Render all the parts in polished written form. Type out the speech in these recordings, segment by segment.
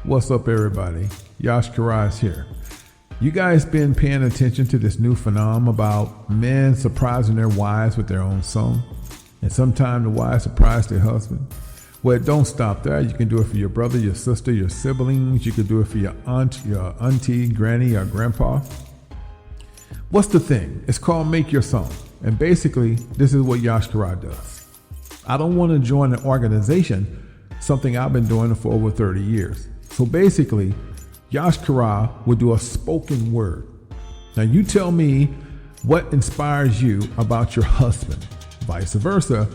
What's up, everybody? Yash Karaz here. You guys been paying attention to this new phenomenon about men surprising their wives with their own song? And sometimes the wives surprise their husband? Well, don't stop there. You can do it for your brother, your sister, your siblings. You can do it for your aunt, your auntie, granny, or grandpa. What's the thing? It's called Make Your Song. And basically, this is what Yash Karaz does. I don't want to join an organization, something I've been doing for over 30 years. So basically, Yash Karaz will do a spoken word. Now you tell me what inspires you about your husband. Vice versa,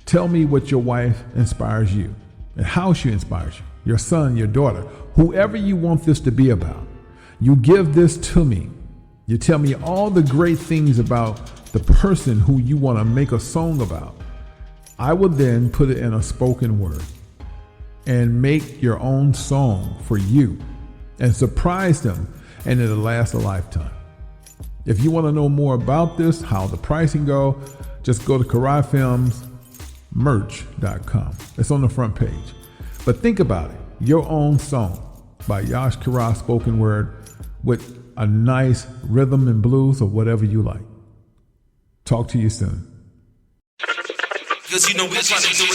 tell me what your wife inspires you and how she inspires you. Your son, your daughter, whoever you want this to be about. You give this to me. You tell me all the great things about the person who you want to make a song about. I will then put it in a spoken word and make your own song for you and surprise them, and it'll last a lifetime. If you want to know more about this, how the pricing go, just go to KarazFilmsMerch.com. It's on the front page. But think about it. Your own song by Yash Karaz, spoken word, with a nice rhythm and blues or whatever you like. Talk to you soon. Cause you know we're trying to do it.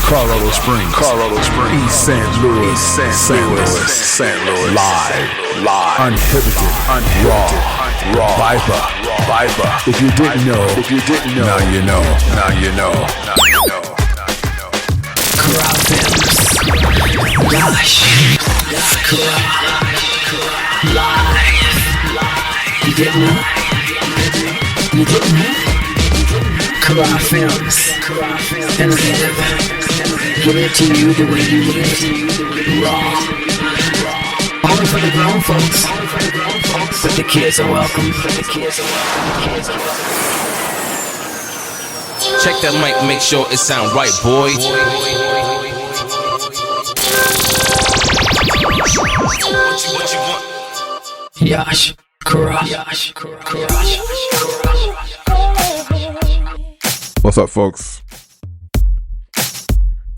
Colorado Springs, East St. Louis, St. Louis, live, uninhibited, raw, Viper. If you didn't know, now you know. Karaz Films, Yash Karaz, live. You didn't know? You didn't know? Karaz Films, innovative. Give it to you the way you need it. Raw. Only for the grown folks. But the kids are welcome. Check that mic, make sure it sound right, boys. What you want? Yash Karaz. What's up, folks?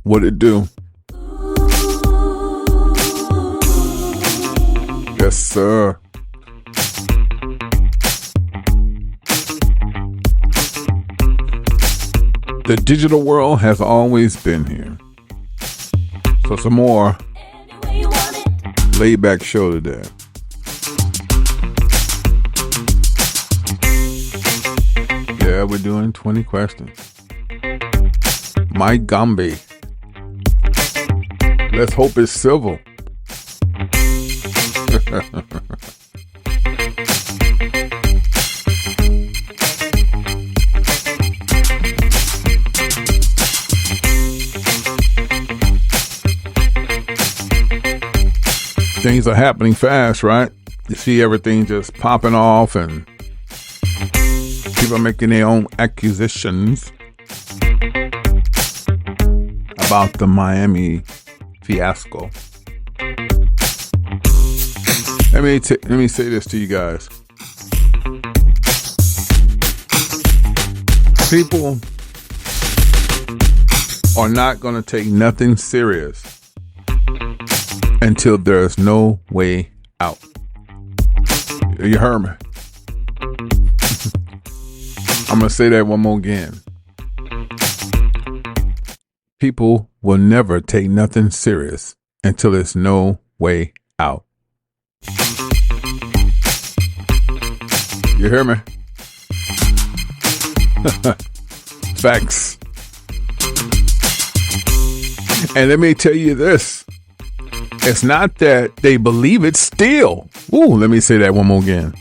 What it do? Yes, sir. The digital world has always been here. So some more laid back show today. Yeah, we're doing 20 questions. Mike Gombe. Let's hope it's civil. Things are happening fast, right? You see everything just popping off and people are making their own accusations about the Miami fiasco. Let me say this to you guys. People are not going to take nothing serious until there's no way out. You heard me. I'm going to say that one more again. People will never take nothing serious until there's no way out. You hear me? Facts. And let me tell you this. It's not that they believe it still. Ooh, let me say that one more again.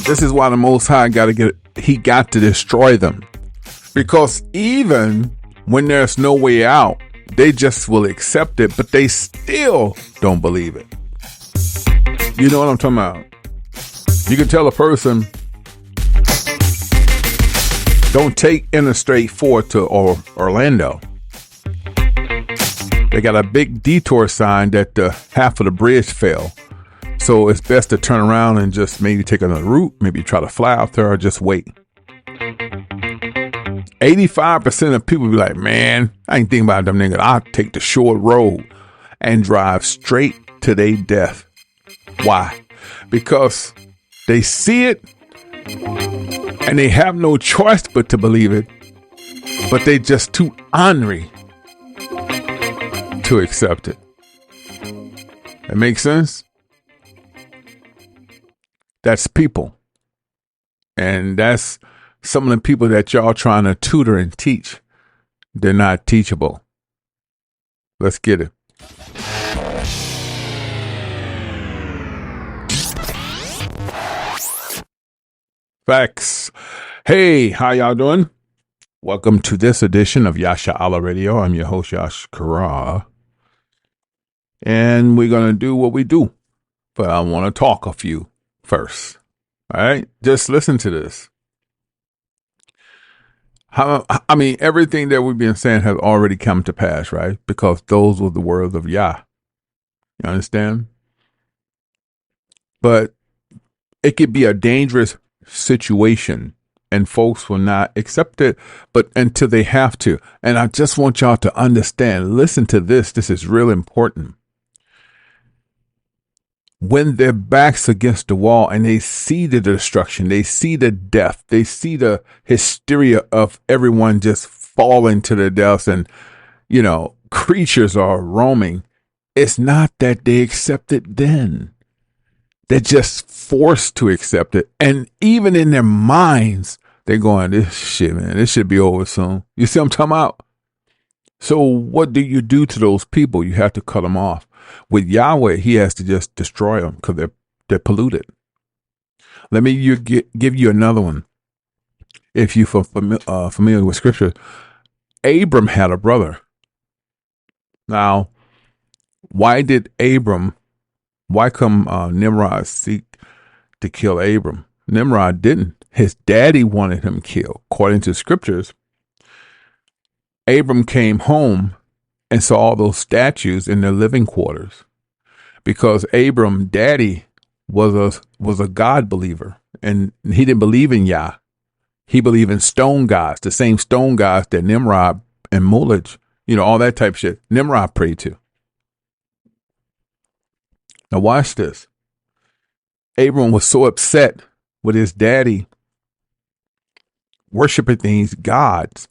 This is why the Most High got to destroy them. Because even when there's no way out, they just will accept it, but they still don't believe it. You know what I'm talking about? You can tell a person, don't take Interstate 4 to Orlando. They got a big detour sign that half of the bridge fell. So it's best to turn around and just maybe take another route, maybe try to fly out there or just wait. 85% of people be like, man, I ain't thinking about them niggas. I'll take the short road and drive straight to their death. Why? Because they see it and they have no choice but to believe it, but they just too ornery to accept it. That makes sense? That's people. And that's some of the people that y'all trying to tutor and teach. They're not teachable. Let's get it. Facts. Hey, how y'all doing? Welcome to this edition of Yasha Allah Radio. I'm your host, Yash Kara. And we're going to do what we do. But I want to talk a few first. All right? Just listen to this. I mean, everything that we've been saying has already come to pass, right? Because those were the words of Yah. You understand? But it could be a dangerous situation and folks will not accept it, but until they have to. And I just want y'all to understand, listen to this. This is real important. When their backs against the wall and they see the destruction, they see the death, they see the hysteria of everyone just falling to their deaths and, you know, creatures are roaming. It's not that they accept it then. They're just forced to accept it. And even in their minds, they're going, this shit, man, this should be over soon. You see what I'm talking about? So what do you do to those people? You have to cut them off. With Yahweh, he has to just destroy them because they're polluted. Let me give you another one. If you're familiar with scripture, Abram had a brother. Now, why come Nimrod seek to kill Abram? Nimrod didn't. His daddy wanted him killed. According to scriptures, Abram came home and saw all those statues in their living quarters because Abram's daddy was a God believer and he didn't believe in Yah. He believed in stone gods, the same stone gods that Nimrod and Molech, you know, all that type of shit, Nimrod prayed to. Now watch this. Abram was so upset with his daddy worshiping these gods.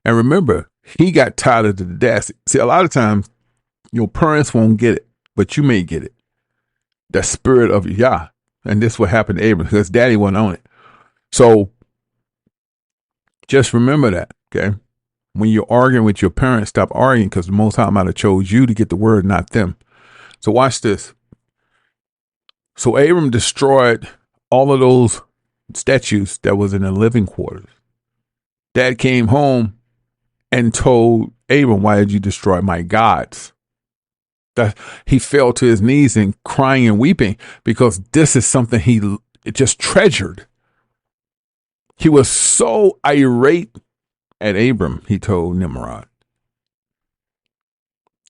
And remember, he got tired of the death. See, a lot of times your parents won't get it, but you may get it. The spirit of Yah. And this what happened to Abram because daddy wasn't on it. So just remember that, okay? When you're arguing with your parents, stop arguing because the Most High might have chose you to get the word, not them. So watch this. So Abram destroyed all of those statues that was in the living quarters. Dad came home and told Abram, why did you destroy my gods? That he fell to his knees and crying and weeping because this is something he just treasured. He was so irate at Abram, he told Nimrod.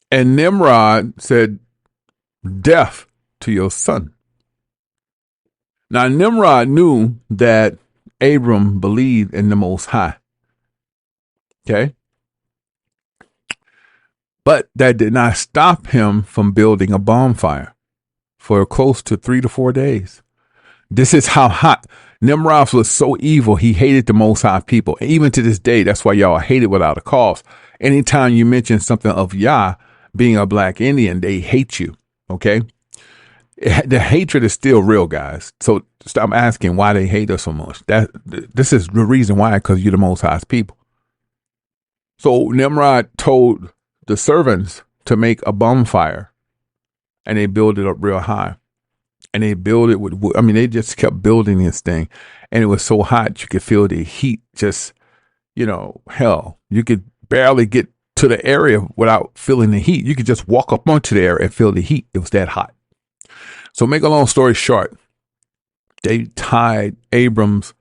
And Nimrod said, death to your son. Now, Nimrod knew that Abram believed in the Most High. Okay? But that did not stop him from building a bonfire for close to 3 to 4 days. This is how hot. Nimrod was so evil, he hated the Most High people. Even to this day, that's why y'all hate it without a cause. Anytime you mention something of Yah being a black Indian, they hate you. Okay? The hatred is still real, guys. So stop asking why they hate us so much. This is the reason why, because you're the Most High's people. So Nimrod told the servants to make a bonfire, and they built it up real high. And they built it with wood. I mean, they just kept building this thing, and it was so hot you could feel the heat. Just, you know, hell, you could barely get to the area without feeling the heat. You could just walk up onto the area and feel the heat. It was that hot. So make a long story short, they tied Abram's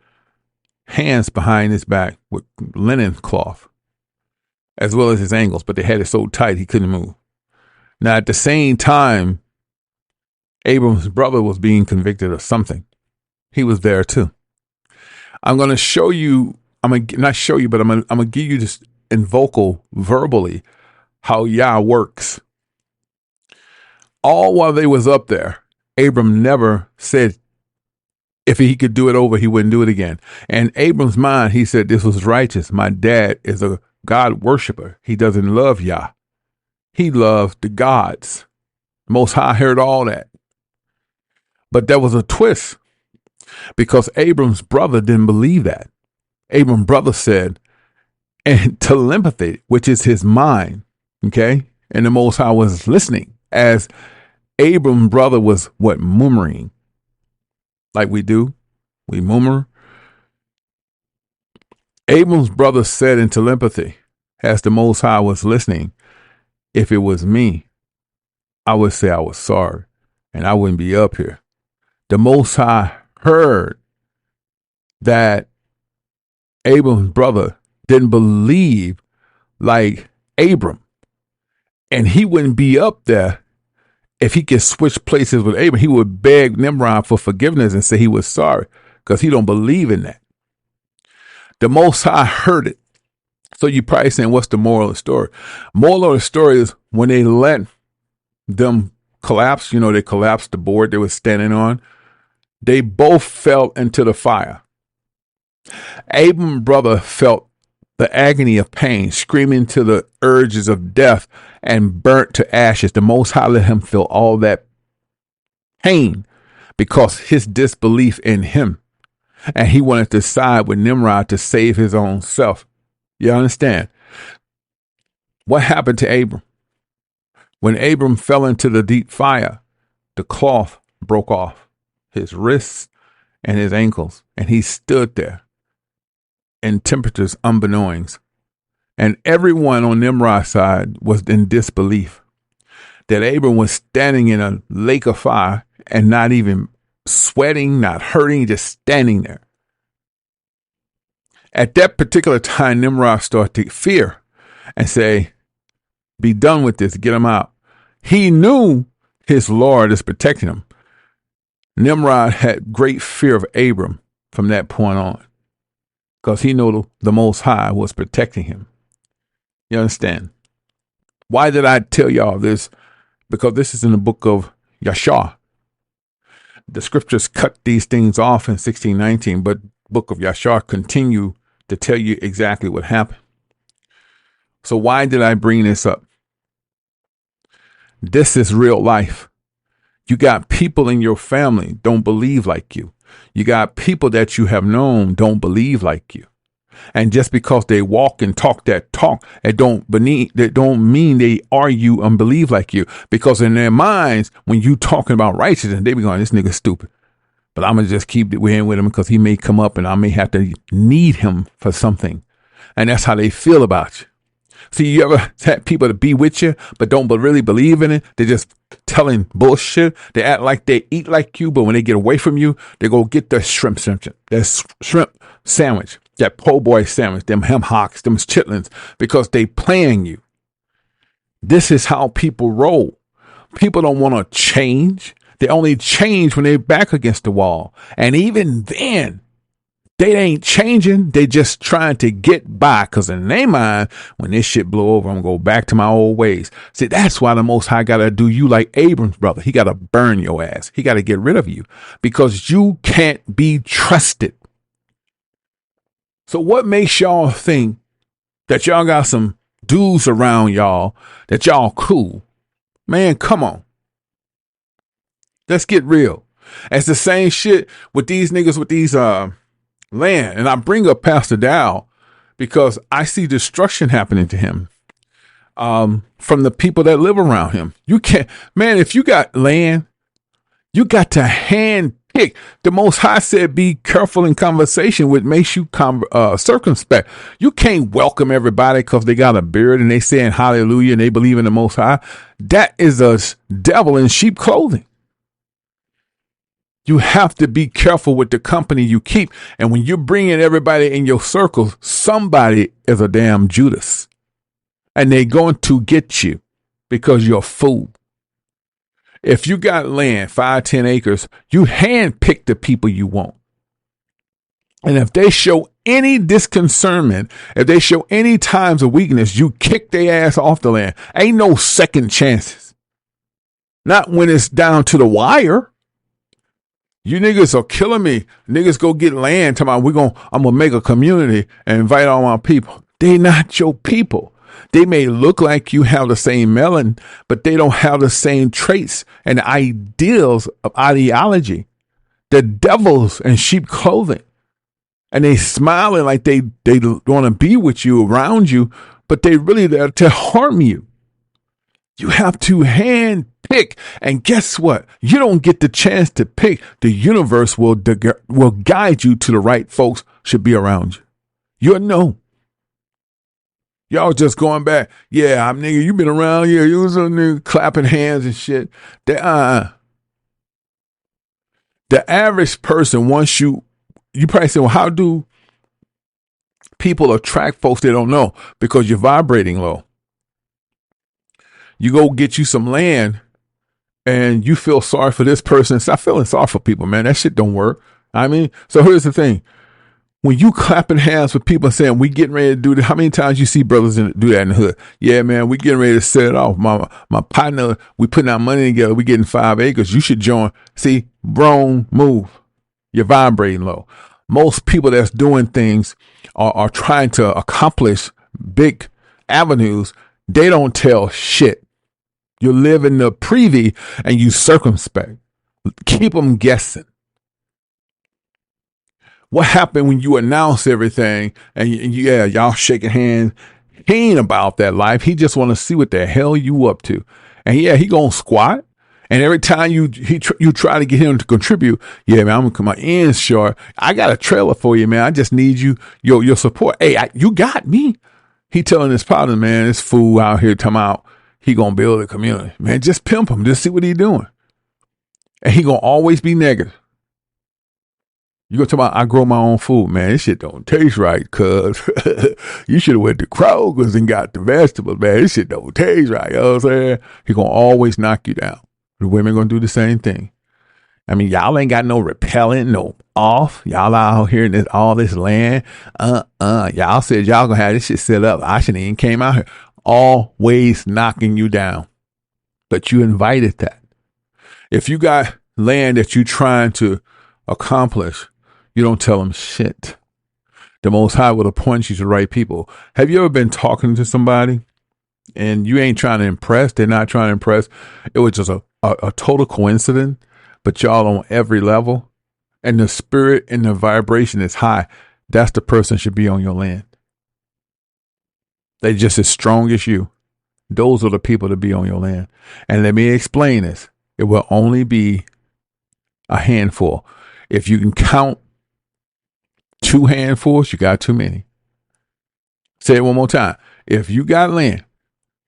hands behind his back with linen cloth, as well as his ankles, but they had it so tight he couldn't move. Now, at the same time, Abram's brother was being convicted of something. He was there too. I'm going to show you I'm going to not show you, but I'm going to give you this in verbally, how Yah works. All while they was up there, Abram never said if he could do it over, he wouldn't do it again. And Abram's mind, he said, this was righteous. My dad is a God worshiper. He doesn't love Yah. He loved the gods. Most High heard all that. But there was a twist, because Abram's brother didn't believe that. Abram's brother said, and telepathy, which is his mind, okay? And the Most High was listening as Abram's brother was murmuring. Like we do. We murmur. Abram's brother said in telepathy, as the Most High was listening, if it was me, I would say I was sorry, and I wouldn't be up here. The Most High heard that Abram's brother didn't believe like Abram, and he wouldn't be up there if he could switch places with Abram. He would beg Nimrod for forgiveness and say he was sorry, because he don't believe in that. The Most High heard it. So you're probably saying, what's the moral of the story? Moral of the story is when they let them collapse, they collapsed the board they were standing on, they both fell into the fire. Abram's brother felt the agony of pain, screaming to the urges of death, and burnt to ashes. The Most High let him feel all that pain because his disbelief in him. And he wanted to side with Nimrod to save his own self. You understand? What happened to Abram? When Abram fell into the deep fire, the cloth broke off his wrists and his ankles, and he stood there in temperatures unbeknownst. And everyone on Nimrod's side was in disbelief that Abram was standing in a lake of fire and not even sweating, not hurting, just standing there. At that particular time, Nimrod started to fear and say, be done with this, get him out. He knew his Lord is protecting him. Nimrod had great fear of Abram from that point on, because he knew the Most High was protecting him. You understand? Why did I tell y'all this? Because this is in the book of Yashar. The scriptures cut these things off in 1619, but book of Yashar continue to tell you exactly what happened. So why did I bring this up? This is real life. You got people in your family don't believe like you. You got people that you have known don't believe like you. And just because they walk and talk that talk, it don't mean they argue and believe like you. Because in their minds, when you talking about righteousness, they be going, this nigga stupid. But I'm going to just keep it with him because he may come up and I may have to need him for something. And that's how they feel about you. See, you ever had people to be with you, but don't really believe in it? They're just telling bullshit. They act like they eat like you, but when they get away from you, they go get their shrimp sandwich, that po' boy sandwich, them hem hocks, them chitlins, because they playing you. This is how people roll. People don't want to change. They only change when they're back against the wall. And even then, they ain't changing. They just trying to get by, because in their mind, when this shit blow over, I'm going to go back to my old ways. See, that's why the Most High got to do you like Abram's brother. He got to burn your ass. He got to get rid of you because you can't be trusted. So what makes y'all think that y'all got some dudes around y'all that y'all cool? Man, come on. Let's get real. It's the same shit with these niggas with these land. And I bring up Pastor Dow because I see destruction happening to him from the people that live around him. You can't, man, if you got land, you got to hand pick. The Most High said, be careful in conversation, which makes you circumspect. You can't welcome everybody because they got a beard and they saying hallelujah and they believe in the Most High. That is a devil in sheep clothing. You have to be careful with the company you keep. And when you're bringing everybody in your circle, somebody is a damn Judas. And they're going to get you because you're a fool. If you got land, 5, 10 acres, you handpick the people you want. And if they show any disconcernment, if they show any times of weakness, you kick their ass off the land. Ain't no second chances. Not when it's down to the wire. You niggas are killing me. Niggas go get land. I'm gonna make a community and invite all my people. They not your people. They may look like you have the same melon, but they don't have the same traits and ideals of ideology. The devils in sheep clothing. And they smiling like they want to be with you, around you, but they really there to harm you. You have to hand pick. And guess what? You don't get the chance to pick. The universe will guide you to the right folks should be around you. You'll know. Y'all just going back. Yeah, I'm nigga, you been around here. You was a nigga clapping hands and shit. The average person, once you probably say, well, how do people attract folks they don't know? Because you're vibrating low. You go get you some land and you feel sorry for this person. Stop feeling sorry for people, man. That shit don't work. I mean, so here's the thing. When you clapping hands with people saying, we getting ready to do this, how many times you see brothers do that in the hood? Yeah, man, we getting ready to set it off. My partner, we putting our money together. We getting 5 acres. You should join. See, wrong move. You're vibrating low. Most people that's doing things are trying to accomplish big avenues. They don't tell shit. You live in the privy and you circumspect. Keep them guessing. What happened when you announce everything and y'all shaking hands? He ain't about that life. He just want to see what the hell you up to. And yeah, he gonna squat. And every time you try to get him to contribute, yeah, man, I'm gonna come my ends short. I got a trailer for you, man. I just need your support. Hey, you got me. He telling his partner, man, this fool out here talking about he gonna build a community. Man, just pimp him. Just see what he doing. And he gonna always be negative. You gonna talk about I grow my own food, man. This shit don't taste right, cuz you should have went to Kroger's and got the vegetables, man. This shit don't taste right. You know what I'm saying? He gonna always knock you down. The women gonna do the same thing. I mean, y'all ain't got no repellent, no off. Y'all out here in all this land. Y'all said y'all gonna have this shit set up. I shouldn't even came out here. Always knocking you down. But you invited that. If you got land that you trying to accomplish, you don't tell them shit. The Most High will appoint you to the right people. Have you ever been talking to somebody and you ain't trying to impress? They're not trying to impress. It was just a total coincidence, but y'all on every level and the spirit and the vibration is high. That's the person should be on your land. They just as strong as you. Those are the people to be on your land. And let me explain this. It will only be a handful. If you can count 2 handfuls, you got too many. Say it one more time. If you got land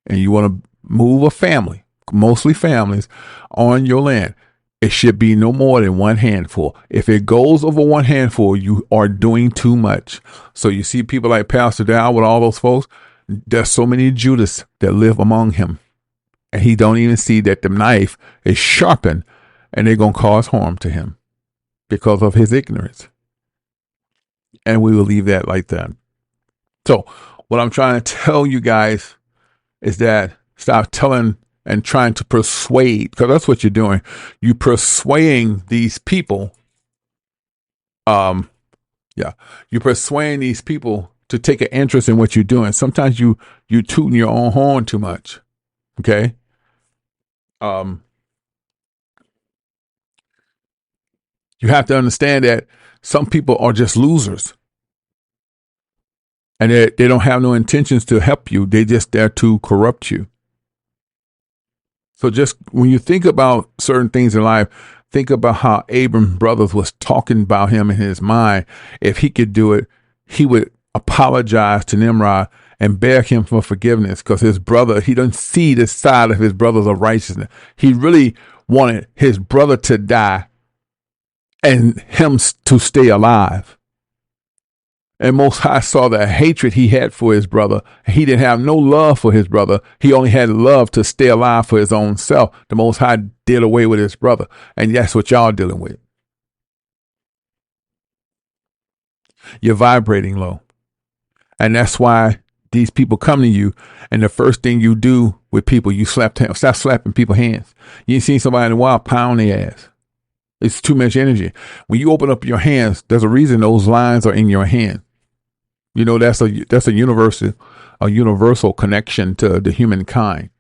and you want to move a family, mostly families, on your land, it should be no more than 1 handful. If it goes over 1 handful, you are doing too much. So you see people like Pastor Dow with all those folks, there's so many Judas that live among him. And he don't even see that the knife is sharpened and they're going to cause harm to him because of his ignorance. And we will leave that like that. So what I'm trying to tell you guys is that stop telling and trying to persuade, because that's what you're doing. You persuading these people. You're persuading these people to take an interest in what you're doing. Sometimes you tooting your own horn too much. Okay. You have to understand that some people are just losers. And they don't have no intentions to help you. They just there to corrupt you. So just when you think about certain things in life, think about how Abram's brothers was talking about him in his mind. If he could do it, he would apologize to Nimrod and beg him for forgiveness, because his brother, he doesn't see the side of his brothers of righteousness. He really wanted his brother to die and him to stay alive. And Most High saw the hatred he had for his brother. He didn't have no love for his brother. He only had love to stay alive for his own self. The Most High did away with his brother. And that's what y'all dealing with. You're vibrating low. And that's why these people come to you, and the first thing you do with people, you stop slapping people's hands. You ain't seen somebody in a while pound their ass. It's too much energy. When you open up your hands, there's a reason those lines are in your hand. You know, that's a universal connection to the humankind.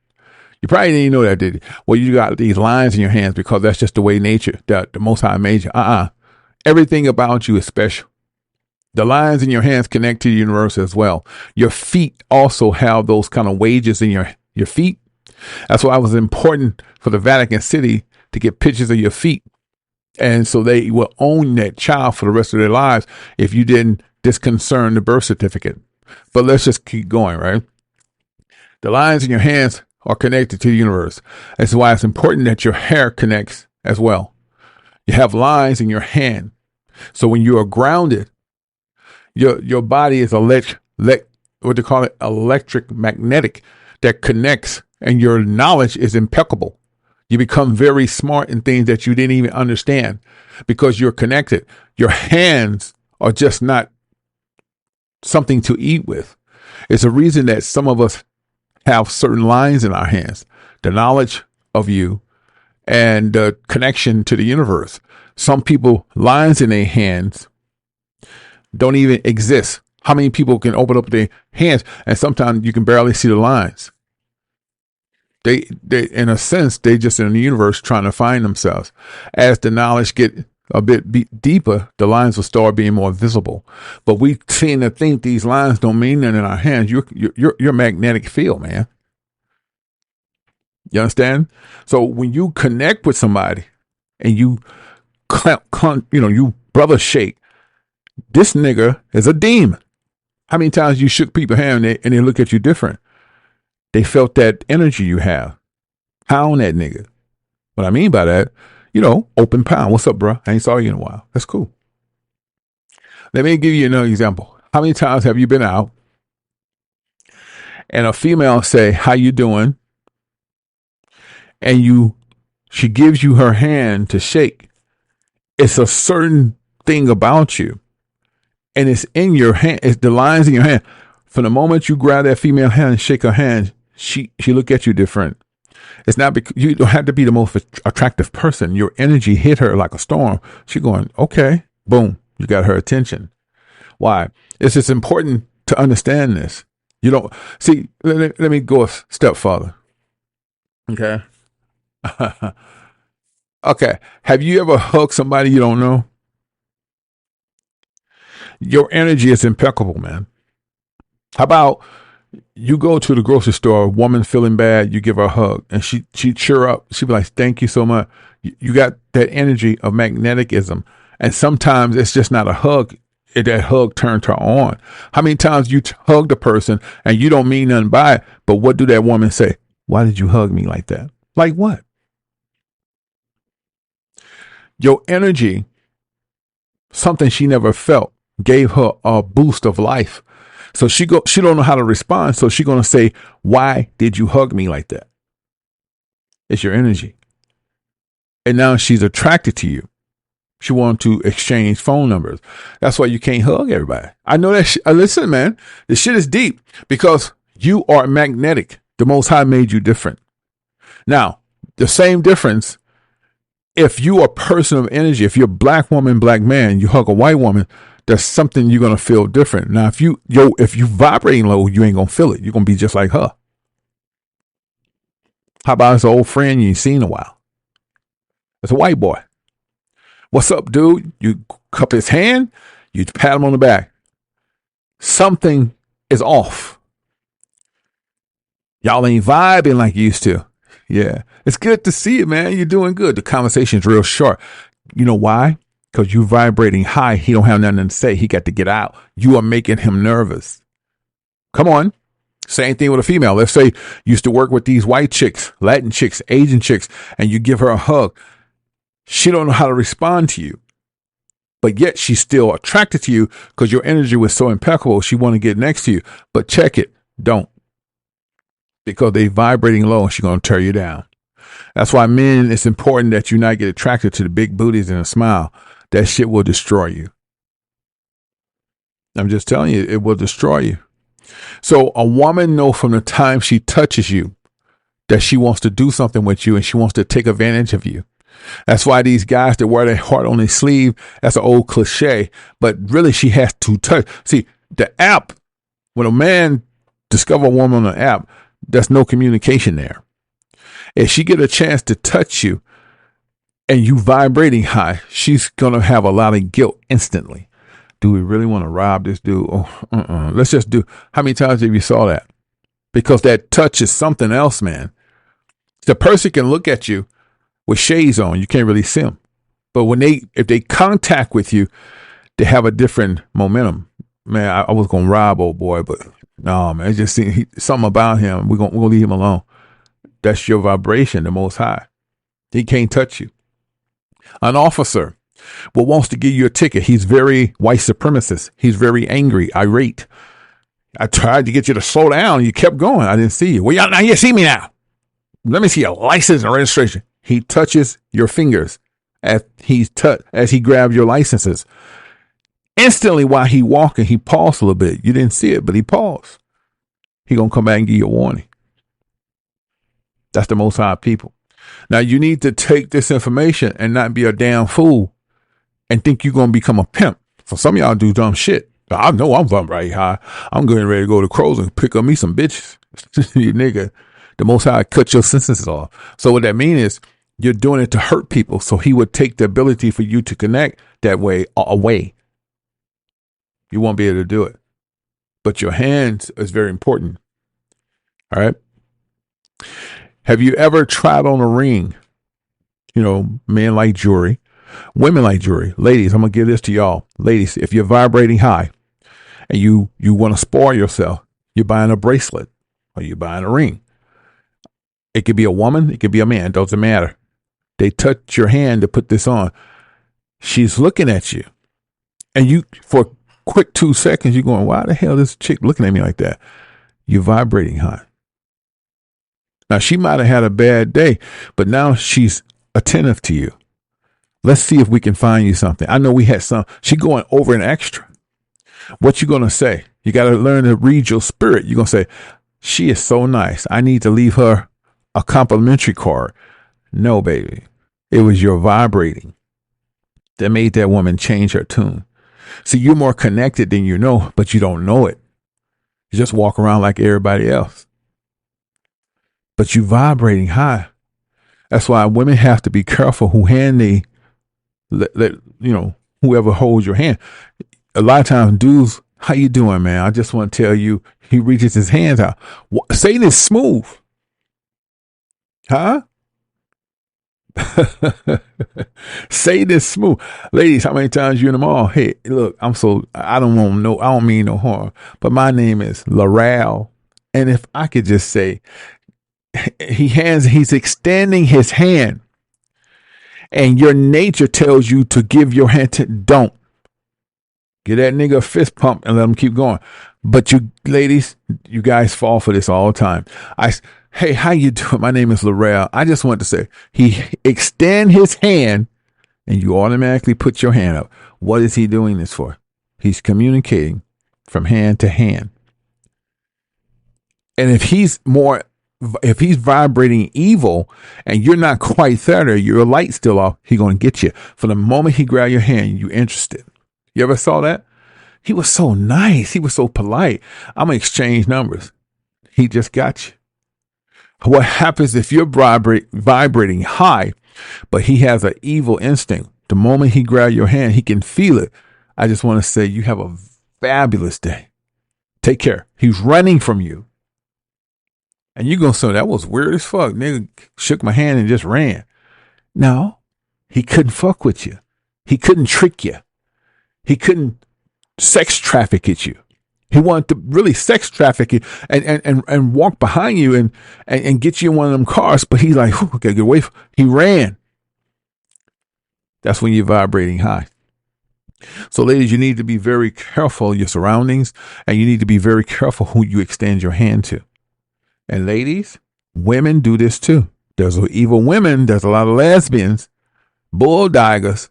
You probably didn't know that, did you? Well, you got these lines in your hands because that's just the way nature, the Most High made you. Everything about you is special. The lines in your hands connect to the universe as well. Your feet also have those kind of wages in your feet. That's why it was important for the Vatican City to get pictures of your feet. And so they will own that child for the rest of their lives if you didn't disconcern the birth certificate. But let's just keep going, right? The lines in your hands are connected to the universe. That's why it's important that your hair connects as well. You have lines in your hand. So when you are grounded, your body is electric magnetic that connects, and your knowledge is impeccable. You become very smart in things that you didn't even understand because you're connected. Your hands are just not something to eat with. It's a reason that some of us have certain lines in our hands, the knowledge of you and the connection to the universe. Some people, lines in their hands don't even exist. How many people can open up their hands and sometimes you can barely see the lines? They, in a sense, they just in the universe trying to find themselves. As the knowledge get a bit deeper, the lines will start being more visible. But we tend to think these lines don't mean nothing in our hands. Your magnetic field, man. You understand? So when you connect with somebody and you you brother shake, this nigga is a demon. How many times you shook people's hand and they look at you different? They felt that energy you have. Pound that nigga. What I mean by that, open pound. What's up, bro? I ain't saw you in a while. That's cool. Let me give you another example. How many times have you been out and a female say, "How you doing?" And she gives you her hand to shake. It's a certain thing about you. And it's in your hand. It's the lines in your hand. From the moment you grab that female hand and shake her hand, she look at you different. It's not because you don't have to be the most attractive person. Your energy hit her like a storm. She going, okay, boom, you got her attention. Why? It's just important to understand this. You don't see. Let me go a step further. Okay. Okay. Have you ever hugged somebody you don't know? Your energy is impeccable, man. How about you go to the grocery store, a woman feeling bad, you give her a hug, and she cheer up. She be like, "Thank you so much." You got that energy of magnetism, and sometimes it's just not a hug. That hug turned her on. How many times you hugged a person and you don't mean nothing by it, but what do that woman say? "Why did you hug me like that?" Like what? Your energy, something she never felt, gave her a boost of life. So she don't know how to respond. So she's going to say, "Why did you hug me like that?" It's your energy. And now she's attracted to you. She wants to exchange phone numbers. That's why you can't hug everybody. I know that. Listen, man, the shit is deep because you are magnetic. The Most High made you different. Now, the same difference, if you are a person of energy, if you're a black woman, black man, you hug a white woman, there's something you're going to feel different. Now, if you vibrating low, you ain't going to feel it. You're going to be just like her. How about it's an old friend you ain't seen in a while? It's a white boy. "What's up, dude?" You cup his hand, you pat him on the back. Something is off. Y'all ain't vibing like you used to. Yeah. It's good to see it, man. You're doing good. The conversation's real short. You know why? Because you vibrating high. He don't have nothing to say. He got to get out. You are making him nervous. Come on. Same thing with a female. Let's say you used to work with these white chicks, Latin chicks, Asian chicks, and you give her a hug. She don't know how to respond to you. But yet she's still attracted to you because your energy was so impeccable. She want to get next to you. But check it. Don't. Because they vibrating low and she's going to tear you down. That's why, men, it's important that you not get attracted to the big booties and a smile. That shit will destroy you. I'm just telling you, it will destroy you. So a woman knows from the time she touches you that she wants to do something with you and she wants to take advantage of you. That's why these guys that wear their heart on their sleeve, that's an old cliche, but really she has to touch. See, the app, when a man discover a woman on an app, there's no communication there. If she get a chance to touch you and you vibrating high, she's going to have a lot of guilt instantly. Do we really want to rob this dude? Oh, let's just do. How many times have you saw that? Because that touch is something else, man. The person can look at you with shades on. You can't really see them. But if they contact with you, they have a different momentum. Man, I was going to rob old boy, but no, man, it's just something about him. We're going to leave him alone. That's your vibration, the Most High. He can't touch you. An officer wants to give you a ticket. He's very white supremacist. He's very angry, irate. I tried to get you to slow down. You kept going. I didn't see you. Well, now you see me now. Let me see your license and registration. He touches your fingers as he grabs your licenses. Instantly, while he walking, he paused a little bit. You didn't see it, but he paused. He gonna come back and give you a warning. That's the Most High people. Now you need to take this information and not be a damn fool and think you're gonna become a pimp. For some of y'all do dumb shit. I know I'm right high. I'm getting ready to go to Kroger and pick up me some bitches. You nigga, the Most High cut your sentences off. So what that means is you're doing it to hurt people. So he would take the ability for you to connect that way away. You won't be able to do it. But your hands is very important. All right. Have you ever tried on a ring? You know, men like jewelry, women like jewelry. Ladies, I'm going to give this to y'all. Ladies, if you're vibrating high and you want to spoil yourself, you're buying a bracelet or you're buying a ring. It could be a woman. It could be a man. It doesn't matter. They touch your hand to put this on. She's looking at you. And you, for a quick 2 seconds, you're going, why the hell is this chick looking at me like that? You're vibrating high. Now, she might have had a bad day, but now she's attentive to you. Let's see if we can find you something. I know we had some. She going over an extra. What you going to say? You got to learn to read your spirit. You're going to say, she is so nice. I need to leave her a complimentary card. No, baby. It was your vibrating that made that woman change her tune. See, you're more connected than you know, but you don't know it. You just walk around like everybody else. But you vibrating high. That's why women have to be careful who hand they let whoever holds your hand. A lot of times dudes, how you doing, man? I just want to tell you, he reaches his hands out. Satan is smooth. Huh? Satan is smooth. Ladies, how many times you in the mall? Hey, look, I don't mean no harm, but my name is Laral. And if I could just say, he's extending his hand and your nature tells you to give your hand to, don't. Give that nigga a fist pump and let him keep going. But you ladies, you guys fall for this all the time. Hey, how you doing? My name is Laurel. I just want to say, he extend his hand and you automatically put your hand up. What is he doing this for? He's communicating from hand to hand. And if he's vibrating evil and you're not quite there, your light's still off, he's going to get you. From the moment he grabbed your hand, you're interested. You ever saw that? He was so nice. He was so polite. I'm going to exchange numbers. He just got you. What happens if you're vibrating high, but he has an evil instinct? The moment he grabs your hand, he can feel it. I just want to say you have a fabulous day. Take care. He's running from you. And you're going to say, that was weird as fuck. Nigga shook my hand and just ran. No, he couldn't fuck with you. He couldn't trick you. He couldn't sex traffic at you. He wanted to really sex traffic you and walk behind you and get you in one of them cars. But he's like, okay, get away. He ran. That's when you're vibrating high. So ladies, you need to be very careful of your surroundings and you need to be very careful who you extend your hand to. And ladies, women do this too. There's evil women. There's a lot of lesbians, bulldaggers.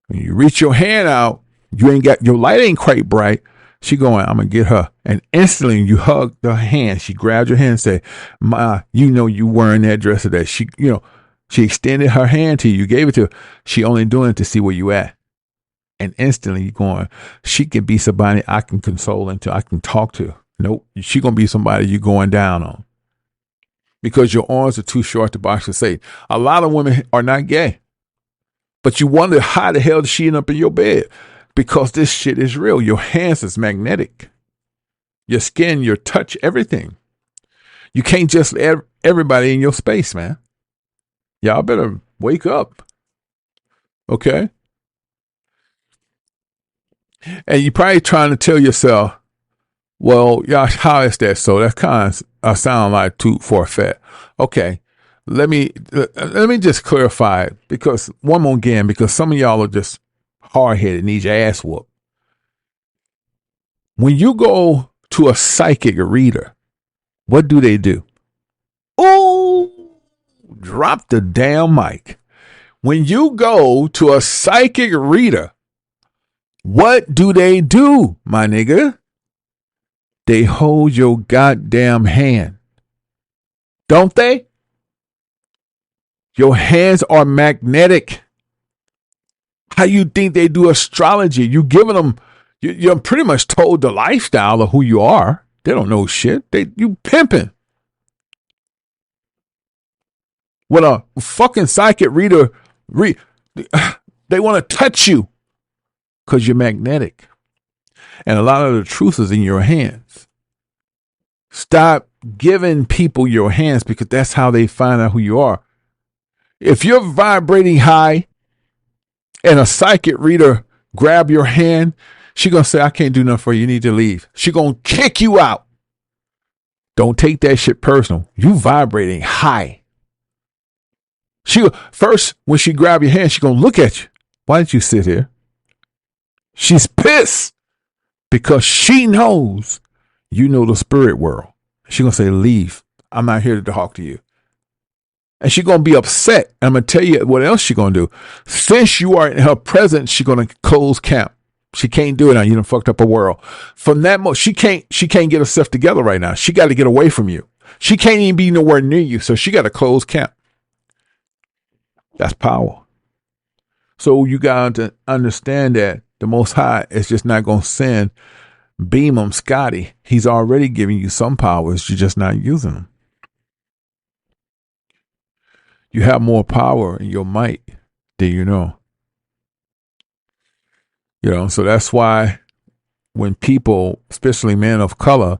When you reach your hand out, You ain't got your light ain't quite bright. She going, I'm gonna get her. And instantly you hug the hand. She grabbed your hand and say, Ma, you know you wearing that dress today. She, she extended her hand to you. You gave it to her. She only doing it to see where you at. And instantly you're going, she can be somebody I can console until I can talk to. Nope. She gonna be somebody you're going down on. Because your arms are too short to box with Satan. A lot of women are not gay. But you wonder how the hell did she end up in your bed? Because this shit is real. Your hands is magnetic. Your skin, your touch, everything. You can't just let everybody in your space, man. Y'all better wake up. Okay? And you're probably trying to tell yourself, well, y'all, how is that so? That kind of sound like too far-fetched. Okay. Let me just clarify it because one more again, because some of y'all are just hard-headed, need your ass whooped. When you go to a psychic reader, what do? Oh, drop the damn mic. When you go to a psychic reader, what do, my nigga? They hold your goddamn hand. Don't they? Your hands are magnetic. How you think they do astrology? You giving them, you're pretty much told the lifestyle of who you are. They don't know shit. You pimping. When a fucking psychic reader, they want to touch you because you're magnetic. And a lot of the truth is in your hands. Stop giving people your hands because that's how they find out who you are. If you're vibrating high and a psychic reader grab your hand, she going to say, I can't do nothing for you. You need to leave. She going to kick you out. Don't take that shit personal. You vibrating high. First, when she grab your hand, she going to look at you. Why did you sit here? She's pissed because she knows you know the spirit world. She going to say, leave. I'm not here to talk to you. And she's going to be upset. I'm going to tell you what else she's going to do. Since you are in her presence, she's going to close camp. She can't do it now. You done fucked up her world. From that moment, she can't get herself together right now. She got to get away from you. She can't even be nowhere near you. So she got to close camp. That's power. So you got to understand that the Most High is just not going to send beam him Scotty. He's already giving you some powers. You're just not using them. You have more power in your might than you know. So that's why when people, especially men of color,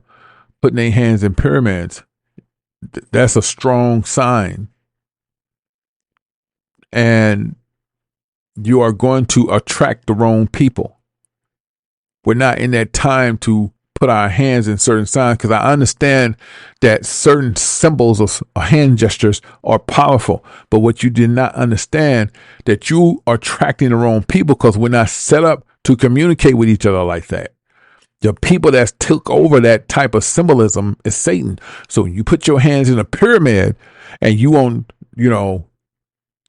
putting their hands in pyramids, that's a strong sign. And you are going to attract the wrong people. We're not in that time to put our hands in certain signs because I understand that certain symbols of hand gestures are powerful. But what you did not understand that you are attracting the wrong people because we're not set up to communicate with each other like that. The people that took over that type of symbolism is Satan. So when you put your hands in a pyramid and you on,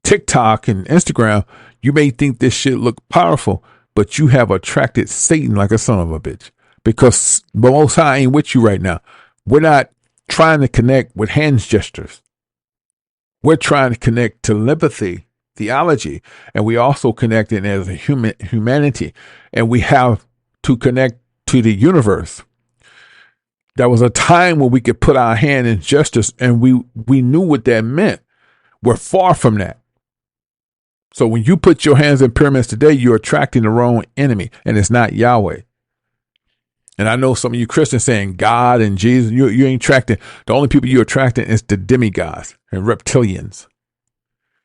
TikTok and Instagram, you may think this shit look powerful, but you have attracted Satan like a son of a bitch because the Most High ain't with you right now. We're not trying to connect with hand gestures. We're trying to connect telepathy, theology, and we also connecting as a humanity, and we have to connect to the universe. There was a time when we could put our hand in justice, and we knew what that meant. We're far from that. So when you put your hands in pyramids today, you're attracting the wrong enemy, and it's not Yahweh. And I know some of you Christians saying God and Jesus, you ain't attracting. The only people you're attracting is the demigods and reptilians.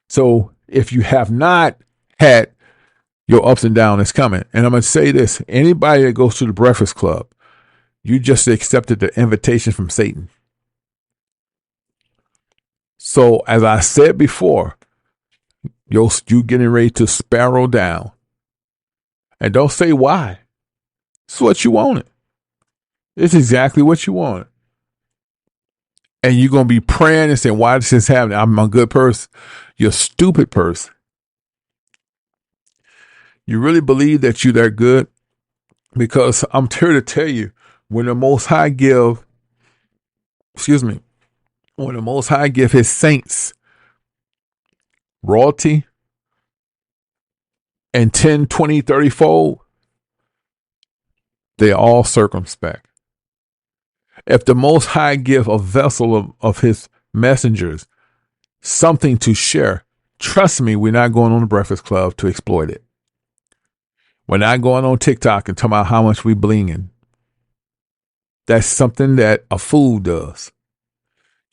So if you have not had your ups and downs, it's coming. And I'm going to say this, anybody that goes to the Breakfast Club, you just accepted the invitation from Satan. So as I said before, you getting ready to spiral down. And don't say why. It's what you wanted. It's exactly what you wanted. And you're going to be praying and saying, why is this happening? I'm a good person. You're a stupid person. You really believe that you're that good? Because I'm here to tell you, when the Most High give his saints royalty and 10, 20, 30 fold, they're all circumspect. If the Most High give a vessel of his messengers something to share, trust me, we're not going on the Breakfast Club to exploit it. We're not going on TikTok and talking about how much we blinging. That's something that a fool does.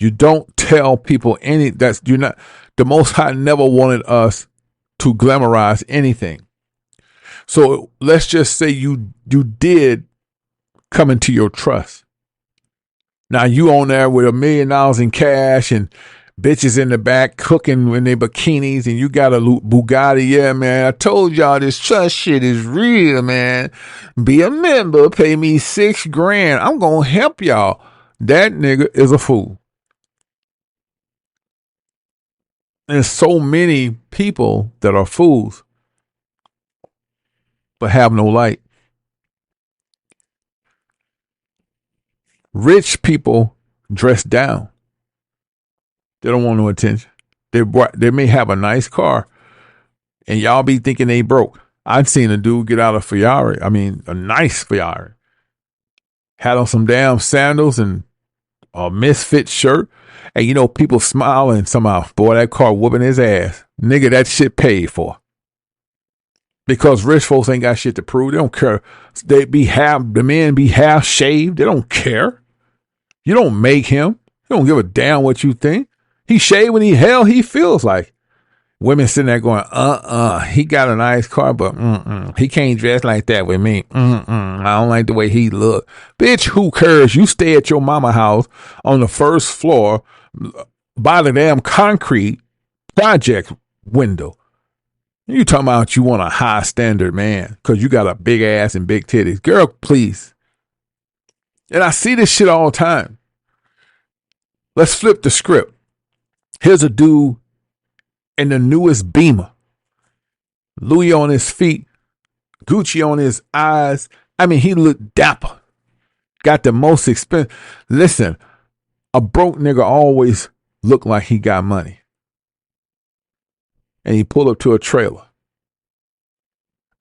You don't tell people the Most High never wanted us to glamorize anything. So let's just say you did come into your trust. Now you on there with $1 million in cash and bitches in the back cooking in their bikinis, and you got a Bugatti. Yeah, man, I told y'all this trust shit is real, man. Be a member, pay me $6,000. I'm gonna help y'all. That nigga is a fool. There's so many people that are fools, but have no light. Rich people dress down. They don't want no attention. They may have a nice car, and y'all be thinking they broke. I've seen a dude get out of Ferrari. I mean, a nice Ferrari. Had on some damn sandals and a misfit shirt. And you know, people smiling somehow. Boy, that car whooping his ass. Nigga, that shit paid for. Because rich folks ain't got shit to prove. They don't care. The men be half shaved. They don't care. You don't make him. You don't give a damn what you think. He shaved when he feels like. Women sitting there going, he got a nice car, but he can't dress like that with me. I don't like the way he look. Bitch, who cares? You stay at your mama house on the first floor by the damn concrete project window. You talking about you want a high standard man because you got a big ass and big titties. Girl, please. And I see this shit all the time. Let's flip the script. Here's a dude in the newest Beamer. Louis on his feet. Gucci on his eyes. I mean, he looked dapper. Got the most expensive. Listen, a broke nigga always look like he got money. And he pull up to a trailer.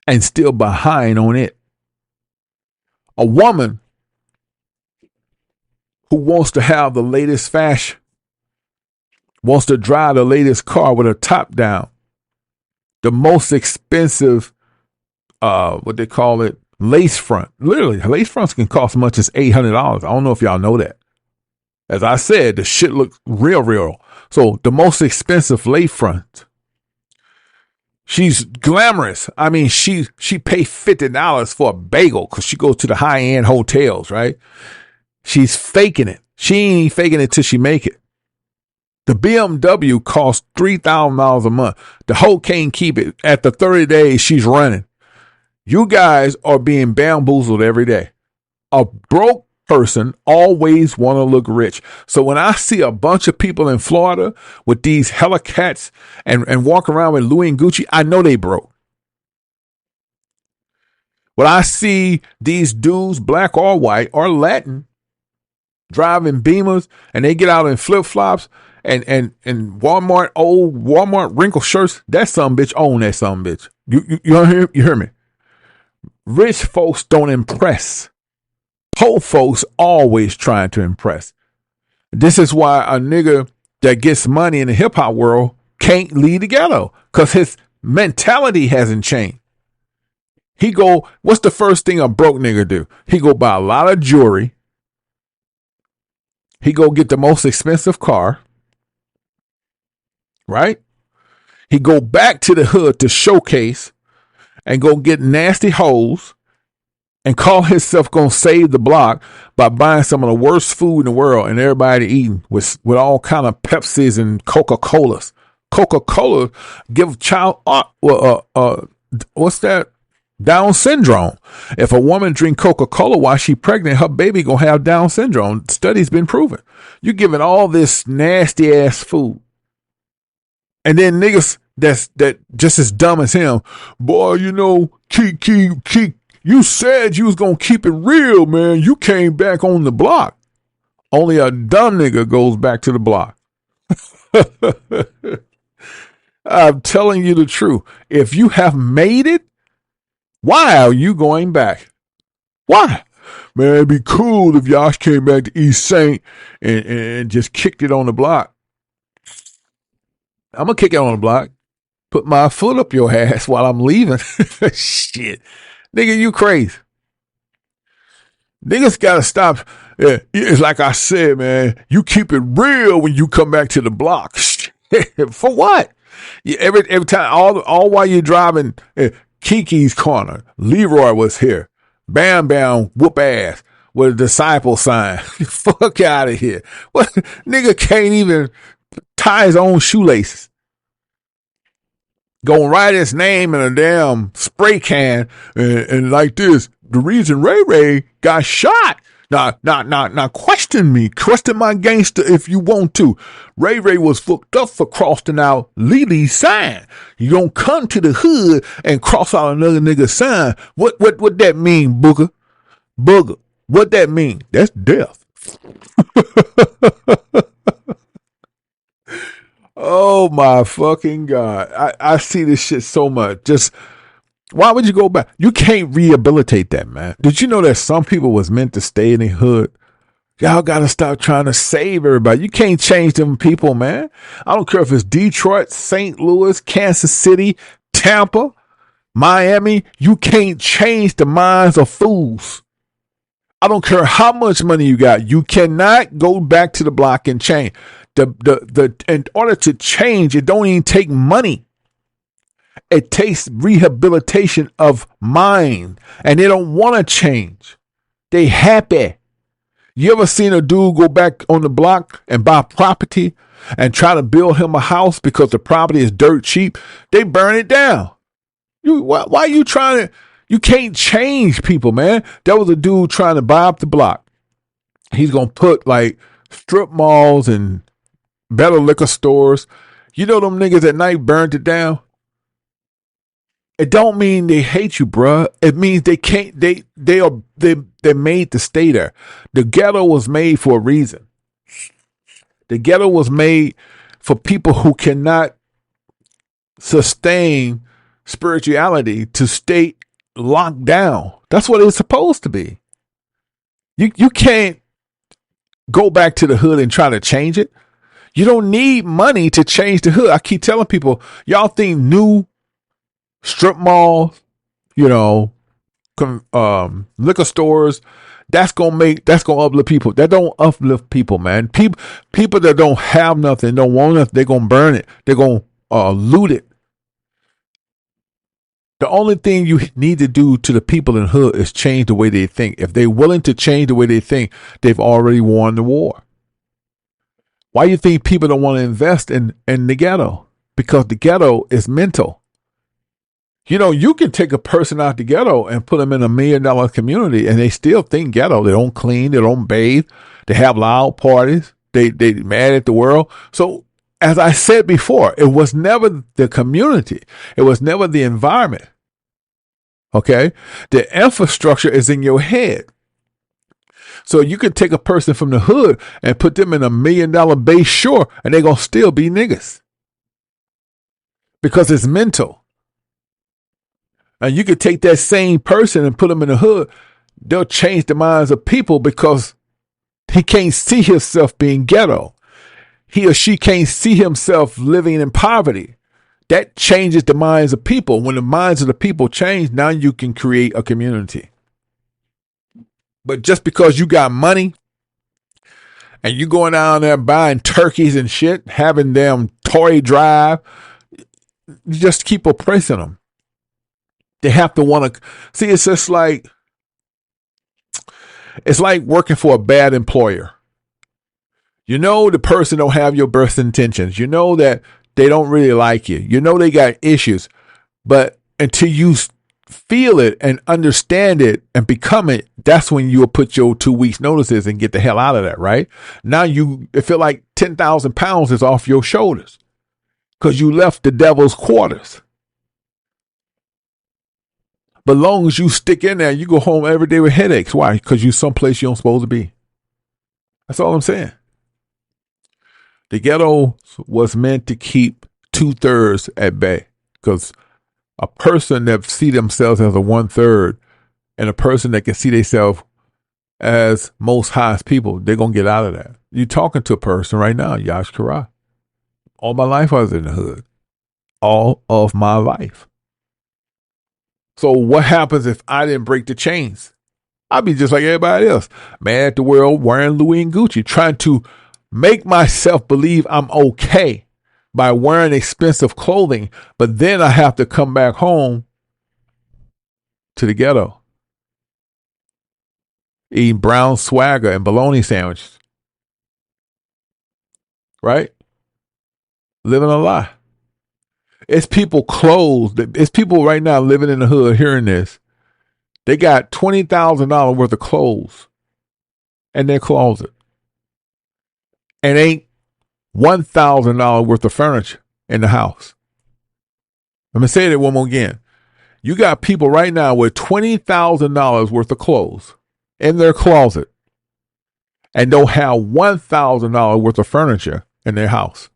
And still behind on it. A woman who wants to have the latest fashion, wants to drive the latest car with a top down, the most expensive, what they call it, lace front. Literally, lace fronts can cost as much as $800. I don't know if y'all know that. As I said, the shit looks real. So the most expensive lace front. She's glamorous. I mean, she paid $50 for a bagel because she goes to the high-end hotels, right? She's faking it. She ain't faking it till she make it. The BMW costs $3,000 a month. The hoe can't keep it. At the 30 days, she's running. You guys are being bamboozled every day. A broke person always want to look rich. So when I see a bunch of people in Florida with these Hellcats and walk around with Louis and Gucci, I know they broke. When I see these dudes, black or white or Latin, driving Beamers and they get out in flip-flops and Walmart, old Walmart wrinkle shirts, that some bitch own that some bitch. You hear me? Rich folks don't impress. Poor folks always trying to impress. This is why a nigga that gets money in the hip hop world can't leave the ghetto, because his mentality hasn't changed. What's the first thing a broke nigga do? He go buy a lot of jewelry. He go get the most expensive car. Right? He go back to the hood to showcase and go get nasty hoes and call himself gonna save the block by buying some of the worst food in the world and everybody eating with all kind of Pepsis and Coca-Colas. Coca-Cola give child what's that? Down syndrome. If a woman drink Coca-Cola while she pregnant, her baby gonna have Down syndrome. Studies been proven. You giving all this nasty ass food. And then niggas that just as dumb as him, boy, you know, You said you was gonna keep it real, man. You came back on the block. Only a dumb nigga goes back to the block. I'm telling you the truth. If you have made it, why are you going back? Why? Man, it'd be cool if Yash came back to East Saint and just kicked it on the block. I'm going to kick it on the block. Put my foot up your ass while I'm leaving. Shit. Nigga, you crazy. Niggas got to stop. Yeah, it's like I said, man. You keep it real when you come back to the block. For what? Every time, all while you're driving Kiki's Corner, Leroy was here. Bam Bam whoop ass with a disciple sign. Fuck out of here. What nigga can't even tie his own shoelaces. Gonna write his name in a damn spray can and like this. The reason Ray Ray got shot. Now, question me. Question my gangster if you want to. Ray Ray was fucked up for crossing out Lily's sign. You don't come to the hood and cross out another nigga's sign. What that mean, Booger? Booger. What that mean? That's death. Oh my fucking God. I see this shit so much. Just why would you go back? You can't rehabilitate that, man. Did you know that some people was meant to stay in the hood? Y'all got to stop trying to save everybody. You can't change them people, man. I don't care if it's Detroit, St. Louis, Kansas City, Tampa, Miami. You can't change the minds of fools. I don't care how much money you got. You cannot go back to the block and change. In order to change, it don't even take money. It takes rehabilitation of mind, and they don't want to change. They happy. You ever seen a dude go back on the block and buy property and try to build him a house because the property is dirt cheap? They burn it down. Why are you trying to? You can't change people, man. There was a dude trying to buy up the block. He's gonna put like strip malls and better liquor stores. You know them niggas at night burned it down. It don't mean they hate you, bruh. It means they can't. They're made to stay there. The ghetto was made for a reason. The ghetto was made for people who cannot sustain spirituality to stay locked down. That's what it's supposed to be. You can't go back to the hood and try to change it. You don't need money to change the hood. I keep telling people, y'all think new strip malls, liquor stores, that's gonna uplift people. That don't uplift people, man. People that don't have nothing, don't want nothing, they're gonna burn it. They're gonna loot it. The only thing you need to do to the people in the hood is change the way they think. If they're willing to change the way they think, they've already won the war. Why do you think people don't want to invest in the ghetto? Because the ghetto is mental. You can take a person out the ghetto and put them in $1 million community and they still think ghetto. They don't clean. They don't bathe. They have loud parties. They mad at the world. So as I said before, it was never the community. It was never the environment. Okay. The infrastructure is in your head. So you can take a person from the hood and put them in $1 million base shore and they're going to still be niggas. Because it's mental. And you could take that same person and put them in the hood. They'll change the minds of people because he can't see himself being ghetto. He or she can't see himself living in poverty. That changes the minds of people. When the minds of the people change, now you can create a community. But just because you got money and you going down there buying turkeys and shit, having them toy drive, you just keep oppressing them. They have to want to see. It's just like working for a bad employer. The person don't have your best intentions. That they don't really like you. They got issues, but until you feel it and understand it and become it, that's when you'll put your 2 weeks notices and get the hell out of that. Right now, it feel like 10,000 pounds is off your shoulders because you left the devil's quarters. But long as you stick in there, you go home every day with headaches. Why? Because you're someplace you don't supposed to be. That's all I'm saying. The ghetto was meant to keep 2/3 at bay, because a person that see themselves as a 1/3 and a person that can see themselves as most highest people, they're going to get out of that. You're talking to a person right now, Yash Kara. All my life I was in the hood. All of my life. So what happens if I didn't break the chains? I'd be just like everybody else, mad at the world, wearing Louis and Gucci, trying to make myself believe I'm okay by wearing expensive clothing, but then I have to come back home to the ghetto, eating brown swagger and bologna sandwiches, right? Living a lie. It's people clothes. It's people right now living in the hood hearing this. They got $20,000 worth of clothes in their closet and ain't $1,000 worth of furniture in the house. Let me say that one more again. You got people right now with $20,000 worth of clothes in their closet and don't have $1,000 worth of furniture in their house.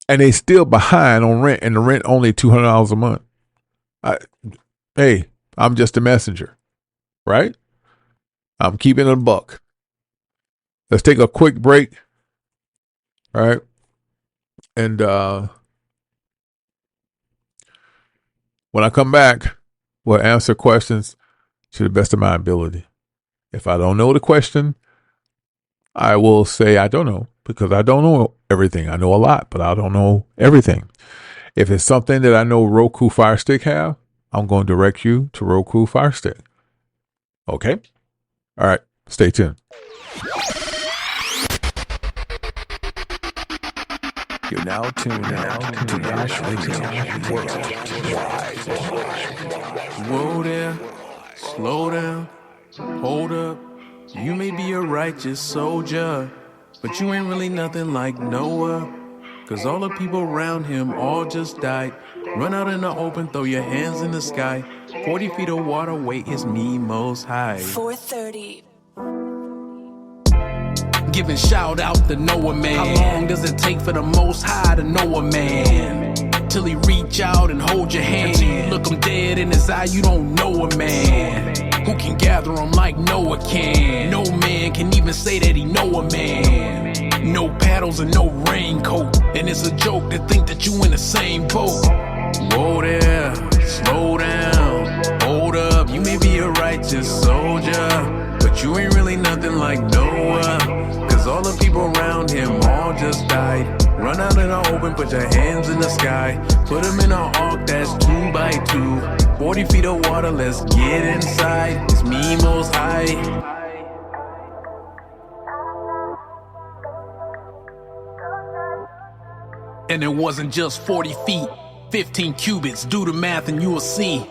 And they still behind on rent, and the rent only $200 a month. Hey, I'm just a messenger, right? I'm keeping it a buck. Let's take a quick break, right? And when I come back, we'll answer questions to the best of my ability. If I don't know the question, I will say I don't know, because I don't know everything. I know a lot, but I don't know everything. If it's something that I know Roku Fire Stick have, I'm going to direct you to Roku Fire Stick. Okay? All right. Stay tuned. You're now tuned in to Yash Radio Worldwide. Whoa there, slow down, hold up. You may be a righteous soldier, but you ain't really nothing like Noah. Cause all the people around him all just died. Run out in the open, throw your hands in the sky. 40 feet of water, weight is me most high. 4:30. Giving shout out to Noah man. How long does it take for the most high to know a man? Till he reach out and hold your hand. Until you look him dead in his eye, you don't know a man who can gather him like Noah can. No man can even say that he know a man. No paddles and no raincoat, and it's a joke to think that you in the same boat. Whoa there, slow down, hold up. You may be a righteous soldier, but you ain't really nothing like Noah. Cause all the people around him all just died. Run out in the open, put your hands in the sky. Put them in an ark that's 2x2. 40 feet of water, let's get inside. It's me most high. And it wasn't just 40 feet, 15 cubits. Do the math and you will see.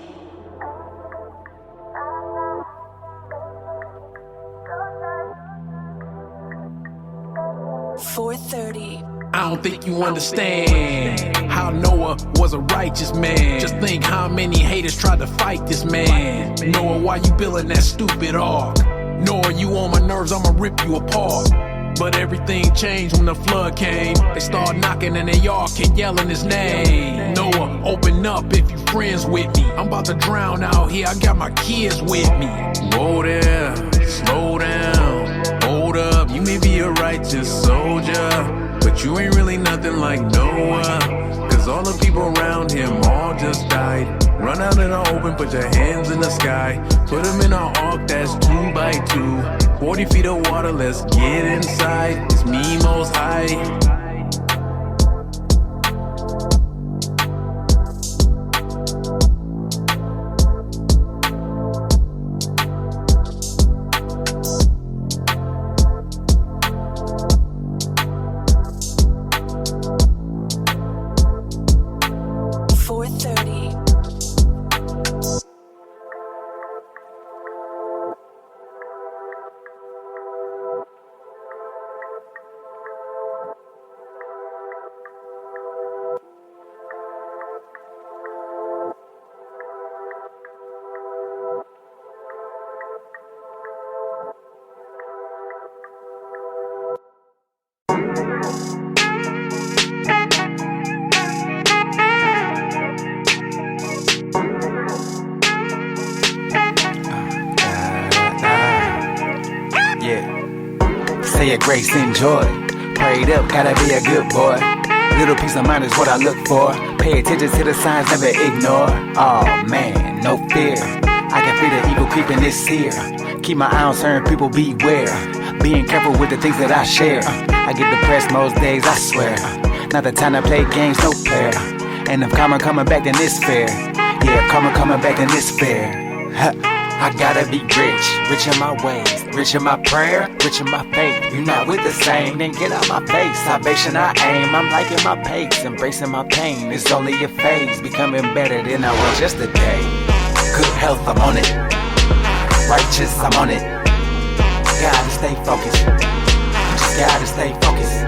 I don't think you understand how Noah was a righteous man. Just think how many haters tried to fight this man. Noah, why you building that stupid ark? Noah, you on my nerves, I'ma rip you apart. But everything changed when the flood came. They started knocking and they all kept yelling his name. Noah, open up if you friends with me. I'm about to drown out here, I got my kids with me. Whoa there, slow down, hold up. You may be a righteous soldier, but you ain't really nothing like Noah. Cause all the people around him all just died. Run out in the open, put your hands in the sky. Put them in an ark that's 2x2. 40 feet of water, let's get inside. It's me most high. say a grace, enjoy. Prayed up, gotta be a good boy. Little peace of mind is what I look for. Pay attention to the signs, never ignore. Oh man, no fear. I can feel the evil creeping this here. Keep my eye on certain people, beware. Being careful with the things that I share. I get depressed most days, I swear. Not the time to play games, no fair. And if karma coming back, then it's fair. Yeah, if karma coming back, then it's fair. I gotta be rich in my ways, rich in my prayer, rich in my faith. You not with the same, then get out my face. Salvation I aim, I'm liking my pace, embracing my pain. It's only a phase, becoming better than I was yesterday. Good health, I'm on it. Righteous, I'm on it. Gotta stay focused. You just gotta stay focused.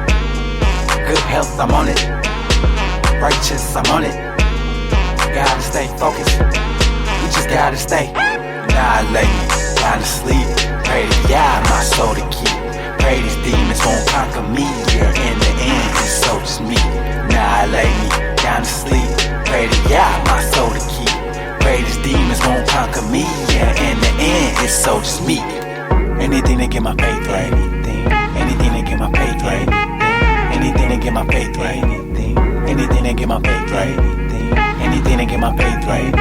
Good health, I'm on it. Righteous, I'm on it. Gotta stay focused. You just gotta stay. Now I lay me down to sleep. Pray to Yah, my soul to keep. Pray these demons won't conquer me. Yeah, in the end, it's so just me. Now I lay me down to sleep. Pray to Yah, my soul to keep. Pray these demons won't conquer me. Yeah, in the end, it's so just me. Anything to get my faith right. Anything to get my faith right. Anything to get my faith right. Anything to get my faith right. Anything to get my faith right.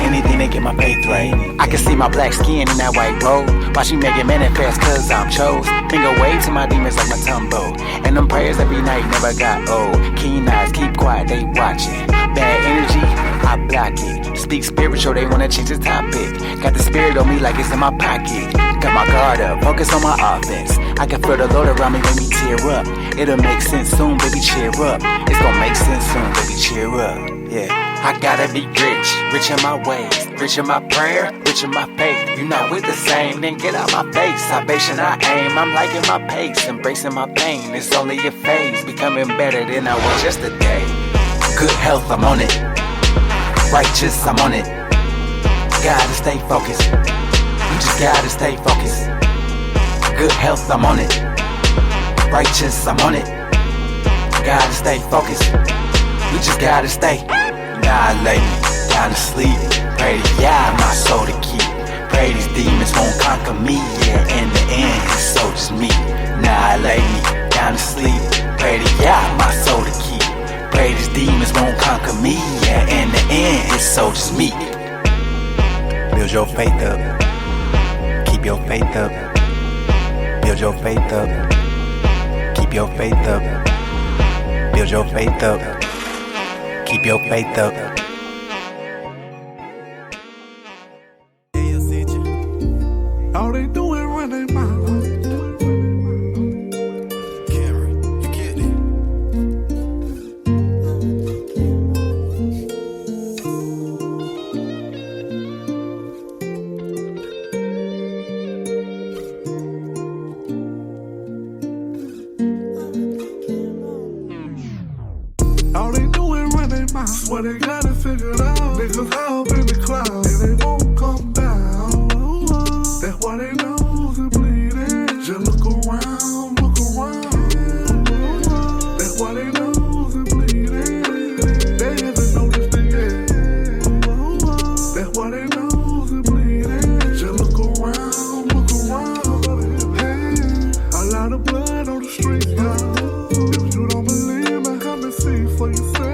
Anything to get my faith right. I can see my black skin in that white robe. Why she make it manifest, cause I'm chose. Finger wave to my demons like my tumbo. And them prayers every night never got old. Keen eyes, keep quiet, they watching. Bad energy, I block it. Speak spiritual, they wanna change the topic. Got the spirit on me like it's in my pocket. Got my guard up, focus on my offense. I can feel the Lord around me, make me tear up. It'll make sense soon, baby, cheer up. It's gonna make sense soon, baby, cheer up. Yeah, I gotta be rich in my ways, rich in my prayer, rich in my faith. You not with the same, then get out my face. Salvation I aim, I'm liking my pace, embracing my pain. It's only a phase, becoming better than I was yesterday. Good health, I'm on it. Righteous, I'm on it. Gotta stay focused. You just gotta stay focused. Good health, I'm on it. Righteous, I'm on it. Gotta stay focused. You just gotta stay. Now I lay me down to sleep. Pray to Yah, my soul to keep. Pray these demons won't conquer me. Yeah, in the end, it's so just me. Now I lay me down to sleep. Pray to Yah, my soul to keep. Pray these demons won't conquer me. Yeah, in the end, it's so just me. Build your faith up. Keep your faith up. Build your faith up. Keep your faith up. Build your faith up. Keep your faith up. All they do is run their mouth. Cameron, you get it. All they do is run their mouth. What they got it figured out. Niggas high up in the clouds and they won't come down. That's why they nose is bleeding. Just look around, look around. That's why they nose is bleeding. They haven't noticed it yet. That's why they nose is bleeding. Just look around, look around. Hey, a lot of blood on the street, y'all. If you don't believe me, come and see for yourself.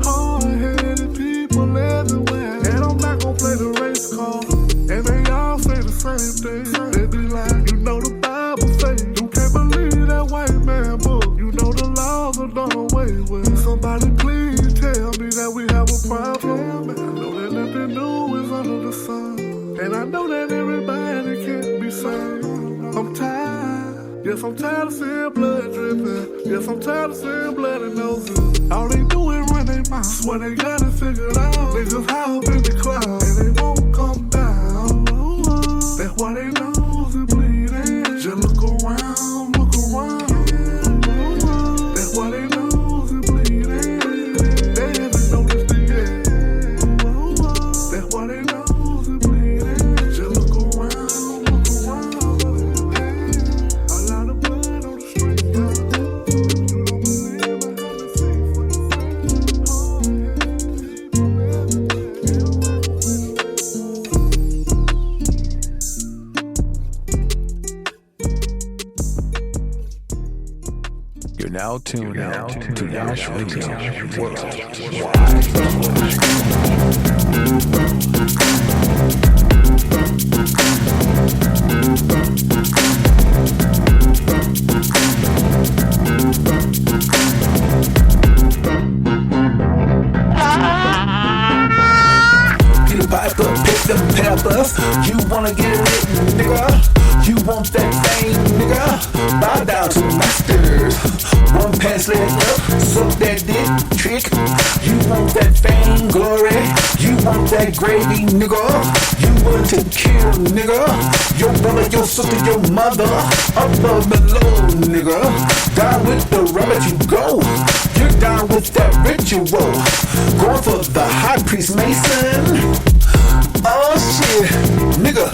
Hard-headed people everywhere. And I'm not gonna play the race card. And they all say the same thing. They be like, you know the Bible say you can't believe that white man book. You know the laws are done away with. Somebody please tell me that we have a problem. I know that nothing new is under the sun. And I know that everybody can't be saved. I'm tired. Yes, I'm tired of seeing blood dripping. Yes, I'm tired of seeing blood and noses. All they do is run their mouth. Swear they got it figured out. They just high up in the clouds and they won't come down. That's why they nose is bleeding. Just look around, look around. That's why they nose is bleeding. They haven't noticed it yet. That's why they nose is bleeding. Just look around, look around. Hey, a lot of blood on the street, y'all. You don't believe I have to see for yourself. Hard-headed people everywhere. now tuned in to Yash Radio Worldwide. Peter Piper, pick them peppers. You wanna get lit, nigga? You want that fame, nigga? Bow down to the masters. One pass leg up, suck that dick, trick. You want that fame, glory? You want that gravy, nigga? You want to kill, nigga? Your brother, your sister, your mother, above, below, nigga. Down with the rabbit you go. You're down with that ritual. Going for the high priest Mason. Oh shit, nigga,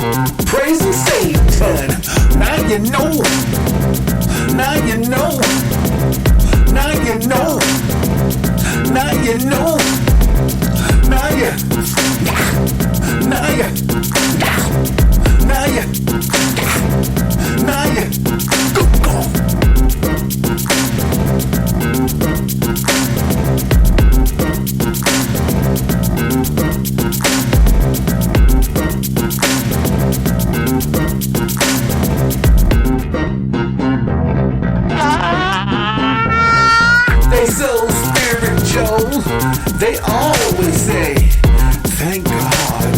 praising Satan. Now you know. Now you know. Now you know. Now you know. Now you. Now you. Now you. Now you. Go. They so spiritual, they always say, thank God.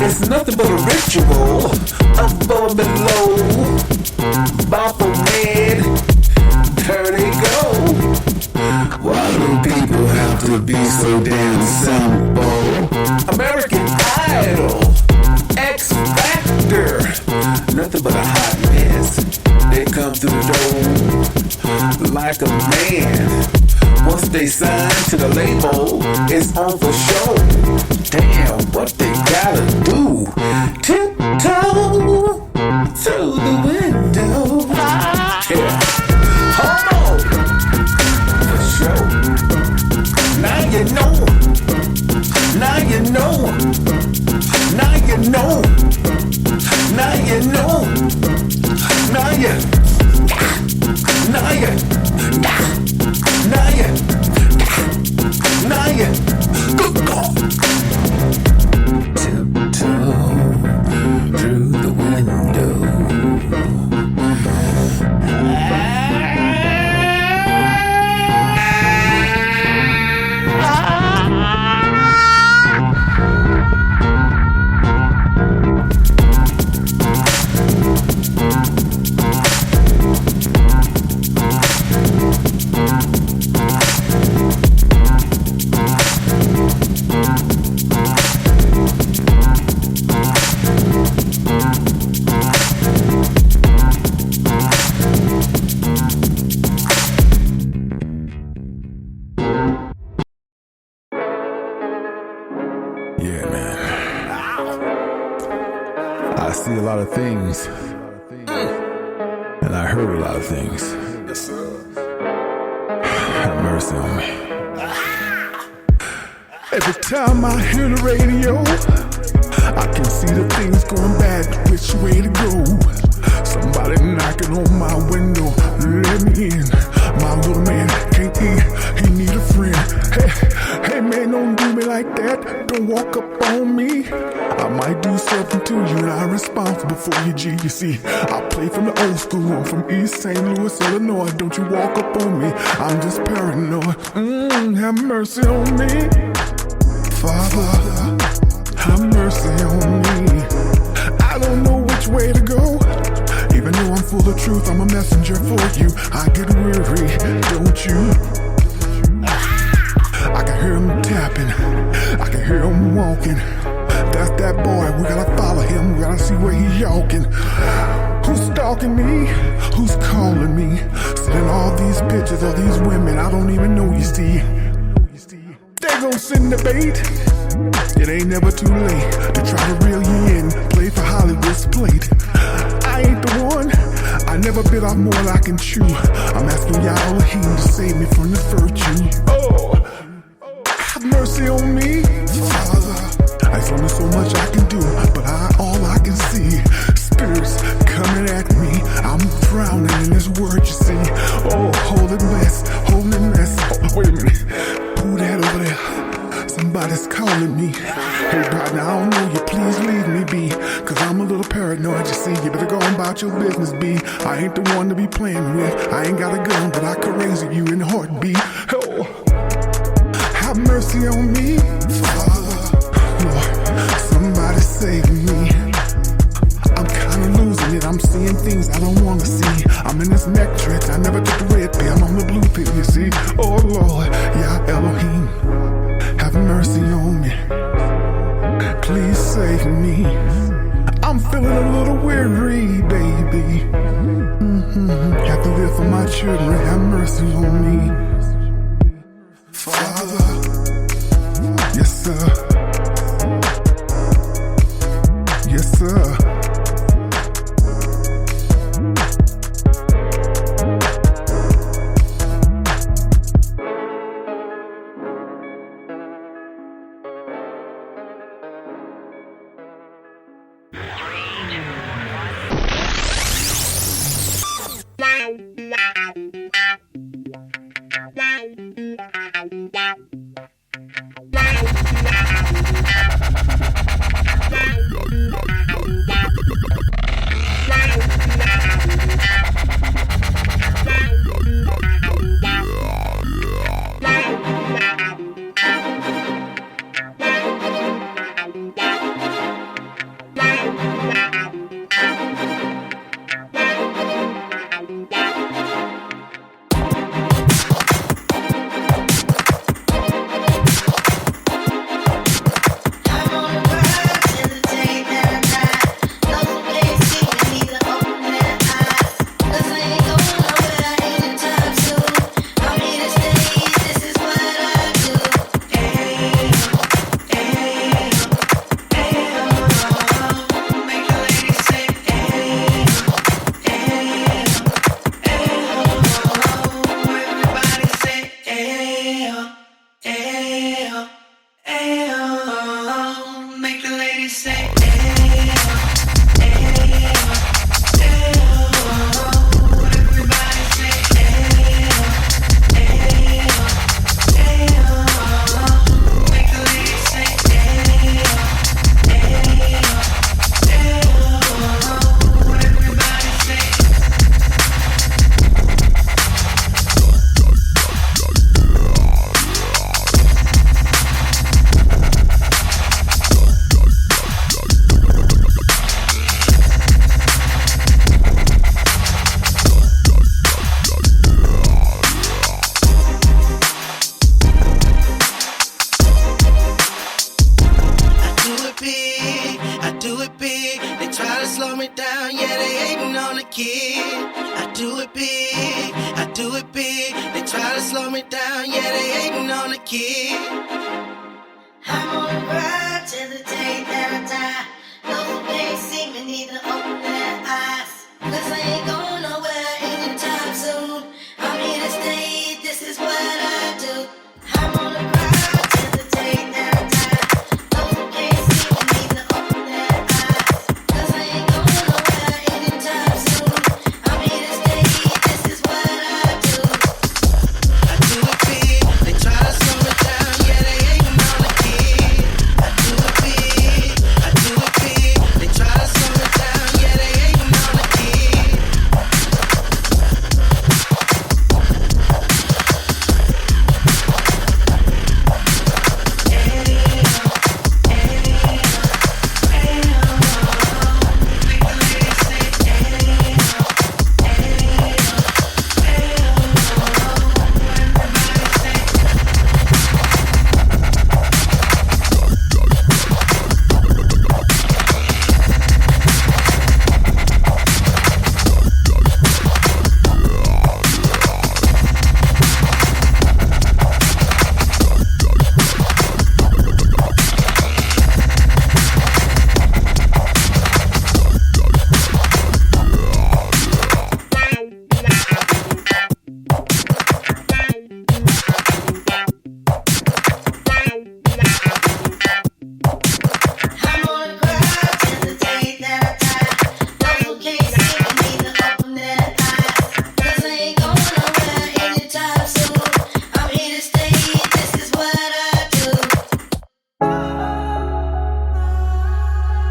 It's nothing but a ritual, above and below, Baphomet, there they go. Why do people have to be so damn simple? American Idol, X Factor, nothing but a hot mess. They come through the door like a man. Once they sign to the label, it's on for show. Damn, what they gotta do? Tiptoe through the window. Yeah, hold on, for sure. Now you know. Now you know. Now you know. Now you know. Now you. Now you. Now you. Now you. Go. Tiptoe through the window. Yeah, man. I see a lot of things, and I heard a lot of things. Have mercy on me. Every time I hear the radio, I can see the things going bad, which way to go. Somebody knocking on my window, let me in. My little man can't eat, he need a friend. Hey man, don't do me like that, don't walk up on me. I might do something to you and I'm responsible for you, G. You see, I play from the old school, I'm from East St. Louis, Illinois. Don't you walk up on me, I'm just paranoid. Have mercy on me. Father, have mercy on me. I don't know which way to go. Even though I'm full of truth, I'm a messenger for you. I get weary, don't you? I can hear him tapping, I can hear him walking. That's that boy, we gotta follow him, we gotta see where he's yawking. Who's stalking me? Who's calling me? Sending all these pictures of these women I don't even know, you see. They gon' send the bait. It ain't never too late to try to reel you in, play for Hollywood's plate. I ain't the one, I never bit off more than I can chew. I'm asking Yah Elohim to save me from this virtue. Oh, have mercy on me, Father. There's only so much I can do, but all I can see, spirits come coming at me. I'm drowning in this word, you see. Oh, holy mess, holy mess. Oh, wait a minute. Who that over there? Somebody's calling me. Hey, partner, I don't know you. Please leave me be. Cause I'm a little paranoid, you see. You better go on about your business, B. I ain't the one to be playing with. I ain't got a gun, but I could raise you in a heartbeat. Oh, have mercy on me, Father. Lord, somebody save me. I'm kinda losing it. I'm seeing things I don't wanna see. I'm in this matrix. I never took the red pill. I'm on the blue pill, you see. Oh Lord, Yah Elohim, have mercy on me. Please save me. I'm feeling a little weary, baby. Have to live for my children. Have mercy on me, Father. Yes, sir. Yes, sir.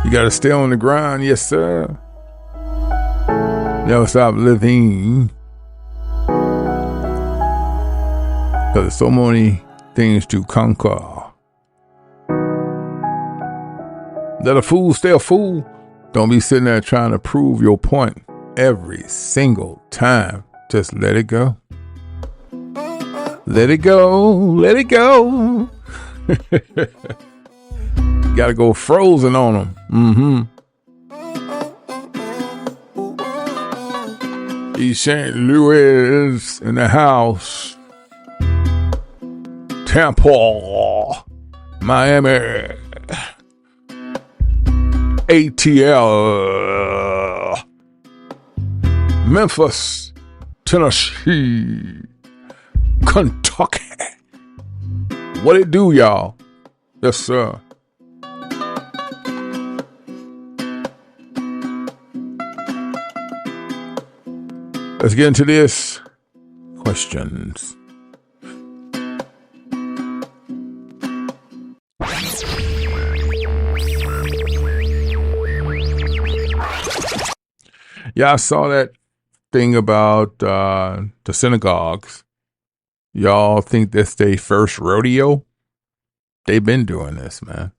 You gotta stay on the grind, yes sir. Never stop living. Cause there's so many things to conquer. Let a fool stay a fool. Don't be sitting there trying to prove your point every single time. Just let it go. Let it go. Let it go. Gotta go frozen on them. East St. Louis in the house. Tampa. Miami. ATL. Memphis. Tennessee. Kentucky. What it do, y'all? Yes, sir. Let's get into this. Questions. Yeah, I saw that thing about the synagogues. Y'all think that's their first rodeo? They've been doing this, man.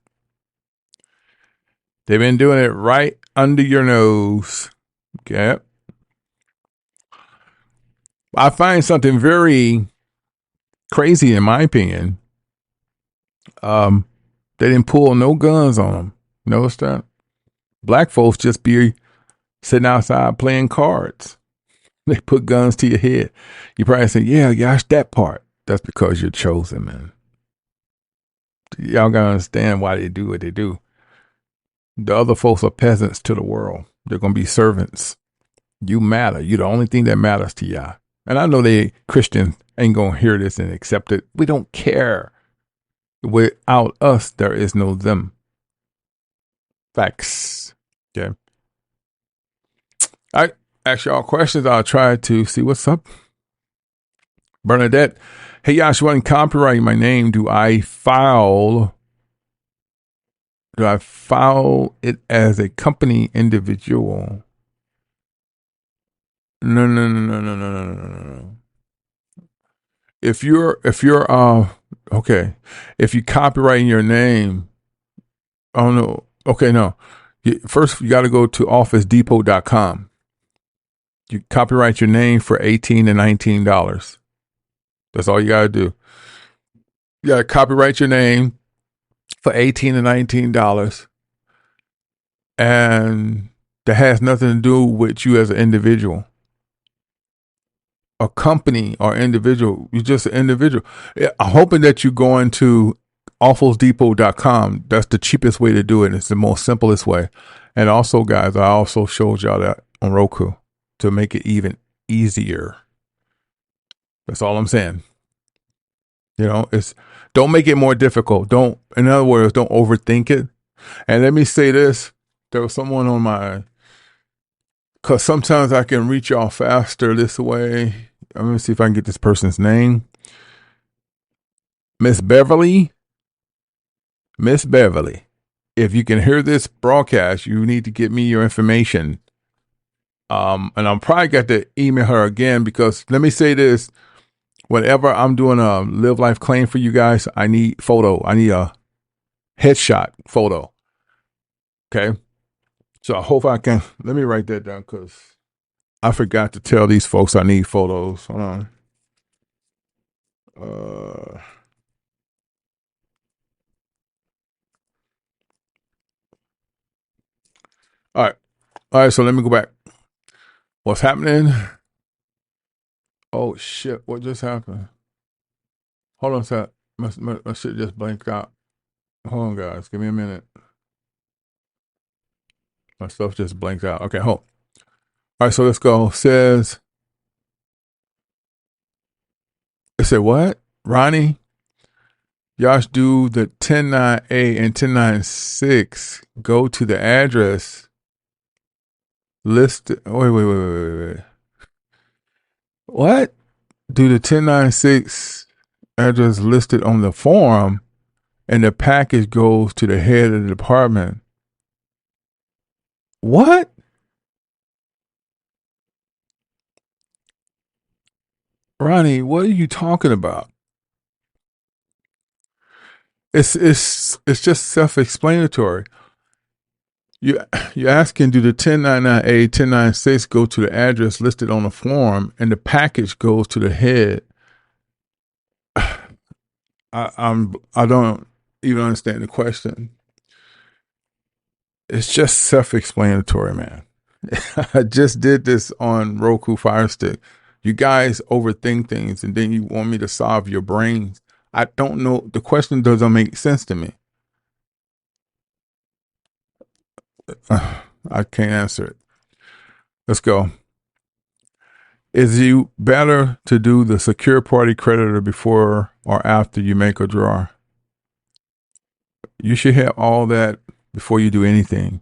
They've been doing it right under your nose. Okay. I find something very crazy, in my opinion. They didn't pull no guns on them. Notice that? Black folks just be sitting outside playing cards. They put guns to your head. You probably say, yeah, gosh, that part. That's because you're chosen, man. Y'all gotta understand why they do what they do. The other folks are peasants to the world. They're gonna be servants. You matter. You're the only thing that matters to y'all. And I know they Christians ain't gonna hear this and accept it. We don't care. Without us, there is no them. Facts. Okay. I ask y'all questions. I'll try to see what's up. Bernadette, hey Yashua, in copyrighting my name, do I file it as a company individual? No. If you're okay, if you copywriting your name, oh no, okay, no. First, you got to go to OfficeDepot.com. You copyright your name for $18 to $19. That's all you got to do. You got to copyright your name for $18 to $19. And that has nothing to do with you as an individual. A company or individual, you're just an individual. I'm hoping that you go into OfficeDepot.com. That's the cheapest way to do it. It's the most simplest way. And also, guys, I also showed y'all that on Roku to make it even easier. That's all I'm saying. You know, don't make it more difficult. In other words, don't overthink it. And let me say this. There was someone on because sometimes I can reach y'all faster this way. I'm going to see if I can get this person's name. Miss Beverly. If you can hear this broadcast, you need to get me your information. And I'm probably got to email her again because let me say this. Whenever I'm doing a live life claim for you guys, I need photo. I need a headshot photo. Okay. So I hope I can, let me write that down because I forgot to tell these folks I need photos. Hold on. All right. So let me go back. What's happening? Oh shit! What just happened? Hold on a sec. My shit just blanked out. Hold on, guys. Give me a minute. My stuff just blanked out. Okay, hold. All right, so let's go. It said what? Ronnie? Y'all do the 109A and 109-6. Go to the address. List. Wait. What? Do the 109-6 address listed on the form and the package goes to the head of the department. What? Ronnie, what are you talking about? It's just self-explanatory. You're asking, do the 1099A, 1096 go to the address listed on the form, and the package goes to the head? I don't even understand the question. It's just self-explanatory, man. I just did this on Roku Fire Stick. You guys overthink things, and then you want me to solve your brains. I don't know. The question doesn't make sense to me. I can't answer it. Let's go. Is it better to do the secure party creditor before or after you make a draw? You should have all that before you do anything.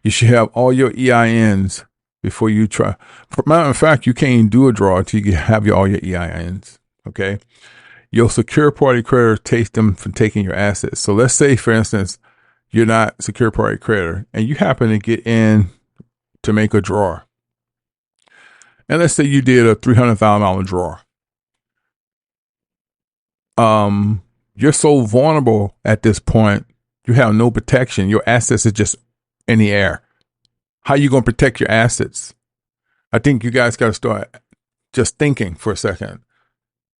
You should have all your EINs before you try. Matter of fact, you can't even do a draw until you have all your EINs. Okay. Your secure party creditor takes them from taking your assets. So let's say, for instance, you're not secure party creditor and you happen to get in to make a draw. And let's say you did a $300,000 draw. You're so vulnerable at this point. You have no protection. Your assets are just in the air. How are you going to protect your assets? I think you guys got to start just thinking for a second.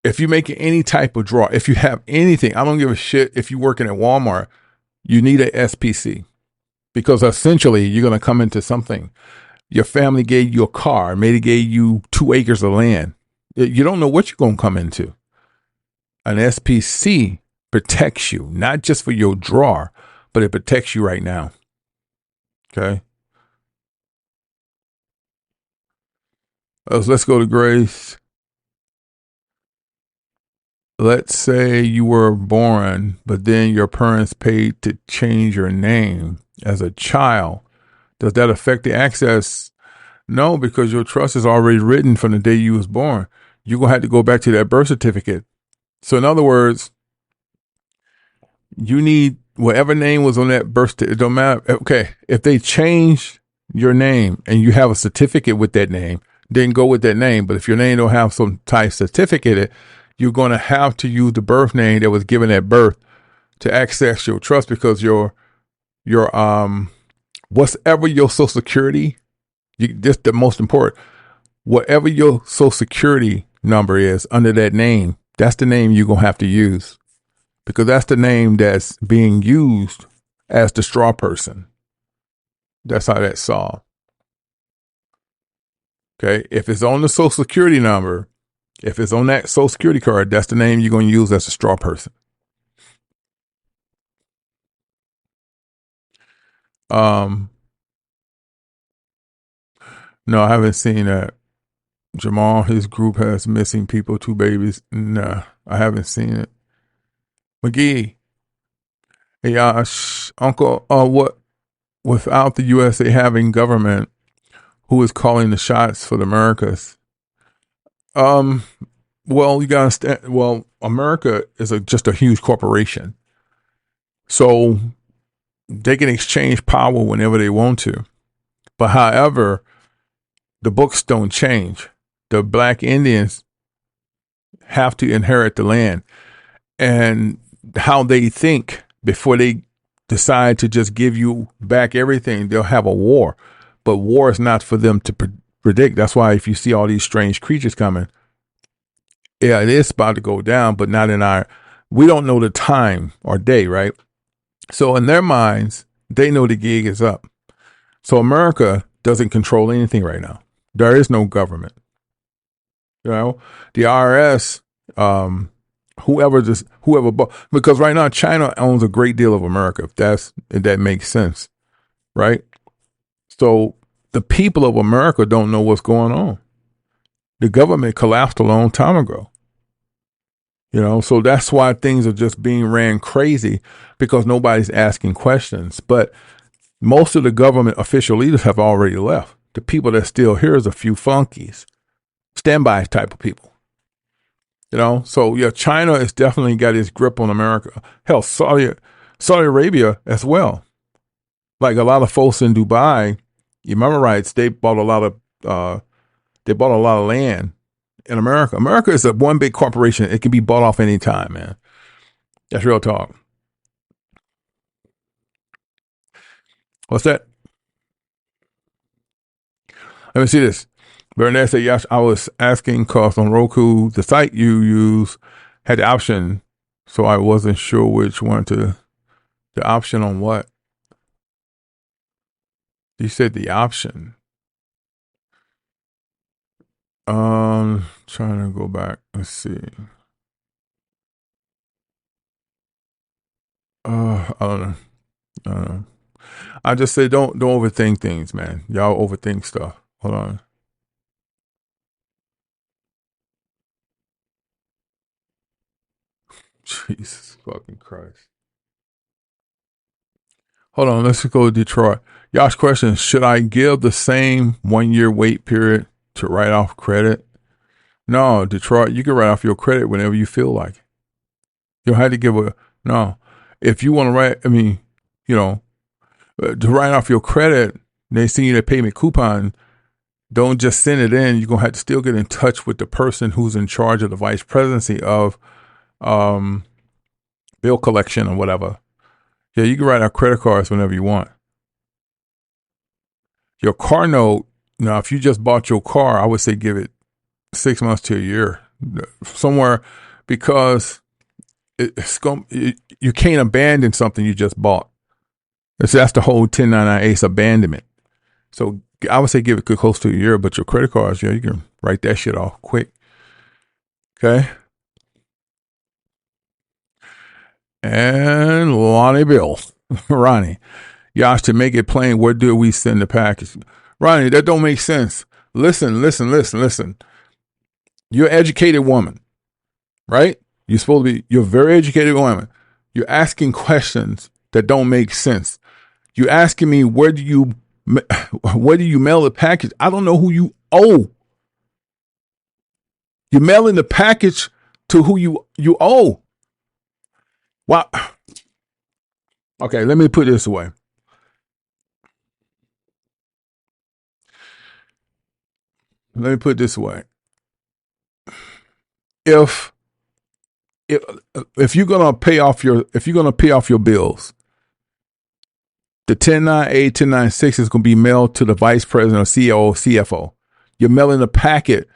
If you're making any type of draw, if you have anything, I don't give a shit if you're working at Walmart, you need a SPC because essentially you're going to come into something. Your family gave you a car, maybe gave you 2 acres of land. You don't know what you're going to come into. An SPC protects you, not just for your drawer, but it protects you right now. Okay. Let's go to Grace. Let's say you were born, but then your parents paid to change your name as a child. Does that affect the access? No, because your trust is already written from the day you was born. You're going to have to go back to that birth certificate. So in other words, you need whatever name was on that birth certificate. It don't matter. Okay. If they change your name and you have a certificate with that name, then go with that name. But if your name don't have some type certificate, you're going to have to use the birth name that was given at birth to access your trust because your whatever your social security, this the most important, whatever your social security number is under that name, that's the name you're going to have to use because that's the name that's being used as the straw person. That's how that's solved. Okay. If it's on the social security number, if it's on that social security card, that's the name you're going to use as a straw person. No, I haven't seen that. Jamal, his group has missing people, 2 babies. Nah, I haven't seen it. McGee, hey, Uncle, what, without the USA having government, who is calling the shots for the Americas? Well, you gotta understand, well, America is just a huge corporation. So they can exchange power whenever they want to. But however, the books don't change. The Black Indians have to inherit the land. And how they think before they decide to just give you back everything, they'll have a war. But war is not for them to predict. That's why if you see all these strange creatures coming, yeah, it is about to go down, but not in our, we don't know the time or day, right? So in their minds, they know the gig is up. So America doesn't control anything right now. There is no government. You know, the IRS, whoever, because right now China owns a great deal of America. If that makes sense, right? So the people of America don't know what's going on. The government collapsed a long time ago. You know, so that's why things are just being ran crazy because nobody's asking questions. But most of the government official leaders have already left. The people that's still here is a few flunkies, standby type of people. You know, so yeah, China has definitely got its grip on America. Hell, Saudi Arabia as well. Like a lot of folks in Dubai, Emirates, they bought a lot of land in America. America is a one big corporation. It can be bought off any time, man. That's real talk. What's that? Let me see this. Bernard said, yes, I was asking because on Roku, the site you use had the option, so I wasn't sure which one to, the option on what? You said the option. Trying to go back. Let's see. I don't know. I just say don't overthink things, man. Y'all overthink stuff. Hold on. Jesus fucking Christ. Hold on, let's go to Detroit. Y'all's question, should I give the same 1 year wait period to write off credit? No, Detroit, you can write off your credit whenever you feel like it. You don't have to give no. If you want to write, to write off your credit, they send you that payment coupon. Don't just send it in. You're going to have to still get in touch with the person who's in charge of the vice presidency of bill collection or whatever. Yeah, you can write out credit cards whenever you want. Your car note, now if you just bought your car, I would say give it 6 months to a year somewhere, because you can't abandon something you just bought. That's the whole 1099-Ace abandonment. So I would say give it close to a year, but your credit cards, you can write that shit off quick. Okay. And Lonnie Bill, Ronnie, Yash, to make it plain, where do we send the package? Ronnie, that don't make sense. Listen. You're an educated woman, right? You're a very educated woman. You're asking questions that don't make sense. You're asking me, where do you mail the package? I don't know who you owe. You're mailing the package to who you owe. Wow. Okay, let me put this away. Let me put this away. If you're gonna pay off your bills, the 1098, 1096 is gonna be mailed to the vice president or CEO, CFO. You're mailing a packet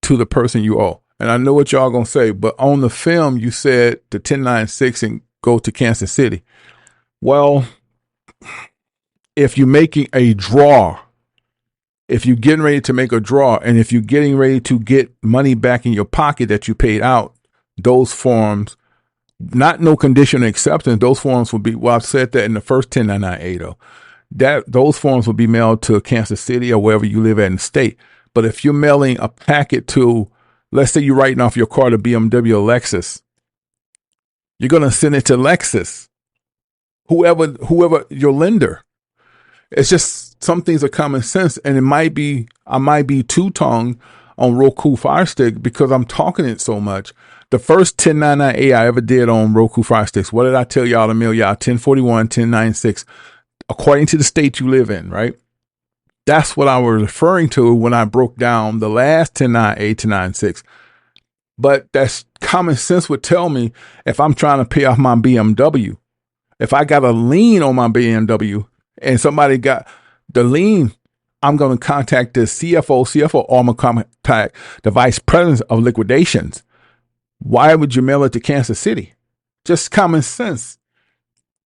to the person you owe. And I know what y'all gonna say, but on the film you said the 1096 and go to Kansas City. Well, if you're making a draw, if you're getting ready to make a draw, and if you're getting ready to get money back in your pocket that you paid out, those forms, not no conditional acceptance, those forms will be, well, I've said that in the first 1099-A though, those forms will be mailed to Kansas City or wherever you live at in the state. But if you're mailing a packet to, let's say you're writing off your car to BMW or Lexus, you're going to send it to Lexus, whoever your lender. It's just some things are common sense, and I might be two-tongued on Roku Fire Stick because I'm talking it so much. The first 1099-A I ever did on Roku Fire Sticks, what did I tell y'all to mail y'all? 1041, 1096, according to the state you live in, right? That's what I was referring to when I broke down the last 1098, 1096. But that's common sense would tell me if I'm trying to pay off my BMW, if I got a lien on my BMW and somebody got the lien, I'm going to contact the CFO, or I'm going to contact the vice president of liquidations. Why would you mail it to Kansas City? Just common sense.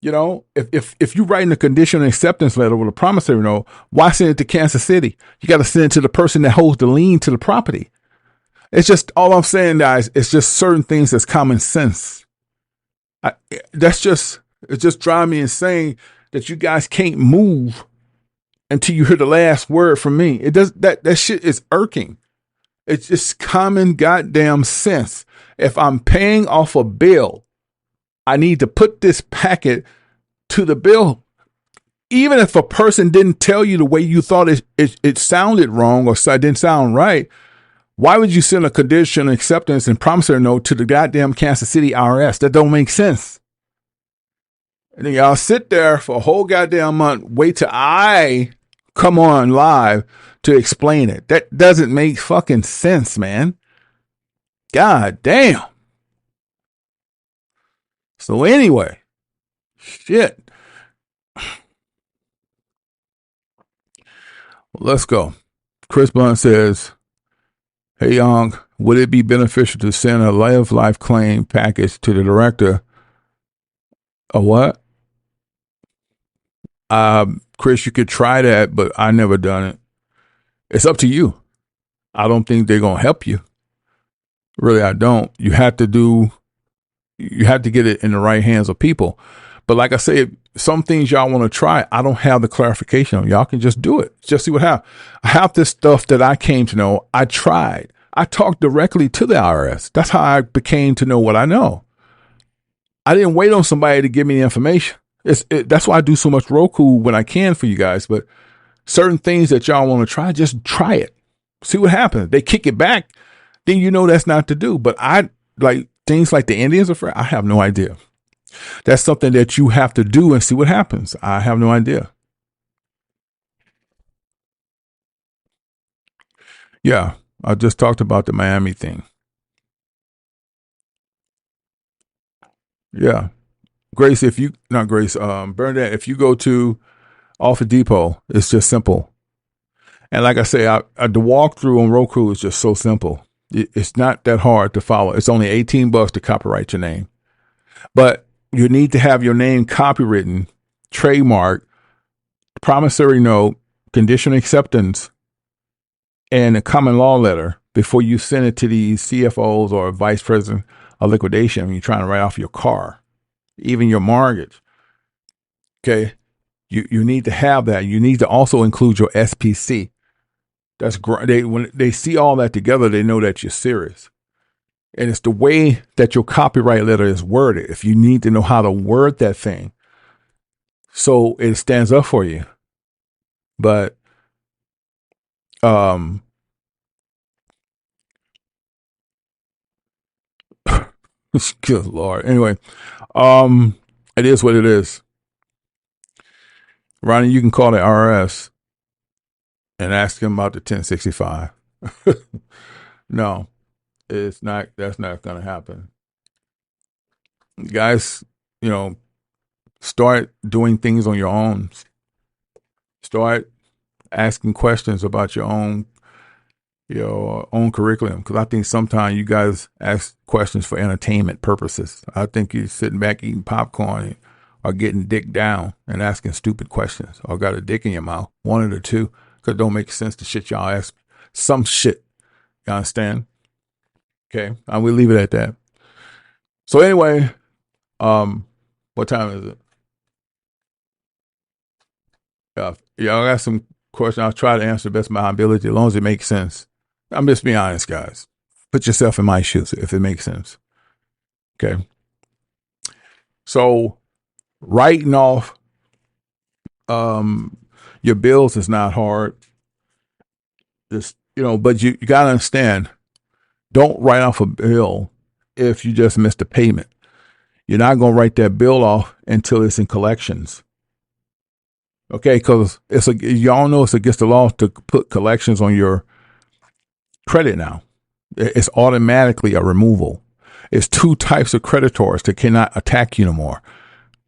You know, if you're writing a conditional acceptance letter with a promissory note, why send it to Kansas City? You got to send it to the person that holds the lien to the property. It's just, all I'm saying, guys, it's just certain things that's common sense. It's just driving me insane that you guys can't move until you hear the last word from me. It does that shit is irking. It's just common goddamn sense. If I'm paying off a bill, I need to put this packet to the bill. Even if a person didn't tell you the way you thought it sounded wrong or didn't sound right, why would you send a conditional acceptance and promissory note to the goddamn Kansas City IRS? That don't make sense. And then y'all sit there for a whole goddamn month, wait till I come on live to explain it. That doesn't make fucking sense, man. God damn. So anyway, shit. Let's go. Chris Blunt says, hey, Young, would it be beneficial to send a life claim package to the director? A what? Chris, you could try that, but I never done it. It's up to you. I don't think they're going to help you. Really, I don't. You have to get it in the right hands of people. But like I said, some things y'all want to try, I don't have the clarification on. Y'all can just do it. Just see what happens. I have this stuff that I came to know. I tried. I talked directly to the IRS. That's how I became to know what I know. I didn't wait on somebody to give me the information. That's why I do so much Roku when I can for you guys. But certain things that y'all want to try, just try it. See what happens. They kick it back, then you know that's not to do. But I like things like the Indians Affair. I have no idea. That's something that you have to do and see what happens. I have no idea. Yeah, I just talked about the Miami thing. Yeah. Grace, Bernadette, if you go to Office Depot, it's just simple. And like I say, the walkthrough on Roku is just so simple. It's not that hard to follow. It's only $18 to copyright your name. But you need to have your name copywritten, trademark, promissory note, conditional acceptance, and a common law letter before you send it to the CFOs or vice president of liquidation when you're trying to write off your car, even your mortgage. Okay. You need to have that. You need to also include your SPC. That's great. When they see all that together, they know that you're serious. And it's the way that your copyright letter is worded. If you need to know how to word that thing so it stands up for you. But good Lord. Anyway, it is what it is. Ronnie, you can call the IRS and ask them about the 1065. No. It's not, that's not going to happen. Guys, start doing things on your own. Start asking questions about your own curriculum. Because I think sometimes you guys ask questions for entertainment purposes. I think you're sitting back eating popcorn or getting dick down and asking stupid questions or got a dick in your mouth. One of the two. Because it don't make sense to shit y'all ask. Some shit. You understand? Okay, I will leave it at that. So anyway, what time is it? Yeah, I got some questions. I'll try to answer the best of my ability as long as it makes sense. I'm just being honest, guys. Put yourself in my shoes if it makes sense. Okay. So writing off your bills is not hard. Just, but you got to understand, don't write off a bill if you just missed a payment. You're not going to write that bill off until it's in collections. Okay, because y'all know it's against the law to put collections on your credit now. It's automatically a removal. It's two types of creditors that cannot attack you no more.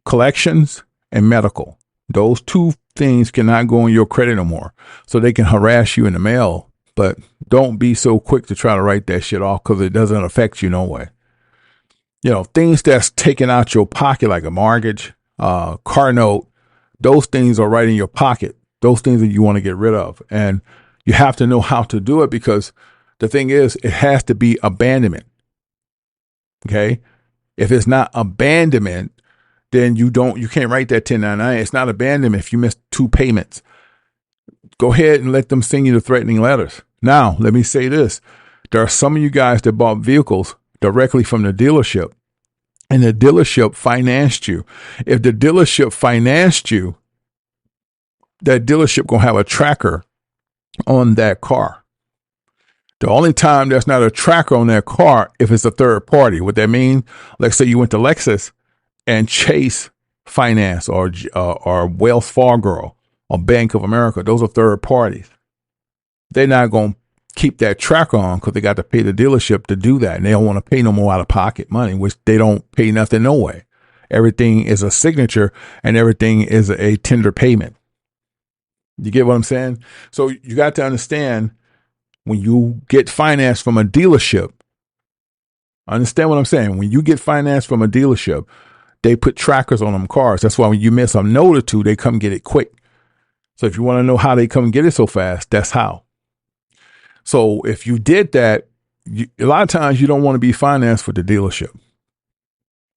Collections and medical. Those two things cannot go on your credit no more. So they can harass you in the mail. But don't be so quick to try to write that shit off because it doesn't affect you no way. Things that's taken out your pocket like a mortgage, car note, those things are right in your pocket. Those things that you want to get rid of. And you have to know how to do it because the thing is, it has to be abandonment. Okay? If it's not abandonment, then you can't write that 1099. It's not abandonment if you miss 2 payments. Go ahead and let them send you the threatening letters. Now, let me say this. There are some of you guys that bought vehicles directly from the dealership, and the dealership financed you. If the dealership financed you, that dealership going to have a tracker on that car. The only time there's not a tracker on that car if it's a third party. What that mean? Let's say you went to Lexus and Chase Finance or Wells Fargo or Bank of America. Those are third parties. They're not going to keep that track on because they got to pay the dealership to do that. And they don't want to pay no more out of pocket money, which they don't pay nothing no way. Everything is a signature and everything is a tender payment. You get what I'm saying? So you got to understand when you get financed from a dealership, understand what I'm saying? When you get financed from a dealership, they put trackers on them cars. That's why when you miss a note or two, they come get it quick. So if you want to know how they come get it so fast, that's how. So if you did that, a lot of times you don't want to be financed with the dealership.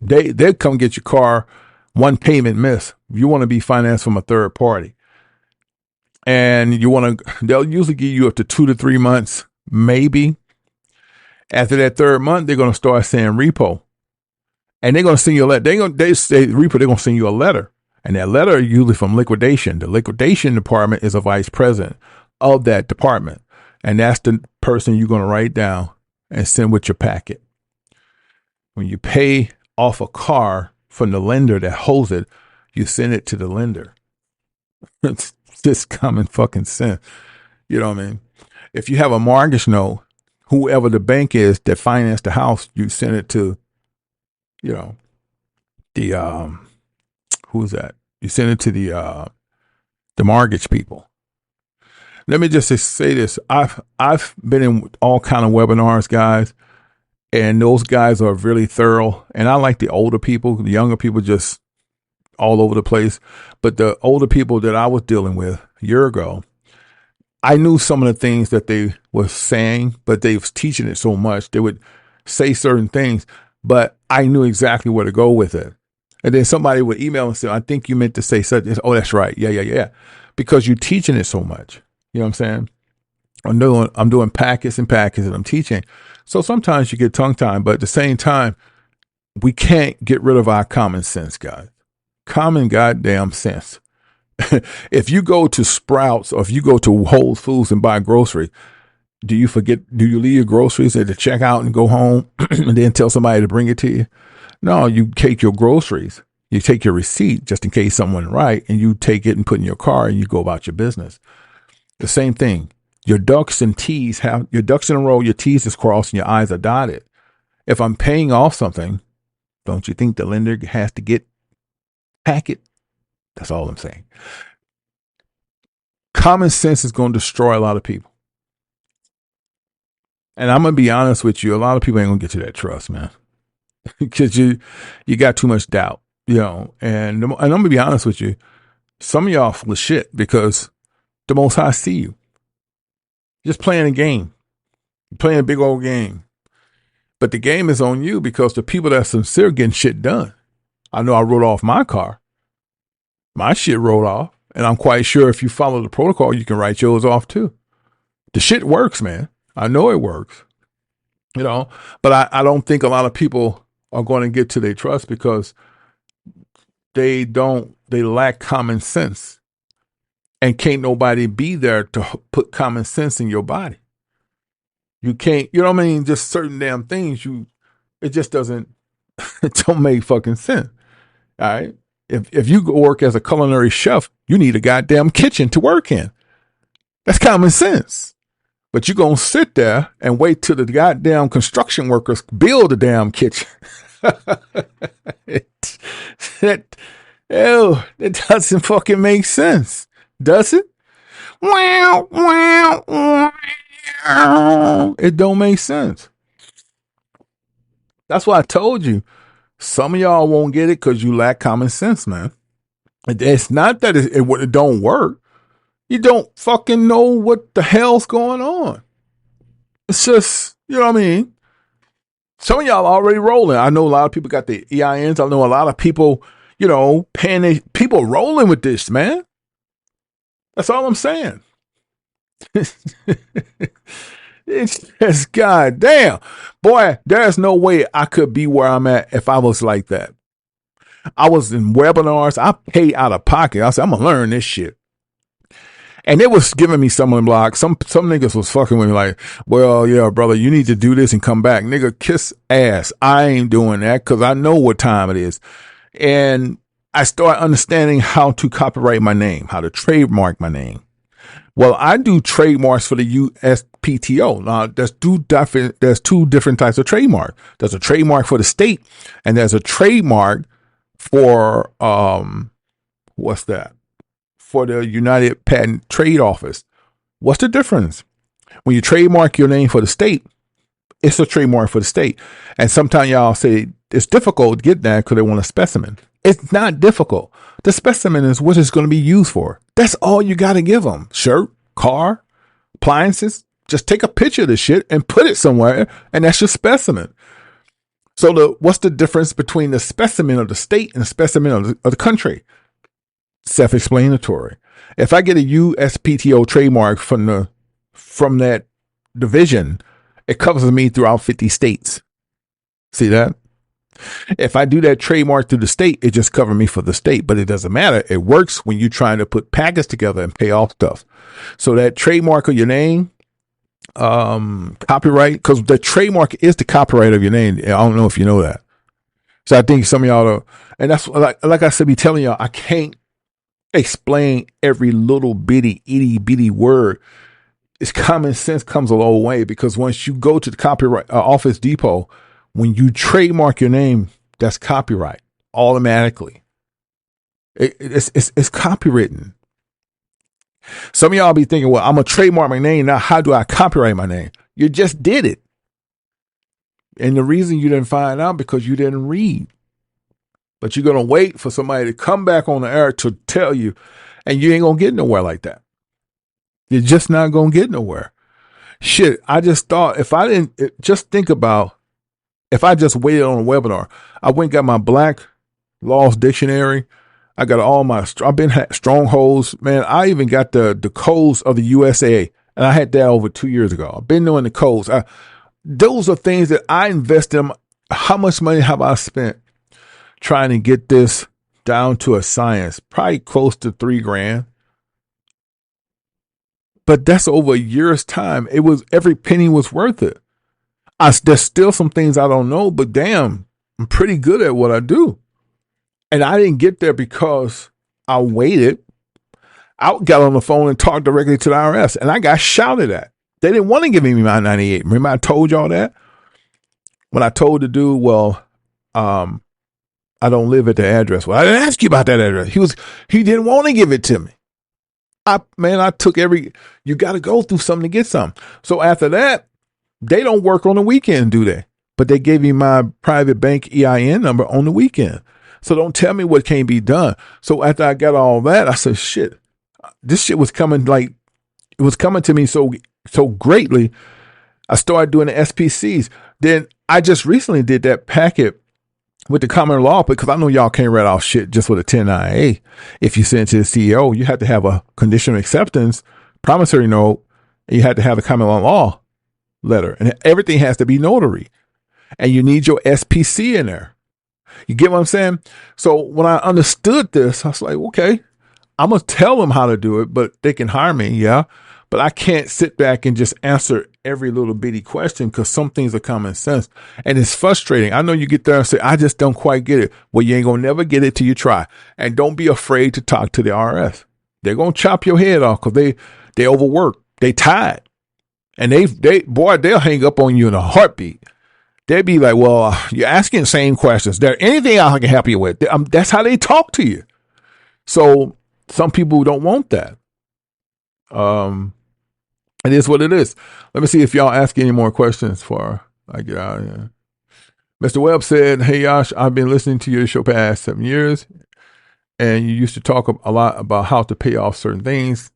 They'll come get your car, one payment miss. You want to be financed from a third party. And they'll usually give you up to 2 to 3 months, maybe. After that third month, they're going to start saying repo. And they're going to send you a letter. They say repo, they're going to send you a letter. And that letter is usually from liquidation. The liquidation department is a vice president of that department. And that's the person you're going to write down and send with your packet. When you pay off a car from the lender that holds it, you send it to the lender. It's just common fucking sense. You know what I mean? If you have a mortgage note, whoever the bank is that financed the house, you send it to, the who's that? You send it to the mortgage people. Let me just say this. I've been in all kind of webinars, guys, and those guys are really thorough. And I like the older people. The younger people just all over the place. But the older people that I was dealing with a year ago, I knew some of the things that they were saying, but they was teaching it so much. They would say certain things, but I knew exactly where to go with it. And then somebody would email and say, I think you meant to say such. Oh, that's right. Yeah. Because you're teaching it so much. You know what I'm saying? I'm doing packets and packets and I'm teaching. So sometimes you get tongue tied, but at the same time, we can't get rid of our common sense, guys. Common goddamn sense. If you go to Sprouts or if you go to Whole Foods and buy groceries, do you leave your groceries at the checkout and go home and then tell somebody to bring it to you? No, you take your groceries, you take your receipt just in case someone right, and you take it and put in your car and you go about your business. The same thing. Your ducks and T's have your ducks in a row, your T's is crossed and your I's are dotted. If I'm paying off something, don't you think the lender has to get packet? That's all I'm saying. Common sense is going to destroy a lot of people. And I'm going to be honest with you. A lot of people ain't going to get to that trust, man, because you got too much doubt, and I'm going to be honest with you. Some of y'all full of shit because the Most High see you. Just playing a game. You're playing a big old game. But the game is on you because the people that are sincere getting shit done. I know I wrote off my car. My shit wrote off. And I'm quite sure if you follow the protocol, you can write yours off too. The shit works, man. I know it works. But I don't think a lot of people are going to get to their trust because they lack common sense. And can't nobody be there to put common sense in your body. You can't, just certain damn things, it just doesn't, it don't make fucking sense. All right. If you go work as a culinary chef, you need a goddamn kitchen to work in. That's common sense. But you're going to sit there and wait till the goddamn construction workers build a damn kitchen. It doesn't fucking make sense. Does it? It don't make sense. That's why I told you. Some of y'all won't get it because you lack common sense, man. It's not that it don't work. You don't fucking know what the hell's going on. It's just, Some of y'all already rolling. I know a lot of people got the EINs. I know a lot of people, people rolling with this, man. That's all I'm saying. It's just goddamn. Boy, there's no way I could be where I'm at if I was like that. I was in webinars. I paid out of pocket. I said, I'm going to learn this shit. And it was giving me stumbling blocks. Some niggas was fucking with me like, well, yeah, brother, you need to do this and come back. Nigga, kiss ass. I ain't doing that because I know what time it is. And I start understanding how to copyright my name, how to trademark my name. Well, I do trademarks for the USPTO. Now, there's two different types of trademark. There's a trademark for the state, and there's a trademark for what's that? For the United Patent Trade Office. What's the difference? When you trademark your name for the state, it's a trademark for the state. And sometimes y'all say it's difficult to get that because they want a specimen. It's not difficult. The specimen is what it's going to be used for. That's all you got to give them. Shirt, car, appliances. Just take a picture of the shit and put it somewhere, and that's your specimen. So what's the difference between the specimen of the state and the specimen of the country? Self-explanatory. If I get a USPTO trademark from that division, it covers me throughout 50 states. See that? If I do that trademark through the state, it just covers me for the state, but it doesn't matter. It works when you're trying to put packets together and pay off stuff. So that trademark of your name, copyright, because the trademark is the copyright of your name. I don't know if you know that. So I think some of y'all are, and that's like I said, be telling y'all, I can't explain every little bitty, itty bitty word. It's common sense comes a long way, because once you go to the copyright Office Depot, when you trademark your name, that's copyright automatically. It's copywritten. Some of y'all be thinking, well, I'm going to trademark my name. Now, how do I copyright my name? You just did it. And the reason you didn't find out because you didn't read. But you're going to wait for somebody to come back on the air to tell you, and you ain't going to get nowhere like that. You're just not going to get nowhere. Shit, I just thought if I just waited on a webinar, I went and got my Black Laws Dictionary. I got I've been had strongholds, man. I even got the codes of the USA, and I had that over 2 years ago. I've been knowing the codes. Those are things that I invest in. How much money have I spent trying to get this down to a science? Probably close to $3,000. But that's over a year's time. Every penny was worth it. There's still some things I don't know, but damn, I'm pretty good at what I do. And I didn't get there because I waited. I got on the phone and talked directly to the IRS, and I got shouted at. They didn't want to give me my 98. Remember I told y'all that? When I told the dude, well, I don't live at the address. Well, I didn't ask you about that address. He didn't want to give it to me. I took you got to go through something to get something. So after that, they don't work on the weekend, do they? But they gave me my private bank EIN number on the weekend. So don't tell me what can't be done. So after I got all that, I said, shit, this shit was coming to me so greatly. I started doing the SPCs. Then I just recently did that packet with the common law, because I know y'all can't read off shit just with a 1098. If you send it to the CEO, you have to have a conditional acceptance, promissory note, and you have to have a common law letter, and everything has to be notary, and you need your SPC in there. You get what I'm saying? So when I understood this, I was like, okay, I'm going to tell them how to do it, but they can hire me. Yeah. But I can't sit back and just answer every little bitty question, because some things are common sense, and it's frustrating. I know you get there and say, I just don't quite get it. Well, you ain't going to never get it till you try. And don't be afraid to talk to the IRS. They're going to chop your head off because they overwork. They tired. And they'll hang up on you in a heartbeat. They'd be like, well, you're asking the same questions. There anything else I can help you with? That's how they talk to you. So some people don't want that. It is what it is. Let me see if y'all ask any more questions before I get out of here. Mr. Webb said, hey, Yash, I've been listening to your show past 7 years, and you used to talk a lot about how to pay off certain things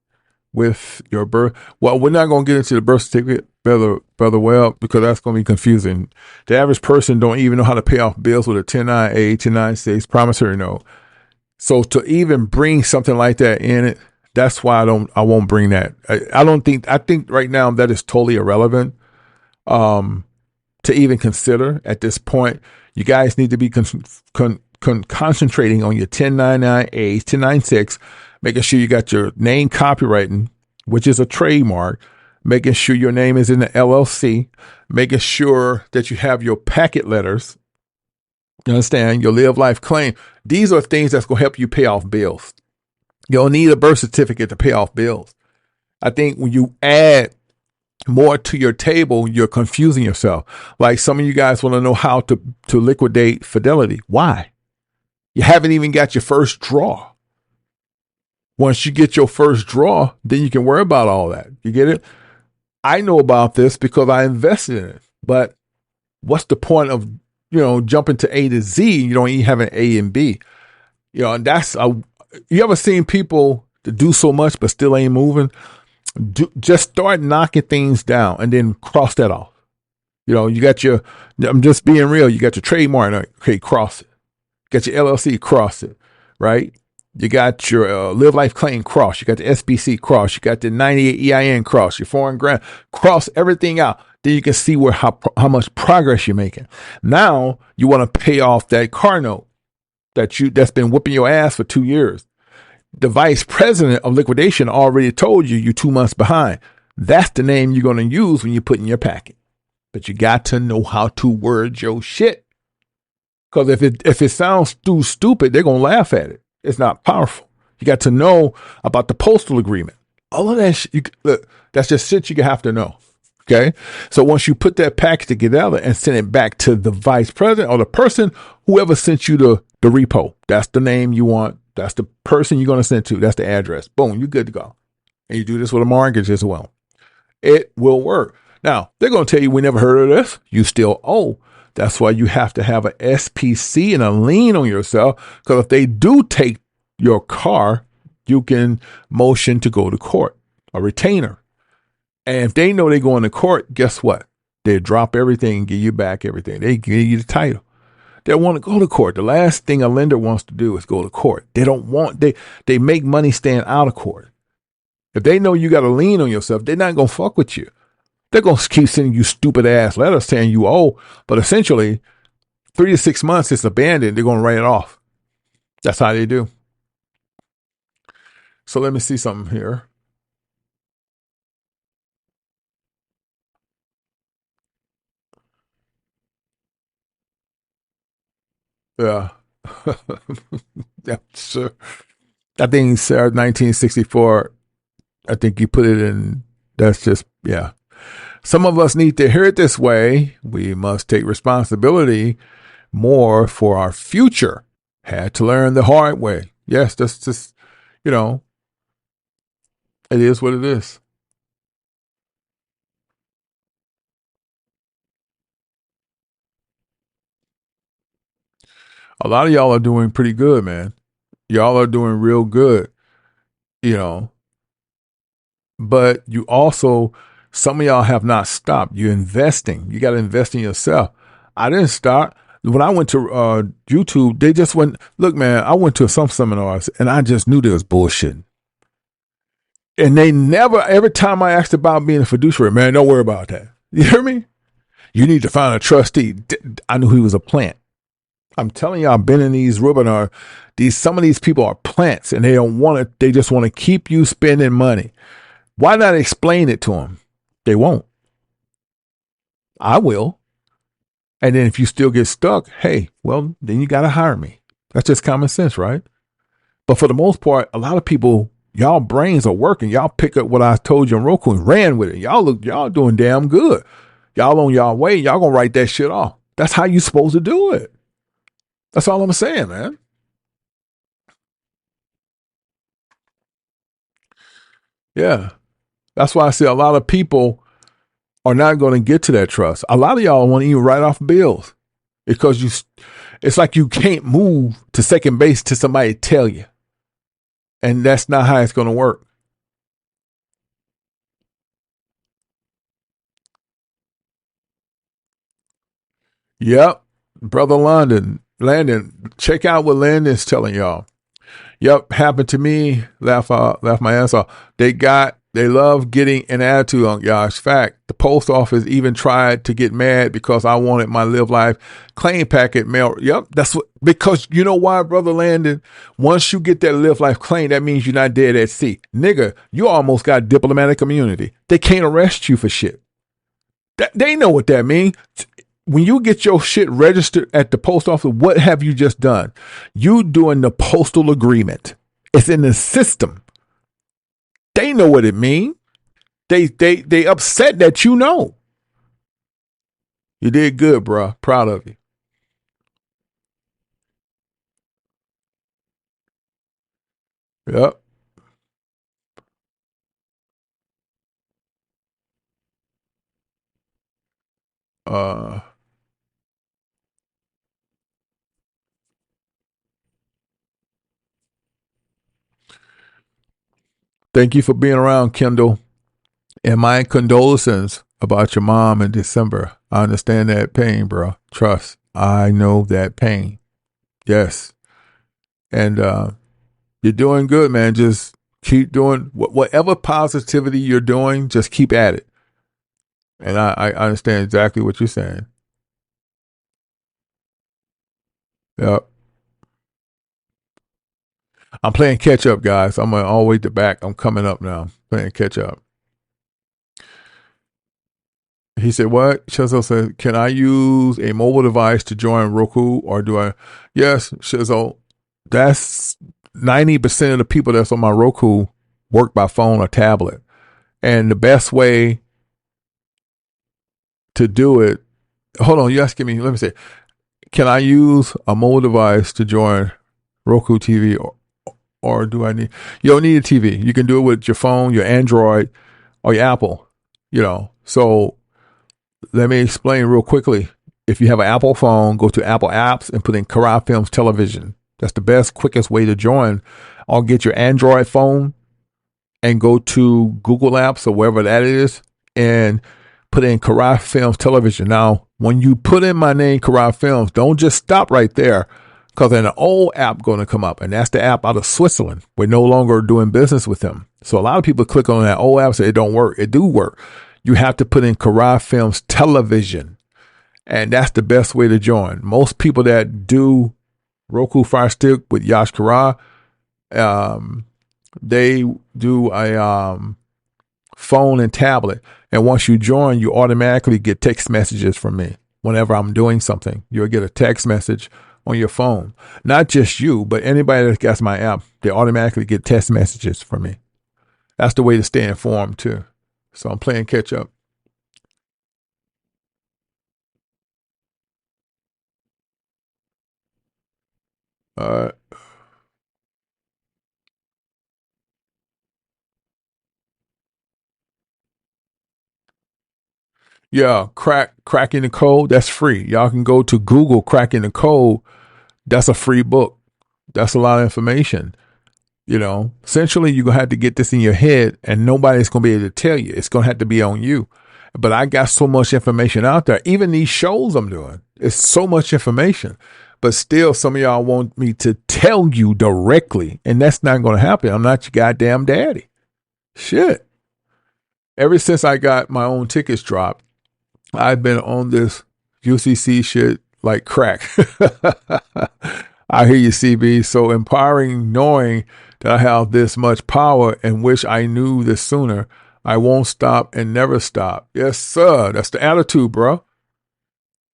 with your birth. Well, we're not going to get into the birth certificate, Brother Webb, because that's going to be confusing. The average person don't even know how to pay off bills with a 1098, 1096 promissory note. So to even bring something like that in it, that's why I won't bring that. I think right now that is totally irrelevant to even consider at this point. You guys need to be concentrating on your 1099A, 1096, making sure you got your name copywritten, which is a trademark, making sure your name is in the LLC, making sure that you have your packet letters You understand? Your live life claim. These are things that's going to help you pay off bills. You don't need a birth certificate to pay off bills. I think when you add more to your table, you're confusing yourself. Like some of you guys want to know how to liquidate Fidelity. Why? You haven't even got your first draw. Once you get your first draw, then you can worry about all that. You get it? I know about this because I invested in it. But what's the point of, jumping to A to Z? You don't even have an A and B. And you ever seen people that do so much but still ain't moving? Just start knocking things down and then cross that off. You got I'm just being real. You got your trademark. Okay, cross it. You got your LLC, cross it, right? You got your Live Life Claim, cross. You got the SBC, cross. You got the 98 EIN, cross. Your foreign grant, cross everything out. Then you can see how much progress you're making. Now you want to pay off that car note that's been whipping your ass for 2 years. The vice president of liquidation already told you you're 2 months behind. That's the name you're going to use when you put in your packet. But you got to know how to word your shit. Because if it sounds too stupid, they're going to laugh at it. It's not powerful. You got to know about the postal agreement. All of that look, that's just shit you have to know. Okay. So once you put that packet together and send it back to the vice president or the person, whoever sent you the repo, that's the name you want. That's the person you're going to send to. That's the address. Boom, you're good to go. And you do this with a mortgage as well. It will work. Now, they're going to tell you we never heard of this. You still owe. That's why you have to have an SPC and a lien on yourself. Because if they do take your car, you can motion to go to court, a retainer. And if they know they're going to court, guess what? They drop everything and give you back everything. They give you the title. They want to go to court. The last thing a lender wants to do is go to court. They make money staying out of court. If they know you got a lien on yourself, they're not going to fuck with you. They're going to keep sending you stupid ass letters saying you owe, but essentially 3 to 6 months it's abandoned. They're going to write it off. That's how they do. So let me see something here. Yeah. Yeah, sure. I think Sarah 1964, I think you put it in, that's just, yeah. Some of us need to hear it this way. We must take responsibility more for our future. Had to learn the hard way. Yes, that's just, it is what it is. A lot of y'all are doing pretty good, man. Y'all are doing real good, but you also, some of y'all have not stopped. You're investing. You got to invest in yourself. I didn't start. When I went to YouTube, they just went, look, man, I went to some seminars and I just knew there was bullshit. And they never, every time I asked about being a fiduciary, man, don't worry about that. You hear me? You need to find a trustee. I knew he was a plant. I'm telling you, I've been in these webinars. Some of these people are plants and they don't want it. They just want to keep you spending money. Why not explain it to them? They won't. I will. And then if you still get stuck, hey, well, then you got to hire me. That's just common sense, right? But for the most part, a lot of people, y'all brains are working. Y'all pick up what I told you on Roku and ran with it. Y'all doing damn good. Y'all on y'all way. Y'all going to write that shit off. That's how you supposed to do it. That's all I'm saying, man. Yeah. That's why I say a lot of people are not going to get to that trust. A lot of y'all want to even write off bills because it's like you can't move to second base till somebody tell you. And that's not how it's going to work. Yep. Brother Landon, check out what Landon's telling y'all. Yep, happened to me. Laugh my ass off. They love getting an attitude on y'all. In fact, the post office even tried to get mad because I wanted my Live Life claim packet mail. Yep, because you know why, Brother Landon? Once you get that Live Life claim, that means you're not dead at sea. Nigga, you almost got diplomatic immunity. They can't arrest you for shit. They know what that means. when you get your shit registered at the post office, what have you just done? You doing the postal agreement. It's in the system. They know what it means. They upset that you know. You did good, bro. Proud of you. Yep. Thank you for being around, Kendall. And my condolences about your mom in December. I understand that pain, bro. Trust. I know that pain. Yes. And you're doing good, man. Just keep doing whatever positivity you're doing, just keep at it. And I understand exactly what you're saying. Yep. I'm playing catch up, guys. I'm all the way to back. I'm coming up now. Playing catch up. He said, what? Shizzle said, can I use a mobile device to join Roku or do I? Yes, Shizzle. That's 90% of the people that's on my Roku work by phone or tablet. And the best way to do it, hold on, you're asking me, let me say, can I use a mobile device to join Roku TV or do I need, you don't need a TV. You can do it with your phone, your Android, or your Apple, So let me explain real quickly. If you have an Apple phone, go to Apple Apps and put in Karai Films Television. That's the best, quickest way to join. Or get your Android phone and go to Google Apps or wherever that is and put in Karai Films Television. Now, when you put in my name, Karai Films, don't just stop right there because then an old app going to come up, and that's the app out of Switzerland. We're no longer doing business with them. So a lot of people click on that old app and say it don't work. It do work. You have to put in Karai Films Television, and that's the best way to join. Most people that do Roku Fire Stick with Yash Karai, they do a phone and tablet. And once you join, you automatically get text messages from me. Whenever I'm doing something, you'll get a text message on your phone. Not just you, but anybody that gets my app, they automatically get text messages from me. That's the way to stay informed too. So I'm playing catch up. All right. Yeah, cracking the code, that's free. Y'all can go to Google Cracking the Code. That's a free book. That's a lot of information. Essentially you're going to have to get this in your head and nobody's going to be able to tell you. It's going to have to be on you. But I got so much information out there. Even these shows I'm doing, it's so much information. But still, some of y'all want me to tell you directly, and that's not going to happen. I'm not your goddamn daddy. Shit. Ever since I got my own tickets dropped, I've been on this UCC shit like crack. I hear you, CB. So empowering knowing that I have this much power and wish I knew this sooner. I won't stop and never stop. Yes, sir. That's the attitude, bro.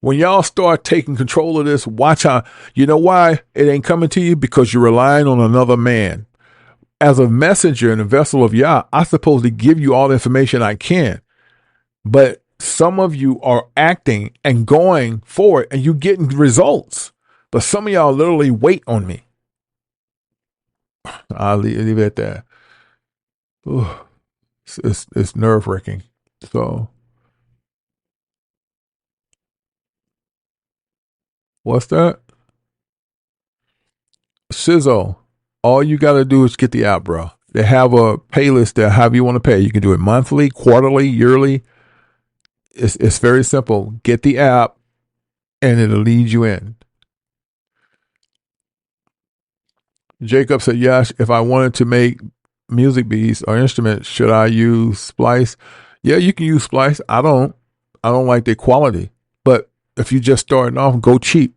When y'all start taking control of this, watch how, you know why it ain't coming to you? Because you're relying on another man. As a messenger and a vessel of Yah, I'm supposed to give you all the information I can. But some of you are acting and going for it and you getting results. But some of y'all literally wait on me. I'll leave it at that. Ooh, it's nerve-wracking. So, what's that? Sizzo, all you got to do is get the app, bro. They have a pay list there, however you want to pay. You can do it monthly, quarterly, yearly. It's very simple. Get the app, and it'll lead you in. Jacob said, Yash, if I wanted to make music beats or instruments, should I use Splice? Yeah, you can use Splice. I don't like their quality. But if you're just starting off, go cheap.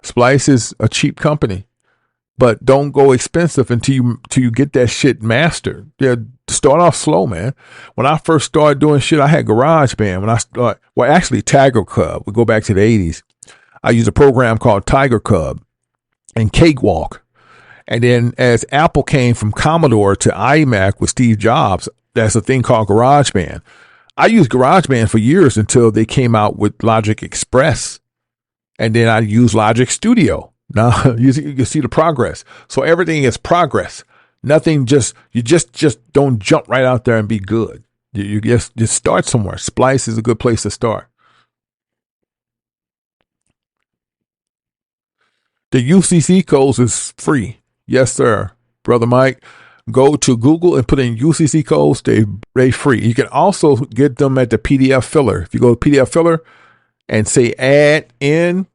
Splice is a cheap company. but don't go expensive until you get that shit mastered. Yeah, start off slow, man. When I first started doing shit, I had GarageBand. When I started, well, actually Tiger Cub. We go back to the 80s. I used a program called Tiger Cub and Cakewalk. And then as Apple came from Commodore to iMac with Steve Jobs, there's a thing called GarageBand. I used GarageBand for years until they came out with Logic Express. And then I used Logic Studio. Now you see the progress. So everything is progress. Nothing you just don't jump right out there and be good. You just start somewhere. Splice is a good place to start. The UCC codes is free. Yes, sir. Brother Mike, go to Google and put in UCC codes. They free. You can also get them at the PDF filler. If you go to PDF filler and say add in,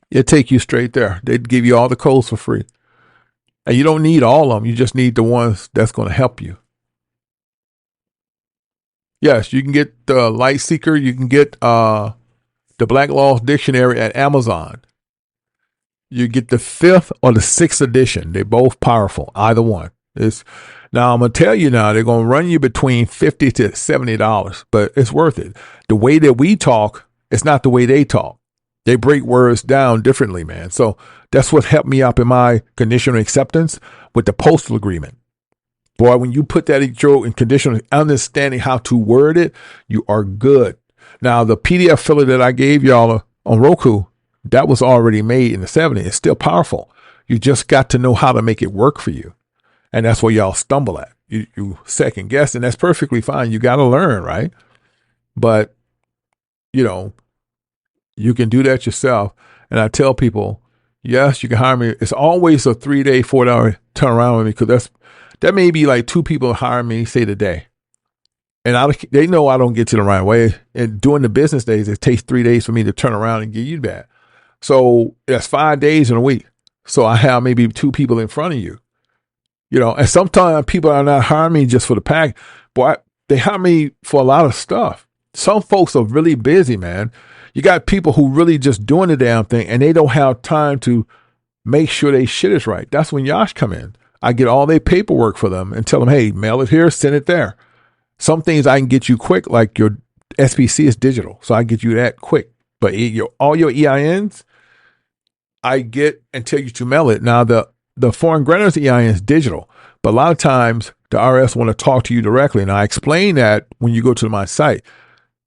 it'll take you straight there. They'd give you all the codes for free. And you don't need all of them. You just need the ones that's going to help you. Yes, you can get the Light Seeker. You can get the Black Laws Dictionary at Amazon. You get the 5th or the 6th edition. They're both powerful. Either one. Now, I'm going to tell you now, they're going to run you between $50 to $70, but it's worth it. The way that we talk, it's not the way they talk. They break words down differently, man. So that's what helped me up in my conditional acceptance with the postal agreement. Boy, when you put that in conditional understanding how to word it, you are good. Now, the PDF filler that I gave y'all on Roku, that was already made in the 70s. It's still powerful. You just got to know how to make it work for you. And that's where y'all stumble at. You second guess, and that's perfectly fine. You got to learn, right? But, you can do that yourself. And I tell people, yes, you can hire me. It's always a 3-day, 4-hour turnaround with me because that may be like 2 people hire me, say, today. And they know I don't get to the right way. And during the business days, it takes 3 days for me to turn around and give you that. So that's 5 days in a week. So I have maybe 2 people in front of you. And sometimes people are not hiring me just for the pack. Boy, they hire me for a lot of stuff. Some folks are really busy, man. You got people who really just doing the damn thing and they don't have time to make sure they shit is right. That's when Yash come in. I get all their paperwork for them and tell them, hey, mail it here, send it there. Some things I can get you quick, like your SPC is digital. So I get you that quick. But all your EINs, I get and tell you to mail it. Now, the foreign grantors EIN is digital. But a lot of times the IRS want to talk to you directly. And I explain that when you go to my site.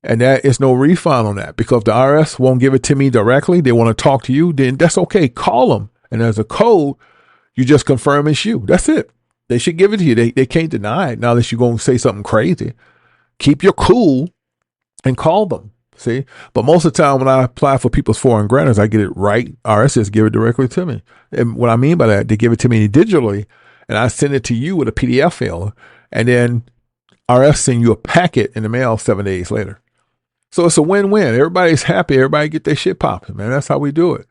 And that is no refund on that because the IRS won't give it to me directly. They want to talk to you. Then that's okay. Call them. And there's a code. You just confirm it's you. That's it. They should give it to you. They can't deny it now unless you're going to say something crazy. Keep your cool and call them. See? But most of the time when I apply for people's foreign grantors, I get it right. IRS just give it directly to me. And what I mean by that, they give it to me digitally and I send it to you with a PDF file. And then IRS send you a packet in the mail 7 days later. So it's a win-win. Everybody's happy. Everybody get their shit popping, man. That's how we do it.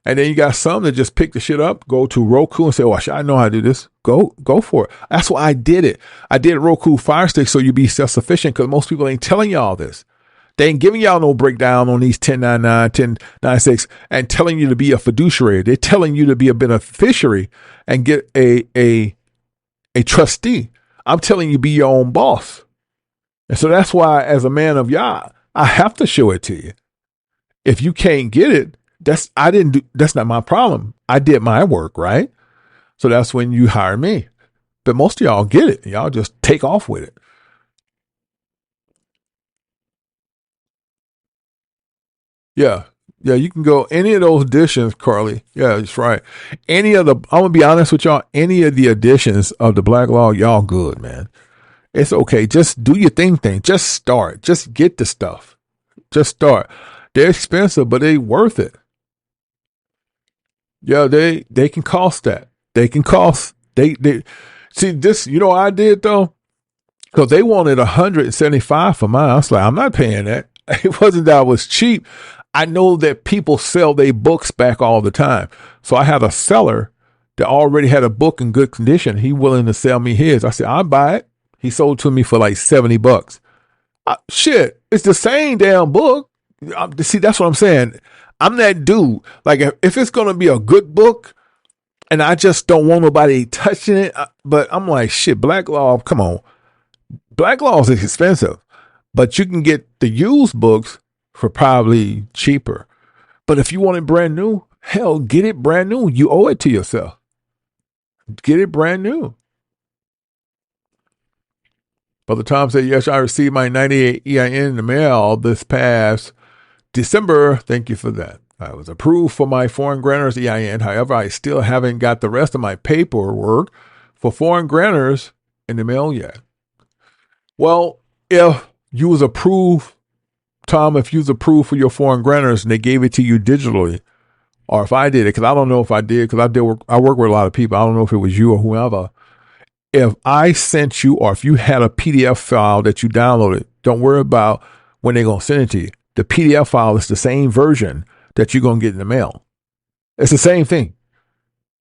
And then you got some that just pick the shit up, go to Roku and say, well, I know how to do this. Go for it. That's why I did it. I did Roku Fire Stick so you be self-sufficient because most people ain't telling y'all this. They ain't giving y'all no breakdown on these 1099, 1096 and telling you to be a fiduciary. They're telling you to be a beneficiary and get a trustee. I'm telling you be your own boss. And so that's why as a man of Yah, I have to show it to you. If you can't get it, that's not my problem. I did my work, right? So that's when you hire me. But most of y'all get it. Y'all just take off with it. Yeah. Yeah, you can go any of those editions, Carly. Yeah, that's right. I'm going to be honest with y'all, any of the editions of the Black Law, y'all good, man. It's okay. Just do your thing. Just start. Just get the stuff. Just start. They're expensive, but they're worth it. Yeah, they can cost that. They can cost. They see this. You know what I did though, because they wanted $175 for mine. I was like, I'm not paying that. It wasn't that I was cheap. I know that people sell their books back all the time, so I had a seller that already had a book in good condition. He willing to sell me his. I said, I'll buy it. He sold to me for like $70. Shit, it's the same damn book. See, that's what I'm saying. I'm that dude. Like, if it's going to be a good book, and I just don't want nobody touching it. But I'm like, shit, Black Law, come on. Black Law is expensive, but you can get the used books for probably cheaper. But if you want it brand new, hell, get it brand new. You owe it to yourself. Get it brand new. Brother Tom said, yes, I received my 98 EIN in the mail this past December. Thank you for that. I was approved for my foreign grantors EIN. However, I still haven't got the rest of my paperwork for foreign grantors in the mail yet. Well, if you was approved, Tom, if you was approved for your foreign grantors and they gave it to you digitally, or if I did it, because I don't know if I did, because I work with a lot of people. I don't know if it was you or whoever. If I sent you, or if you had a PDF file that you downloaded, don't worry about when they're going to send it to you. The PDF file is the same version that you're going to get in the mail. It's the same thing.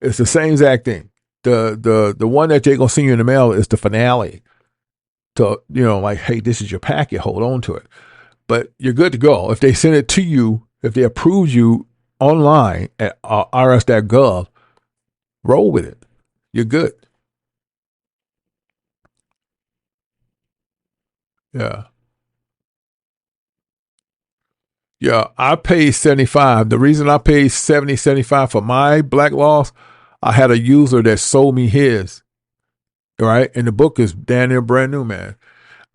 It's the same exact thing. The one that they're going to send you in the mail is the finale. To, like, hey, this is your packet. Hold on to it. But you're good to go. If they send it to you, if they approve you online at irs.gov, roll with it. You're good. Yeah. Yeah, I paid $75. The reason I paid $75 for my Black Laws, I had a user that sold me his. Right? And the book is damn near brand new, man.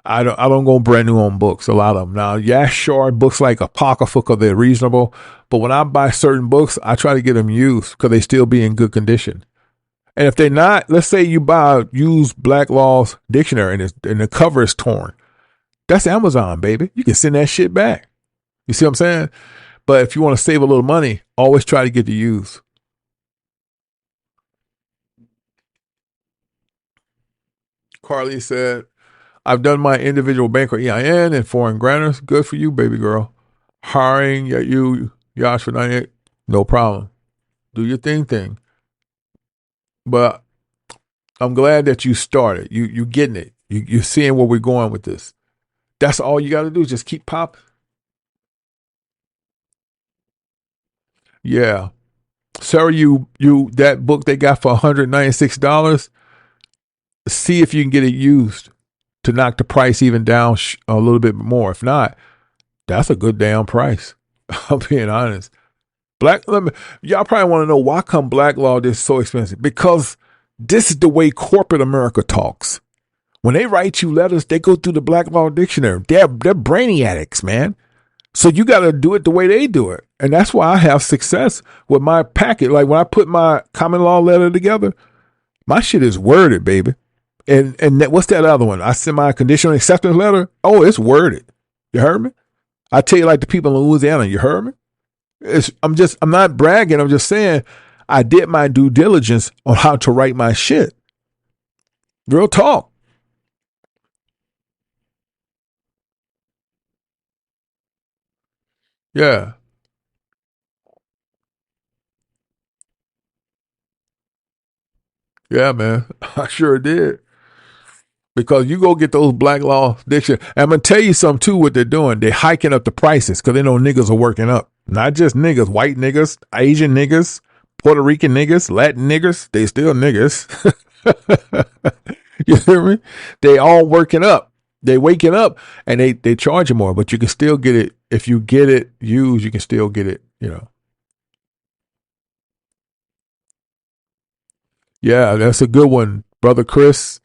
I don't go brand new on books, a lot of them. Now, yeah, sure, books like Apocrypha, because they're reasonable. But when I buy certain books, I try to get them used because they still be in good condition. And if they're not, let's say you buy a used Black Laws dictionary and the cover is torn. That's Amazon, baby. You can send that shit back. You see what I'm saying? But if you want to save a little money, always try to get the used. Carly said, I've done my individual banker EIN and foreign grantors. Good for you, baby girl. Hiring you, Yash, for 98, no problem. Do your thing. But I'm glad that you started. You getting it. You're seeing where we're going with this. That's all you got to do. Just keep popping. Yeah. Sarah, you that book they got for $196, see if you can get it used to knock the price even down a little bit more. If not, that's a good damn price. I'm being honest. Y'all probably want to know why come Black Law is so expensive? Because this is the way corporate America talks. When they write you letters, they go through the Black Law dictionary. They're brainiacs, man. So you got to do it the way they do it. And that's why I have success with my packet. Like when I put my common law letter together, my shit is worded, baby. And what's that other one? I send my conditional acceptance letter. Oh, it's worded. You heard me? I tell you like the people in Louisiana, you heard me? I'm not bragging. I'm just saying I did my due diligence on how to write my shit. Real talk. Yeah. Yeah, man. I sure did. Because you go get those Black Law dictionary. I'm going to tell you something, too, what they're doing. They're hiking up the prices because they know niggas are working up. Not just niggas, white niggas, Asian niggas, Puerto Rican niggas, Latin niggas. They still niggas. You hear me? They all working up. They waking up and they charge you more, but you can still get it. If you get it used, you can still get it, Yeah, that's a good one. Brother Chris,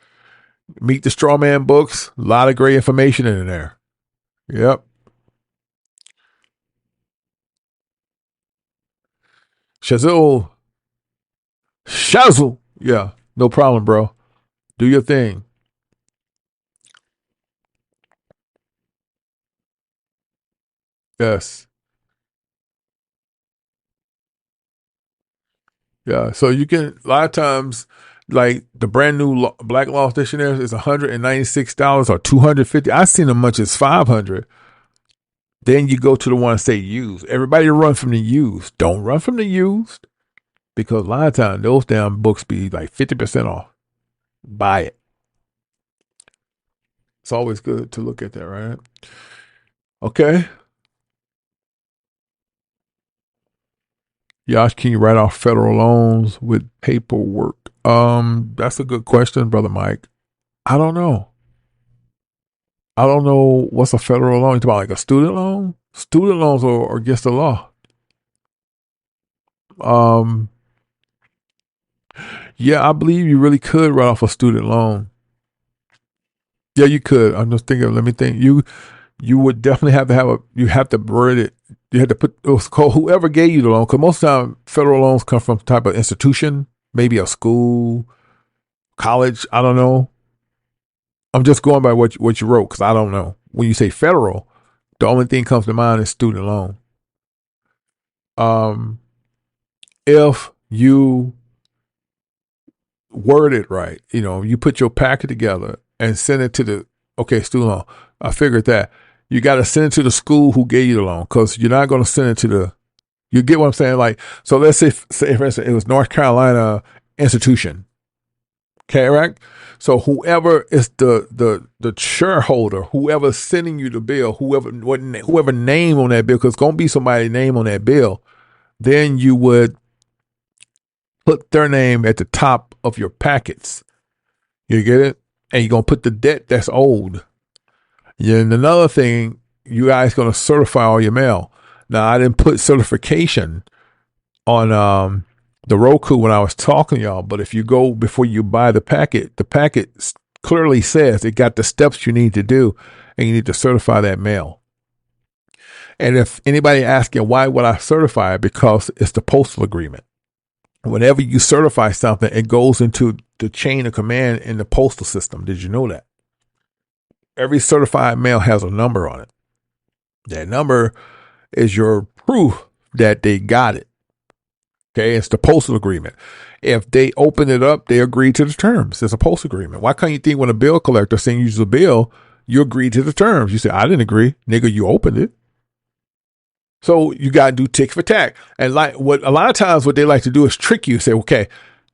Meet the Straw Man books. A lot of great information in there. Yep. Shazul. Yeah, no problem, bro. Do your thing. Yes. Yeah. So you can, a lot of times, like the brand new Black Law dictionary is $196 or $250. I've seen them much as $500. Then you go to the one say used. Everybody run from the used. Don't run from the used because a lot of times those damn books be like 50% off. Buy it. It's always good to look at that, right? Okay. Yash, can you write off federal loans with paperwork? That's a good question, Brother Mike. I don't know. I don't know what's a federal loan. You talking about like a student loan? Student loans are against the law. Yeah, I believe you really could write off a student loan. Yeah, you could. I'm just thinking. Let me think. You would definitely have to you have to word it. You had to put it was called whoever gave you the loan, because most of the time federal loans come from some type of institution, maybe a school, college. I don't know. I'm just going by what you wrote, because I don't know. When you say federal, the only thing comes to mind is student loan. If you word it right, you put your packet together and send it to student loan. I figured that. You got to send it to the school who gave you the loan, because you're not going to send it to you get what I'm saying? Like, so let's say for instance, it was North Carolina institution. Correct? So whoever is the shareholder, whoever's sending you the bill, whoever name on that bill, because it's going to be somebody's name on that bill, then you would put their name at the top of your packets. You get it? And you're going to put the debt that's owed. And another thing, you guys going to certify all your mail. Now, I didn't put certification on the Roku when I was talking to y'all, but if you go before you buy the packet clearly says it got the steps you need to do, and you need to certify that mail. And if anybody asking why would I certify it, because it's the postal agreement. Whenever you certify something, it goes into the chain of command in the postal system. Did you know that? Every certified mail has a number on it. That number is your proof that they got it. Okay, it's the postal agreement. If they open it up, they agree to the terms. It's a postal agreement. Why can't you think when a bill collector sends you the bill, you agree to the terms? You say, I didn't agree. Nigga, you opened it. So you got to do tick for tack. And like what a lot of times what they like to do is trick you. Say, okay,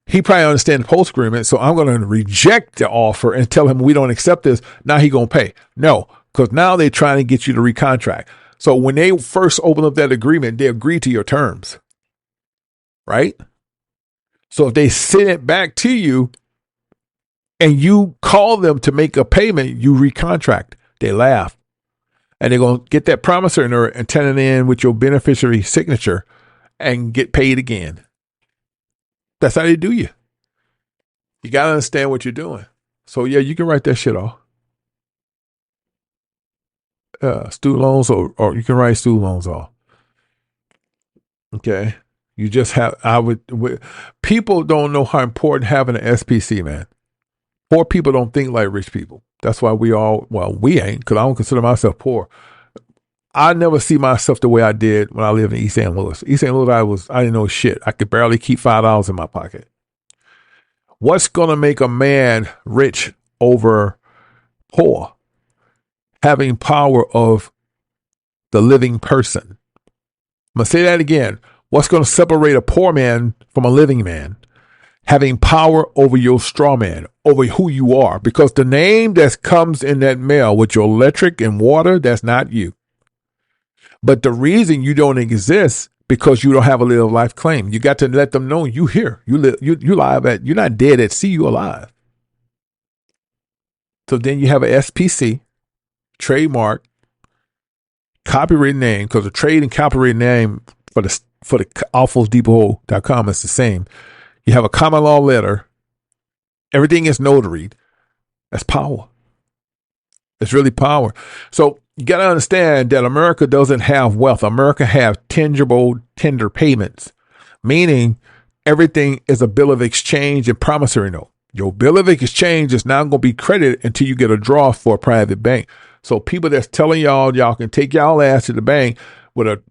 he probably understands the postal agreement, so I'm going to reject the offer and tell him we don't accept this. Now he going to pay. No, because now they're trying to get you to recontract. So when they first open up that agreement, they agree to your terms. Right? So if they send it back to you and you call them to make a payment, you recontract. They laugh. And they're going to get that promissory note and turn it in with your beneficiary signature and get paid again. That's how they do you. You got to understand what you're doing. So, yeah, you can write that shit off. Student loans, or you can write student loans off. Okay. You just have, people don't know how important having an SPC, man. Poor people don't think like rich people. That's why we ain't, because I don't consider myself poor. I never see myself the way I did when I lived in East St. Louis. East St. Louis, I didn't know shit. I could barely keep $5 in my pocket. What's going to make a man rich over poor? Having power of the living person. I'm going to say that again. What's going to separate a poor man from a living man? Having power over your straw man, over who you are. Because the name that comes in that mail with your electric and water, that's not you. But the reason you don't exist, because you don't have a live life claim. You got to let them know you here. You live. You live at. You're not dead at sea. You alive. So then you have a SPC, trademark, copyright name, because the trade and copyright name for the alphosdepot.com is the same. You have a common law letter. Everything is notaried. That's power. It's really power. So you got to understand that America doesn't have wealth. America has tangible tender payments, meaning everything is a bill of exchange and promissory note. Your bill of exchange is not going to be credited until you get a draw for a private bank. So people that's telling y'all can take y'all ass to the bank with a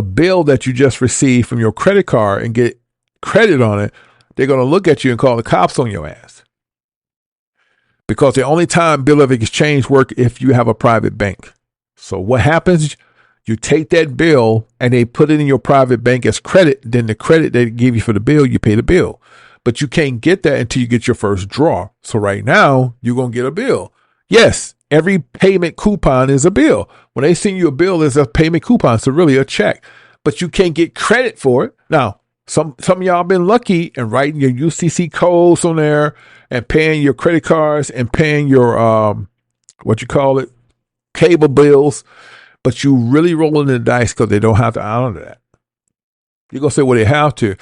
bill that you just received from your credit card and get credit on it, they're going to look at you and call the cops on your ass. Because the only time bill of exchange work if you have a private bank. So what happens? You take that bill and they put it in your private bank as credit. Then the credit they give you for the bill, you pay the bill. But you can't get that until you get your first draw. So right now, you're going to get a bill. Yes, every payment coupon is a bill. When they send you a bill, it's a payment coupon. So really a check. but you can't get credit for it. Now, some of y'all been lucky and writing your UCC codes on there and paying your credit cards and paying your cable bills, but you really rolling the dice because they don't have to honor that. You're gonna say, well, they have to.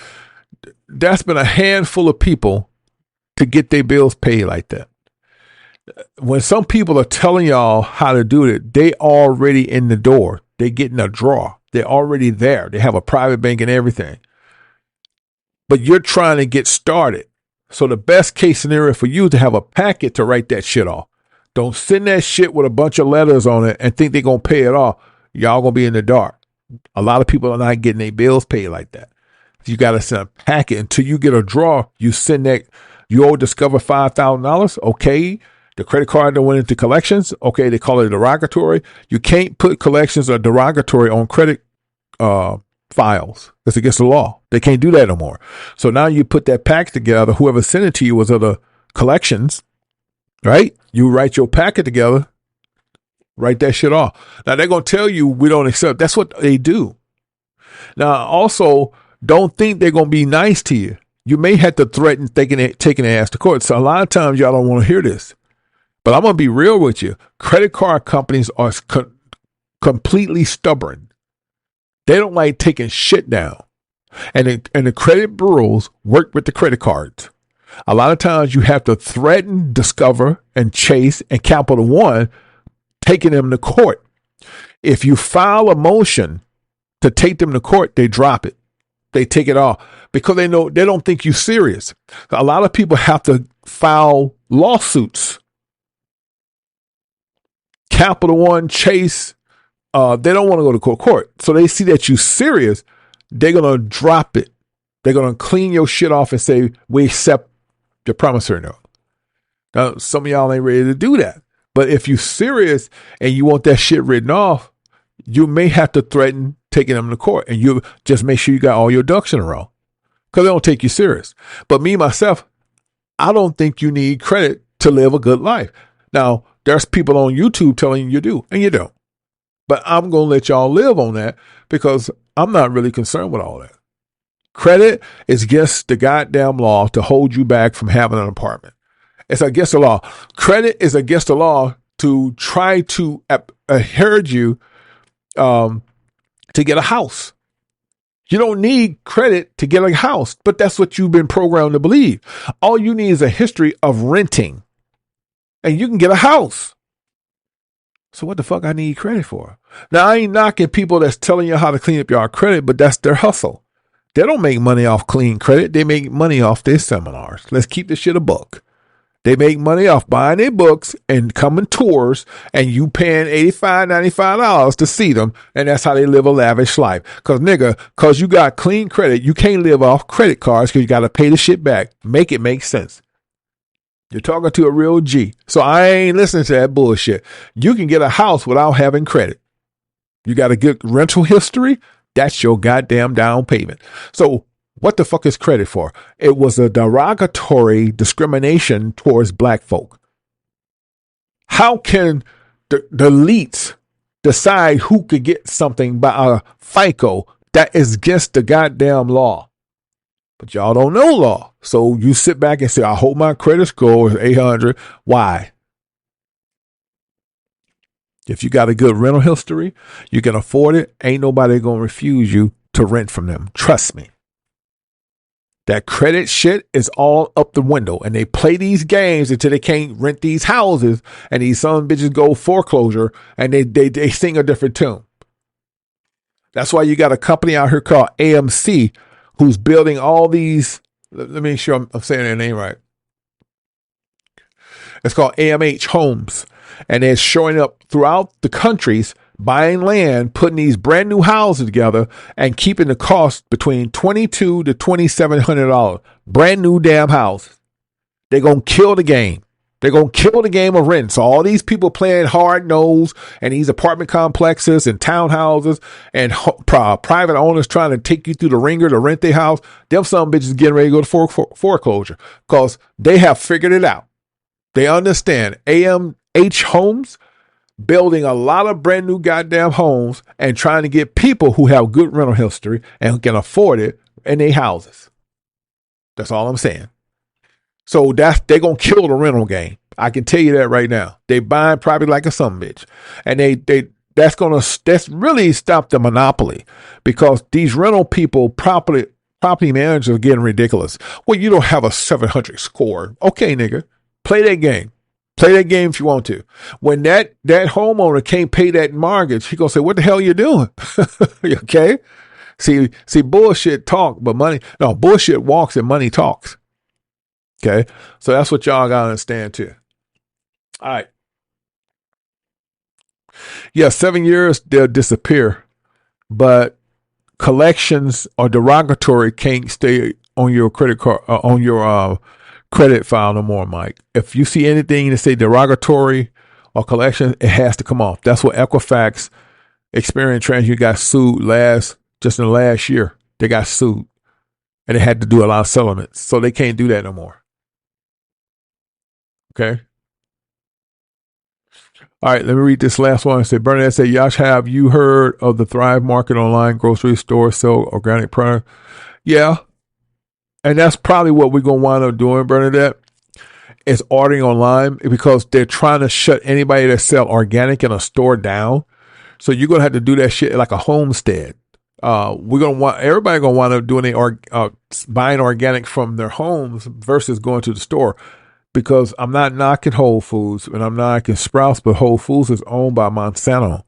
That's been a handful of people to get their bills paid like that. When some people are telling y'all how to do it, they already in the door. They getting a draw. They're already there. They have a private bank and everything. But you're trying to get started. So the best case scenario for you is to have a packet to write that shit off. Don't send that shit with a bunch of letters on it and think they're going to pay it off. Y'all going to be in the dark. A lot of people are not getting their bills paid like that. You got to send a packet until you get a draw. You send that, you owe Discover $5,000. Okay. The credit card that went into collections. Okay. They call it derogatory. You can't put collections or derogatory on credit files. That's against the law. They can't do that no more. So now you put that packet together. Whoever sent it to you was other collections, right? You write your packet together, write that shit off. Now they're going to tell you we don't accept. That's what they do. Now also don't think they're going to be nice to you. You may have to threaten taking their ass to court. So a lot of times y'all don't want to hear this, but I'm going to be real with you. Credit card companies are completely stubborn. They don't like taking shit down. And the credit bureaus work with the credit cards. A lot of times you have to threaten Discover and Chase and Capital One taking them to court. If you file a motion to take them to court, they drop it. They take it off because they know they don't think you're serious. A lot of people have to file lawsuits. Capital One, Chase, they don't want to go to court. So they see that you're serious. They're going to drop it. They're going to clean your shit off and say, we accept your promissory note. Now, some of y'all ain't ready to do that. But if you're serious and you want that shit written off, you may have to threaten taking them to court. And you just make sure you got all your ducks in a row because they don't take you serious. But me, myself, I don't think you need credit to live a good life. Now, there's people on YouTube telling you do, and you don't. But I'm going to let y'all live on that because I'm not really concerned with all that. Credit is against the goddamn law to hold you back from having an apartment. It's against the law. Credit is against the law to try to adhere you to get a house. You don't need credit to get a house, but that's what you've been programmed to believe. All you need is a history of renting, and you can get a house. So what the fuck I need credit for? Now, I ain't knocking people that's telling you how to clean up your credit, but that's their hustle. They don't make money off clean credit. They make money off their seminars. Let's keep this shit a buck. They make money off buying their books and coming tours, and you paying $85, $95 to see them, and that's how they live a lavish life. Because you got clean credit, you can't live off credit cards because you got to pay the shit back. Make it make sense. You're talking to a real G. So I ain't listening to that bullshit. You can get a house without having credit. You got a good rental history. That's your goddamn down payment. So what the fuck is credit for? It was a derogatory discrimination towards black folk. How can the elites decide who could get something by a FICO that is against the goddamn law? But y'all don't know law. So you sit back and say, I hope my credit score is 800. Why? If you got a good rental history, you can afford it. Ain't nobody going to refuse you to rent from them. Trust me. That credit shit is all up the window. And they play these games until they can't rent these houses. And these son bitches go foreclosure and they sing a different tune. That's why you got a company out here called AMC who's building all these. Let me make sure I'm saying their name right. It's called AMH Homes. And they're showing up throughout the countries, buying land, putting these brand new houses together, and keeping the cost between $2,200 to $2,700. Brand new damn house. They're going to kill the game. They're going to kill the game of rent. So all these people playing hard nose and these apartment complexes and townhouses and private owners trying to take you through the ringer to rent their house, them some bitches getting ready to go to foreclosure because they have figured it out. They understand AMH Homes, building a lot of brand new goddamn homes and trying to get people who have good rental history and can afford it in their houses. That's all I'm saying. So they're going to kill the rental game. I can tell you that right now. They buying property like a sumbitch. And that's really stop the monopoly, because these rental people, property managers, are getting ridiculous. Well, you don't have a 700 score. Okay, nigga, play that game. Play that game if you want to. When that homeowner can't pay that mortgage, he gonna say, "What the hell you doing?" Okay. See, bullshit talk, but bullshit walks and money talks. Okay, so that's what y'all gotta understand too. All right. Yeah, 7 years they'll disappear, but collections or derogatory can't stay on your credit card, on your credit file no more, Mike. If you see anything that say derogatory or collection, it has to come off. That's what Equifax, Experian, TransUnion got sued just in the last year. They got sued, and they had to do a lot of settlements, so they can't do that no more. Okay. All right, let me read this last one. Say, Bernadette said, Yash, have you heard of the Thrive Market online grocery store sell organic product? Yeah. And that's probably what we're going to wind up doing, Bernadette, is ordering online, because they're trying to shut anybody that sell organic in a store down. So you're going to have to do that shit like a homestead. Everybody going to wind up doing buying organic from their homes versus going to the store. Because I'm not knocking Whole Foods and I'm not knocking Sprouts, but Whole Foods is owned by Monsanto.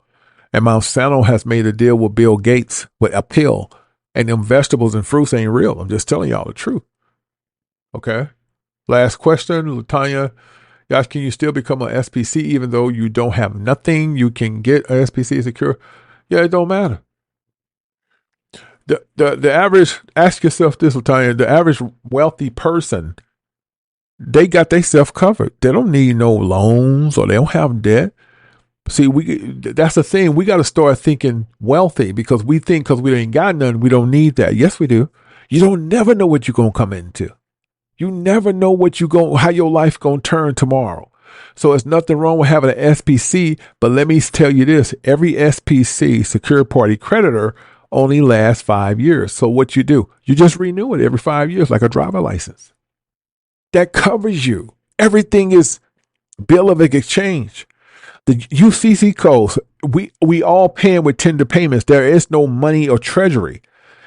And Monsanto has made a deal with Bill Gates with a pill. And them vegetables and fruits ain't real. I'm just telling y'all the truth. Okay. Last question, Latanya. Yash, can you still become an SPC even though you don't have nothing? You can get an SPC secure. Yeah, it don't matter. The average, ask yourself this, Latanya, the average wealthy person, they got themselves covered. They don't need no loans or they don't have debt. See, that's the thing. We got to start thinking wealthy, because we think because we ain't got none, we don't need that. Yes, we do. You don't never know what you're going to come into. You never know how your life going to turn tomorrow. So it's nothing wrong with having an SPC, but let me tell you this. Every SPC, secured party creditor, only lasts 5 years. So what you do, you just renew it every 5 years like a driver license. That covers you. Everything is bill of exchange. The UCC codes, we all paying with tender payments. There is no money or treasury.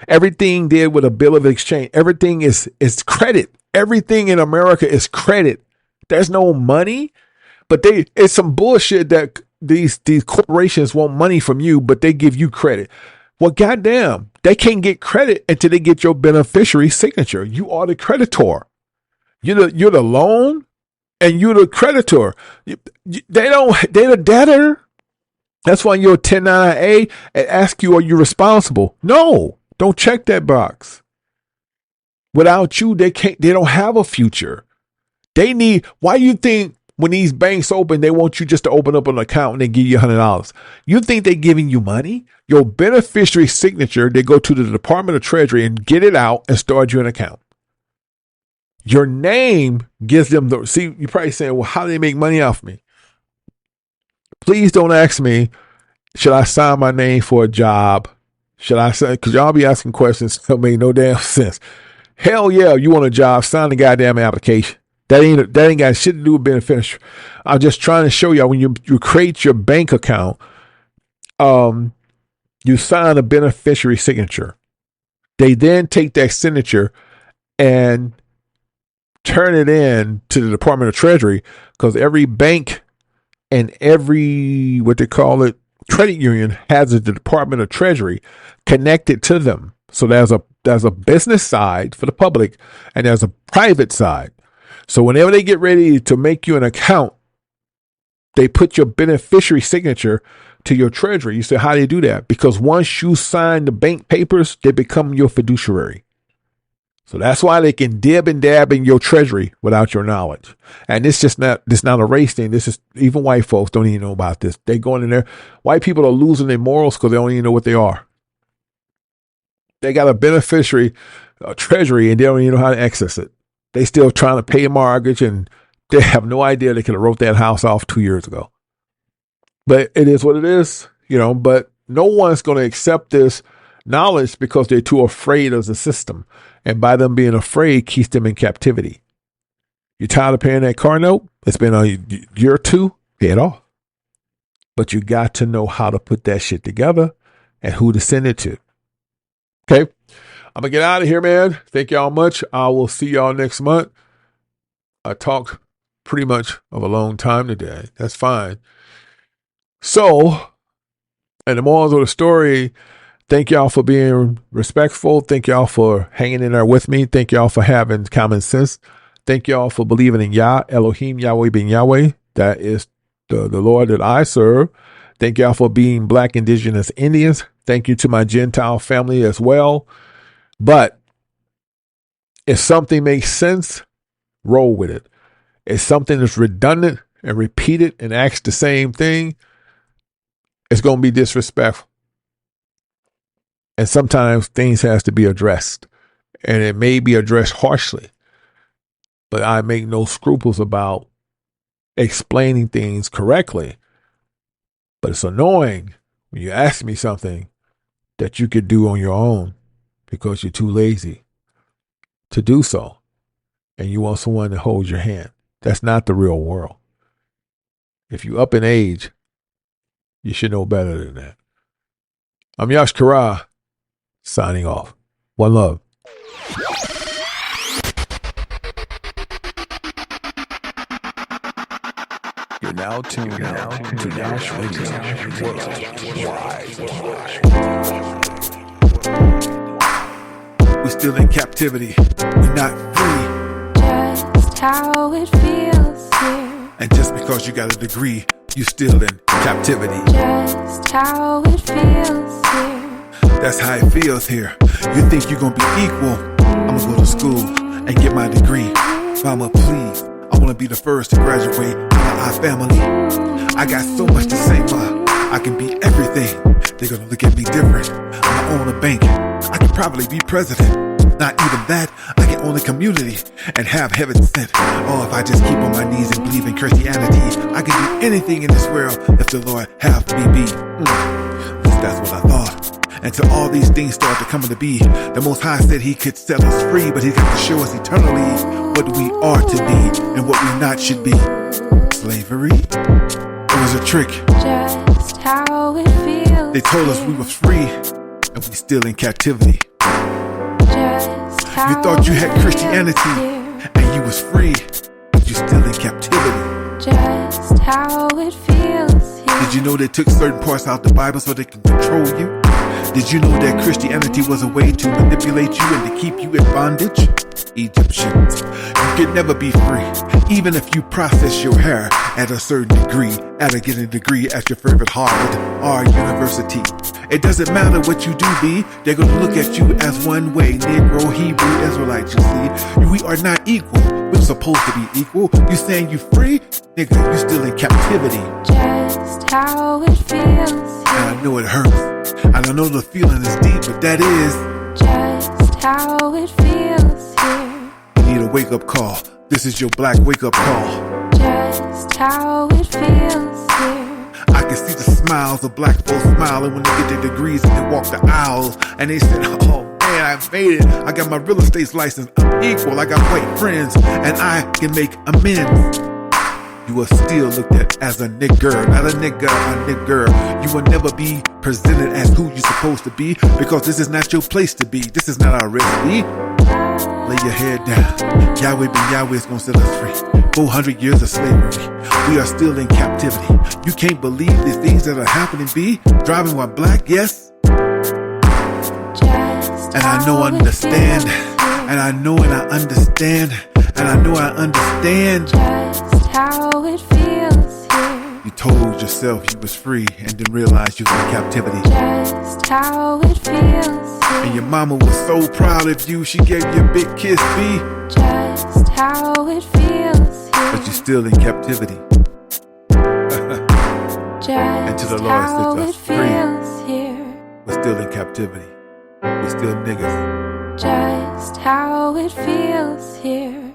Everything did with a bill of exchange. Everything is credit. Everything in America is credit. There's no money, but it's some bullshit that these corporations want money from you, but they give you credit. Well, goddamn, they can't get credit until they get your beneficiary signature. You are the creditor. You're the loan, and you're the creditor. They're the debtor. That's why you're a 1099A and ask you, are you responsible? No, don't check that box. Without you, they don't have a future. Why you think when these banks open, they want you just to open up an account and they give you $100? You think they're giving you money? Your beneficiary signature, they go to the Department of Treasury and get it out and start you an account. Your name gives them you're probably saying, well, how do they make money off me? Please don't ask me, should I sign my name for a job? Should I say, because y'all be asking questions that make no damn sense. Hell yeah, you want a job, sign the goddamn application. That ain't got shit to do with beneficiary. I'm just trying to show y'all when you create your bank account, you sign a beneficiary signature. They then take that signature and turn it in to the Department of Treasury, because every bank and every, what they call it, credit union has a Department of Treasury connected to them. So there's a business side for the public and there's a private side. So whenever they get ready to make you an account, they put your beneficiary signature to your treasury. You say, how do you do that? Because once you sign the bank papers, they become your fiduciary. So that's why they can dib and dab in your treasury without your knowledge. And this not a race thing. This is, even white folks don't even know about this. They going in there. White people are losing their morals because they don't even know what they are. They got a beneficiary treasury and they don't even know how to access it. They still trying to pay a mortgage and they have no idea they could have wrote that house off 2 years ago. But it is what it is, but no one's going to accept this knowledge because they're too afraid of the system. And by them being afraid keeps them in captivity. You're tired of paying that car note? It's been a year or two, pay it off. But you got to know how to put that shit together and who to send it to. Okay? I'm going to get out of here, man. Thank y'all much. I will see y'all next month. I talked pretty much of a long time today. That's fine. So, and the moral of the story, thank y'all for being respectful. Thank y'all for hanging in there with me. Thank y'all for having common sense. Thank y'all for believing in Yah, Elohim, Yahweh being Yahweh. That is the Lord that I serve. Thank y'all for being Black, Indigenous, Indians. Thank you to my Gentile family as well. But if something makes sense, roll with it. If something is redundant and repeated and asks the same thing, it's going to be disrespectful. And sometimes things has to be addressed. And it may be addressed harshly. But I make no scruples about explaining things correctly. But it's annoying when you ask me something that you could do on your own because you're too lazy to do so. And you want someone to hold your hand. That's not the real world. If you up in age, you should know better than that. I'm Yash Kara, signing off. One love. You're now tuned to Yash Radio Worldwide. We're still in captivity. We're not free. Just how it feels here. And just because you got a degree, you still in captivity. Just how it feels here. That's how it feels here. You think you're gonna be equal? I'm gonna go to school and get my degree. Mama, please, I wanna be the first to graduate in our family. I got so much to say, Ma. I can be everything. They're gonna look at me different. I'm gonna own a bank. I could probably be president. Not even that, I can own a community and have heaven sent. Oh, if I just keep on my knees and believe in Christianity, I can do anything in this world if the Lord have me be. At least that's what I thought. Until all these things start to come into be, the Most High said He could set us free, but He's got to show us eternally what we are to be and what we not should be. Slavery? It was a trick. Just how it feels. They told us we were free, and we still in captivity. You thought you had Christianity, and you was free, but you still in captivity. Just how it feels here. Did you know they took certain parts out the Bible so they can control you? Did you know that Christianity was a way to manipulate you and to keep you in bondage? Egyptians, you can never be free, even if you process your hair at a certain degree, get a degree at your favorite Harvard or university. It doesn't matter what you do be, they're gonna look at you as one way, Negro, Hebrew, Israelite, you see. We are not equal, we're supposed to be equal. You saying you free? Nigga, you still in captivity. Just how it feels here. And I know it hurts, and I know the feeling is deep, but that is just how it feels here. You need a wake-up call. This is your black wake-up call. Just how it feels here. I can see the smiles of black folks smiling when they get their degrees and they walk the aisles and they said, oh man, I made it. I got my real estate license. I'm equal. I got white friends and I can make amends. You are still looked at as a nigger, not a nigga, a nigger. You will never be presented as who you're supposed to be because this is not your place to be. This is not our recipe. Lay your head down. Yahweh ben Yahweh is going to set us free. 400 years of slavery. We are still in captivity. You can't believe the things that are happening, B. Driving while black, yes. And I know I understand. And I know and I understand. And I know I understand. Just how it feels here. You told yourself you was free and didn't realize you was in captivity. Just how it feels here. And your mama was so proud of you, she gave you a big kiss, B. Just how it feels here. But you're still in captivity. Until the Lord sets us free, we're still in captivity. We're still niggas. Just how it feels here.